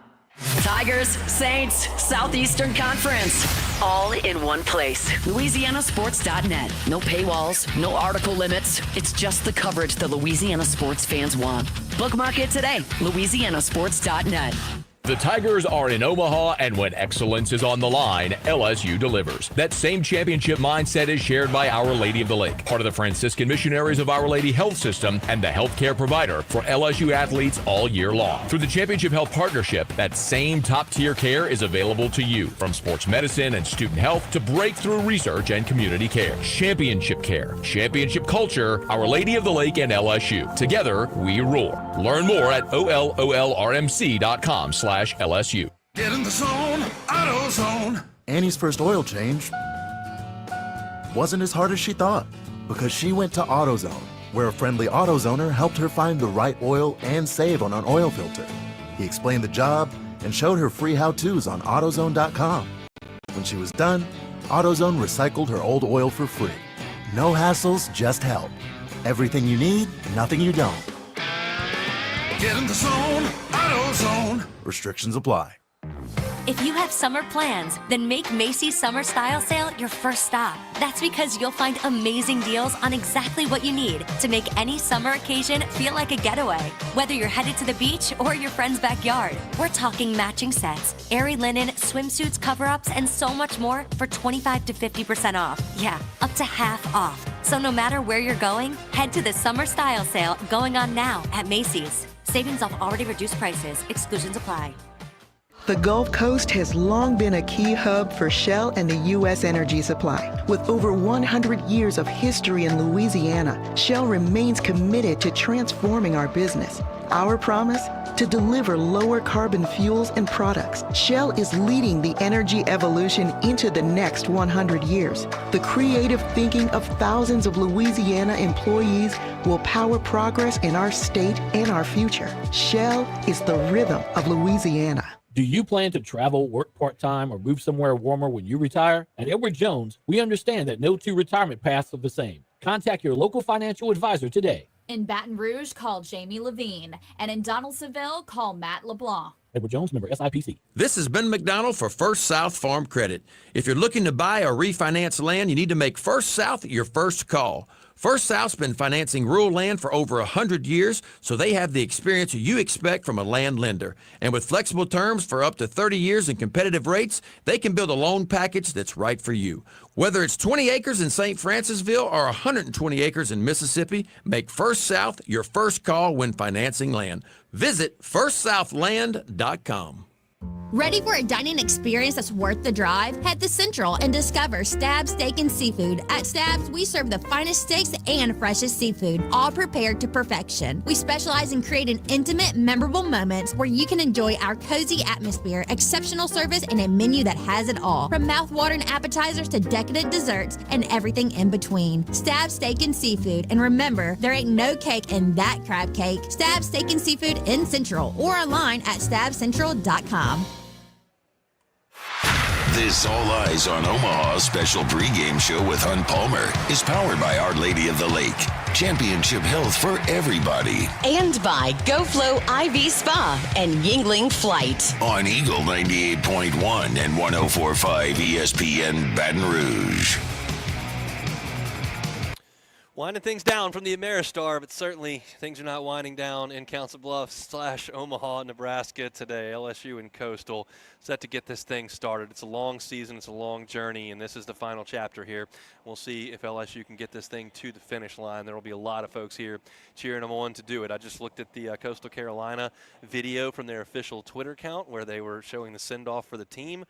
Tigers, Saints, Southeastern Conference, all in one place. LouisianaSports.net. No paywalls, no article limits. It's just the coverage the Louisiana sports fans want. Bookmark it today. LouisianaSports.net. The Tigers are in Omaha, and when excellence is on the line, LSU delivers. That same championship mindset is shared by Our Lady of the Lake, part of the Franciscan Missionaries of Our Lady Health System and the healthcare provider for LSU athletes all year long. Through the Championship Health Partnership, that same top-tier care is available to you, from sports medicine and student health to breakthrough research and community care. Championship care, championship culture, Our Lady of the Lake and LSU. Together, we roar. Learn more at ololrmc.com/LSU. Get in the zone, AutoZone. Annie's first oil change wasn't as hard as she thought because she went to AutoZone, where a friendly AutoZoner helped her find the right oil and save on an oil filter. He explained the job and showed her free how-tos on AutoZone.com. When she was done, AutoZone recycled her old oil for free. No hassles, just help. Everything you need, nothing you don't. Get in the zone, AutoZone. Restrictions apply. If you have summer plans, then make Macy's Summer Style Sale your first stop. That's because you'll find amazing deals on exactly what you need to make any summer occasion feel like a getaway. Whether you're headed to the beach or your friend's backyard, we're talking matching sets, airy linen, swimsuits, cover-ups, and so much more for 25 to 50% off. Yeah, up to half off. So no matter where you're going, head to the Summer Style Sale going on now at Macy's. Savings off already reduced prices. Exclusions apply. The Gulf Coast has long been a key hub for Shell and the U.S. energy supply. With over 100 years of history in Louisiana, Shell remains committed to transforming our business. Our promise? To deliver lower carbon fuels and products. Shell is leading the energy evolution into the next 100 years. The creative thinking of thousands of Louisiana employees will power progress in our state and our future. Shell is the rhythm of Louisiana. Do you plan to travel, work part-time, or move somewhere warmer when you retire? At Edward Jones, we understand that no two retirement paths are the same. Contact your local financial advisor today. In Baton Rouge, call Jamie Levine. And in Donaldsonville, call Matt LeBlanc. Edward Jones, member SIPC. This is Ben McDonald for First South Farm Credit. If you're looking to buy or refinance land, you need to make First South your first call. First South's been financing rural land for over 100 years, so they have the experience you expect from a land lender. And with flexible terms for up to 30 years and competitive rates, they can build a loan package that's right for you. Whether it's 20 acres in St. Francisville or 120 acres in Mississippi, make First South your first call when financing land. Visit firstsouthland.com. Ready for a dining experience that's worth the drive? Head to Central and discover Stab's Steak and Seafood. At Stab's, we serve the finest steaks and freshest seafood, all prepared to perfection. We specialize in creating intimate, memorable moments where you can enjoy our cozy atmosphere, exceptional service, and a menu that has it all. From mouth-watering appetizers to decadent desserts and everything in between. Stab's Steak and Seafood. And remember, there ain't no cake in that crab cake. Stab's Steak and Seafood in Central or online at stabcentral.com. This All Eyes on Omaha special pregame show with Hunt Palmer is powered by Our Lady of the Lake. Championship health for everybody. And by GoFlow IV Spa and Yuengling Flight. On Eagle 98.1 and 104.5 ESPN Baton Rouge. Winding things down from the Ameristar, but certainly things are not winding down in Council Bluffs / Omaha, Nebraska today. LSU and Coastal set to get this thing started. It's a long season, it's a long journey, and this is the final chapter here. We'll see if LSU can get this thing to the finish line. There will be a lot of folks here cheering them on to do it. I just looked at the Coastal Carolina video from their official Twitter account where they were showing the send-off for the team.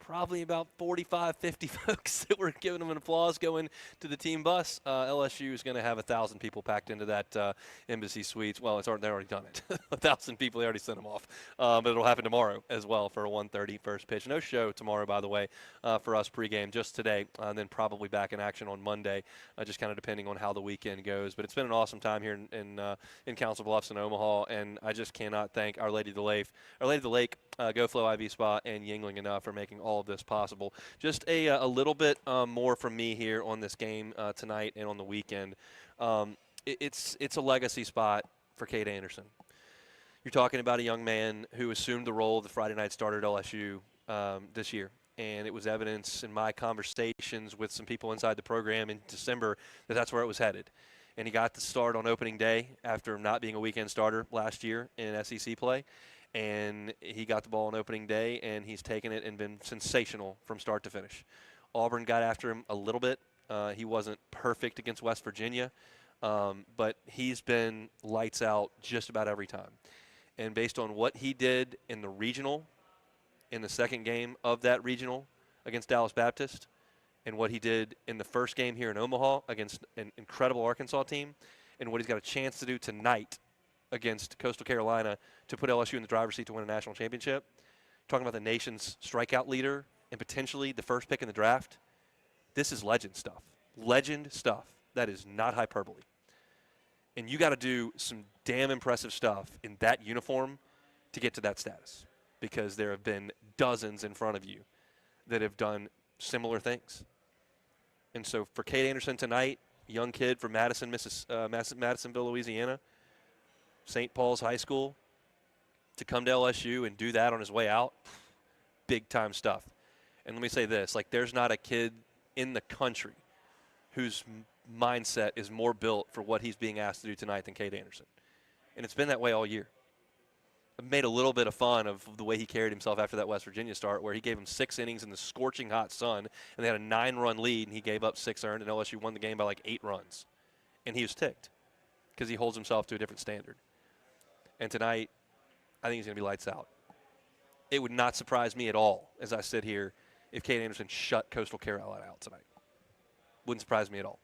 Probably about 45, 50 folks that were giving them an applause going to the team bus. LSU is going to have 1,000 people packed into that embassy suites. Well, they've already done it. 1,000 people, they already sent them off. But it'll happen tomorrow as well for a 1:30 first pitch. No show tomorrow, by the way, for us pregame, just today, and then probably back in action on Monday, just kind of depending on how the weekend goes. But it's been an awesome time here in Council Bluffs and Omaha, and I just cannot thank Our Lady of the Lake, GoFlow IV Spa, and Yuengling enough for making all of this possible. Just a little bit more from me here on this game tonight and on the weekend. It's a legacy spot for Cade Anderson. You're talking about a young man who assumed the role of the Friday night starter at LSU this year. And it was evidence in my conversations with some people inside the program in December that that's where it was headed. And he got the start on opening day after not being a weekend starter last year in SEC play. and he got the ball on opening day, and he's taken it and been sensational from start to finish. Auburn got after him a little bit. He wasn't perfect against West Virginia, but he's been lights out just about every time. And based on what he did in the regional, in the second game of that regional against Dallas Baptist, and what he did in the first game here in Omaha against an incredible Arkansas team, and what he's got a chance to do tonight against Coastal Carolina to put LSU in the driver's seat to win a national championship, talking about the nation's strikeout leader and potentially the first pick in the draft, this is legend stuff. Legend stuff. That is not hyperbole. And you got to do some damn impressive stuff in that uniform to get to that status, because there have been dozens in front of you that have done similar things. And so for Cade Anderson tonight, young kid from Madisonville, Louisiana, St. Paul's High School, to come to LSU and do that on his way out, big-time stuff. And let me say this, like, there's not a kid in the country whose mindset is more built for what he's being asked to do tonight than Cade Anderson. And it's been that way all year. I've made a little bit of fun of the way he carried himself after that West Virginia start, where he gave him 6 innings in the scorching hot sun, and they had a 9-run lead, and he gave up 6 earned, and LSU won the game by like 8 runs. And he was ticked because he holds himself to a different standard. And tonight, I think he's going to be lights out. It would not surprise me at all, as I sit here, if Cade Anderson shut Coastal Carolina out tonight. Wouldn't surprise me at all.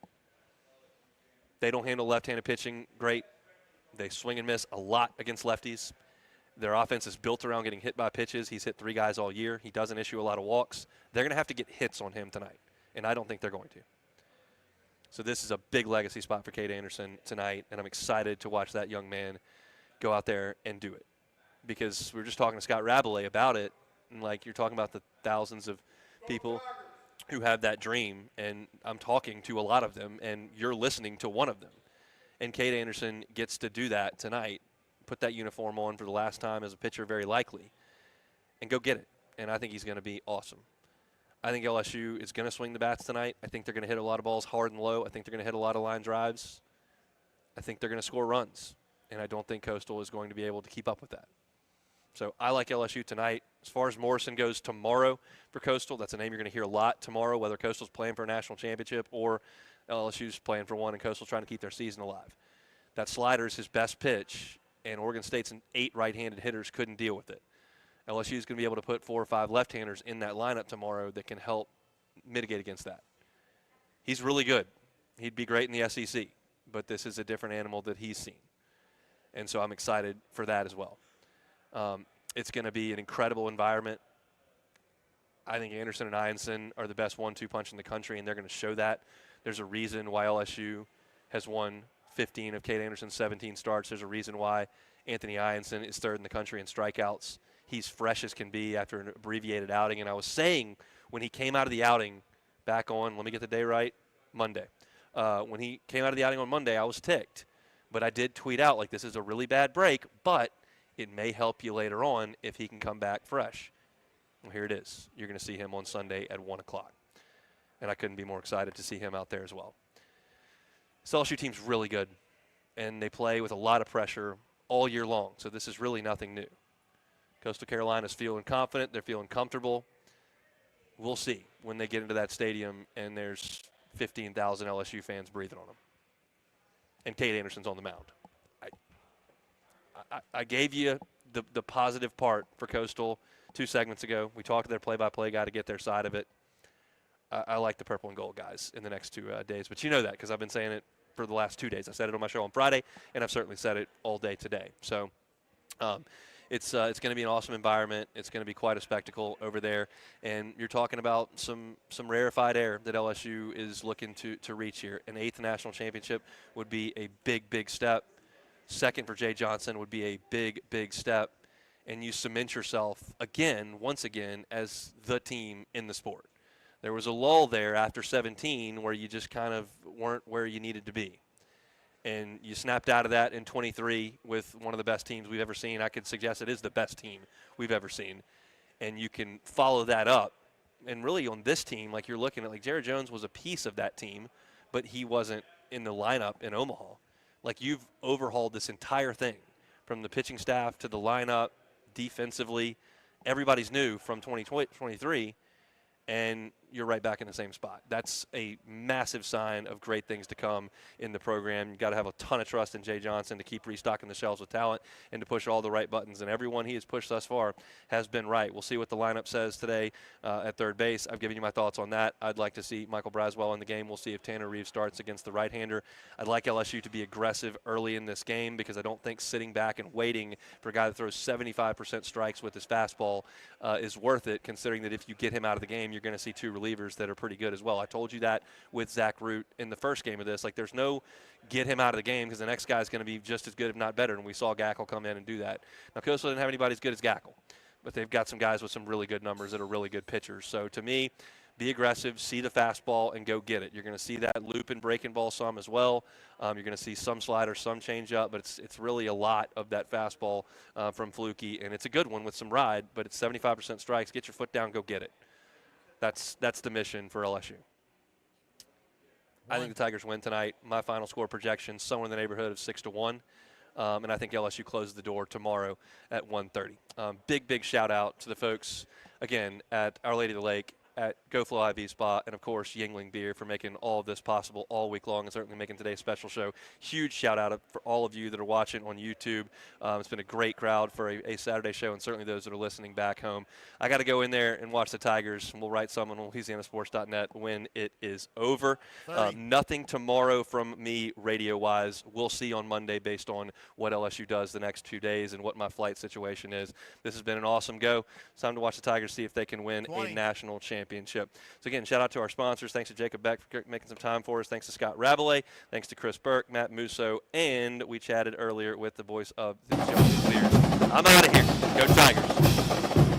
They don't handle left-handed pitching great. They swing and miss a lot against lefties. Their offense is built around getting hit by pitches. He's hit 3 guys all year. He doesn't issue a lot of walks. They're going to have to get hits on him tonight, and I don't think they're going to. So this is a big legacy spot for Cade Anderson tonight, and I'm excited to watch that young man go out there and do it. Because we were just talking to Scott Rabalais about it, and like you're talking about the thousands of people who have that dream, and I'm talking to a lot of them, and you're listening to one of them. And Cade Anderson gets to do that tonight, put that uniform on for the last time as a pitcher, very likely, and go get it. And I think he's going to be awesome. I think LSU is going to swing the bats tonight. I think they're going to hit a lot of balls hard and low. I think they're going to hit a lot of line drives. I think they're going to score runs. And I don't think Coastal is going to be able to keep up with that. So I like LSU tonight. As far as Morrison goes tomorrow for Coastal, that's a name you're going to hear a lot tomorrow, whether Coastal's playing for a national championship or LSU's playing for one and Coastal's trying to keep their season alive. That slider is his best pitch, and Oregon State's 8 right-handed hitters couldn't deal with it. LSU is going to be able to put 4 or 5 left-handers in that lineup tomorrow that can help mitigate against that. He's really good. He'd be great in the SEC, but this is a different animal that he's seen. And so I'm excited for that as well. It's going to be an incredible environment. I think Anderson and Ianson are the best 1-2 punch in the country, and they're going to show that. There's a reason why LSU has won 15 of Cade Anderson's 17 starts. There's a reason why Anthony Ianson is 3rd in the country in strikeouts. He's fresh as can be after an abbreviated outing. And I was saying when he came out of the outing back on, let me get the day right, Monday. When he came out of the outing on Monday, I was ticked. But I did tweet out, like, this is a really bad break, but it may help you later on if he can come back fresh. Well, here it is. You're going to see him on Sunday at 1 o'clock. And I couldn't be more excited to see him out there as well. This LSU team's really good, and they play with a lot of pressure all year long, so this is really nothing new. Coastal Carolina's feeling confident. They're feeling comfortable. We'll see when they get into that stadium and there's 15,000 LSU fans breathing on them. And Cade Anderson's on the mound. I gave you the positive part for Coastal 2 segments ago. We talked to their play-by-play guy to get their side of it. I like the purple and gold guys in the next 2 days. But you know that because I've been saying it for the last 2 days. I said it on my show on Friday, and I've certainly said it all day today. So it's going to be an awesome environment. It's going to be quite a spectacle over there. And you're talking about some rarefied air that LSU is looking to reach here. An 8th national championship would be a big, big step. 2nd for Jay Johnson would be a big, big step. And you cement yourself once again, as the team in the sport. There was a lull there after 17 where you just kind of weren't where you needed to be. And you snapped out of that in 23 with one of the best teams we've ever seen. I could suggest it is the best team we've ever seen. And you can follow that up. And really on this team, like you're looking at, like Jared Jones was a piece of that team, but he wasn't in the lineup in Omaha. Like you've overhauled this entire thing from the pitching staff to the lineup, defensively. Everybody's new from 2023, and you're right back in the same spot. That's a massive sign of great things to come in the program. You've got to have a ton of trust in Jay Johnson to keep restocking the shelves with talent and to push all the right buttons. And everyone he has pushed thus far has been right. We'll see what the lineup says today at third base. I've given you my thoughts on that. I'd like to see Michael Braswell in the game. We'll see if Tanner Reeves starts against the right-hander. I'd like LSU to be aggressive early in this game because I don't think sitting back and waiting for a guy that throws 75% strikes with his fastball is worth it, considering that if you get him out of the game, you're going to see two relievers that are pretty good as well. I told you that with Zach Root in the first game of this. Like, there's no get him out of the game because the next guy is going to be just as good, if not better, and we saw Gackle come in and do that. Now, Coastal didn't have anybody as good as Gackle, but they've got some guys with some really good numbers that are really good pitchers. So, to me, be aggressive, see the fastball, and go get it. You're going to see that loop and breaking ball some as well. You're going to see some slider, some changeup, but it's really a lot of that fastball from Fluky, and it's a good one with some ride, but it's 75% strikes. Get your foot down, go get it. That's the mission for LSU. I think the Tigers win tonight. My final score projection, somewhere in the neighborhood of 6-1. And I think LSU closes the door tomorrow at 1:30. Big shout out to the folks, again, at Our Lady of the Lake, at Go Flow IV Spa, and of course Yuengling Beer for making all of this possible all week long and certainly making today's special show. Huge shout out for all of you that are watching on YouTube. It's been a great crowd for a Saturday show, and certainly those that are listening back home. I got to go in there and watch the Tigers, and we'll write some on LouisianaSports.net when it is over. Nothing tomorrow from me radio-wise. We'll see on Monday based on what LSU does the next 2 days and what my flight situation is. This has been an awesome go. It's time to watch the Tigers see if they can win a national championship. So again, shout out to our sponsors. Thanks to Jacob Beck for making some time for us. Thanks to Scott Rabalais. Thanks to Chris Burke, Matt Muso, and we chatted earlier with the voice of the Geaux Clears. I'm out of here. Go Tigers.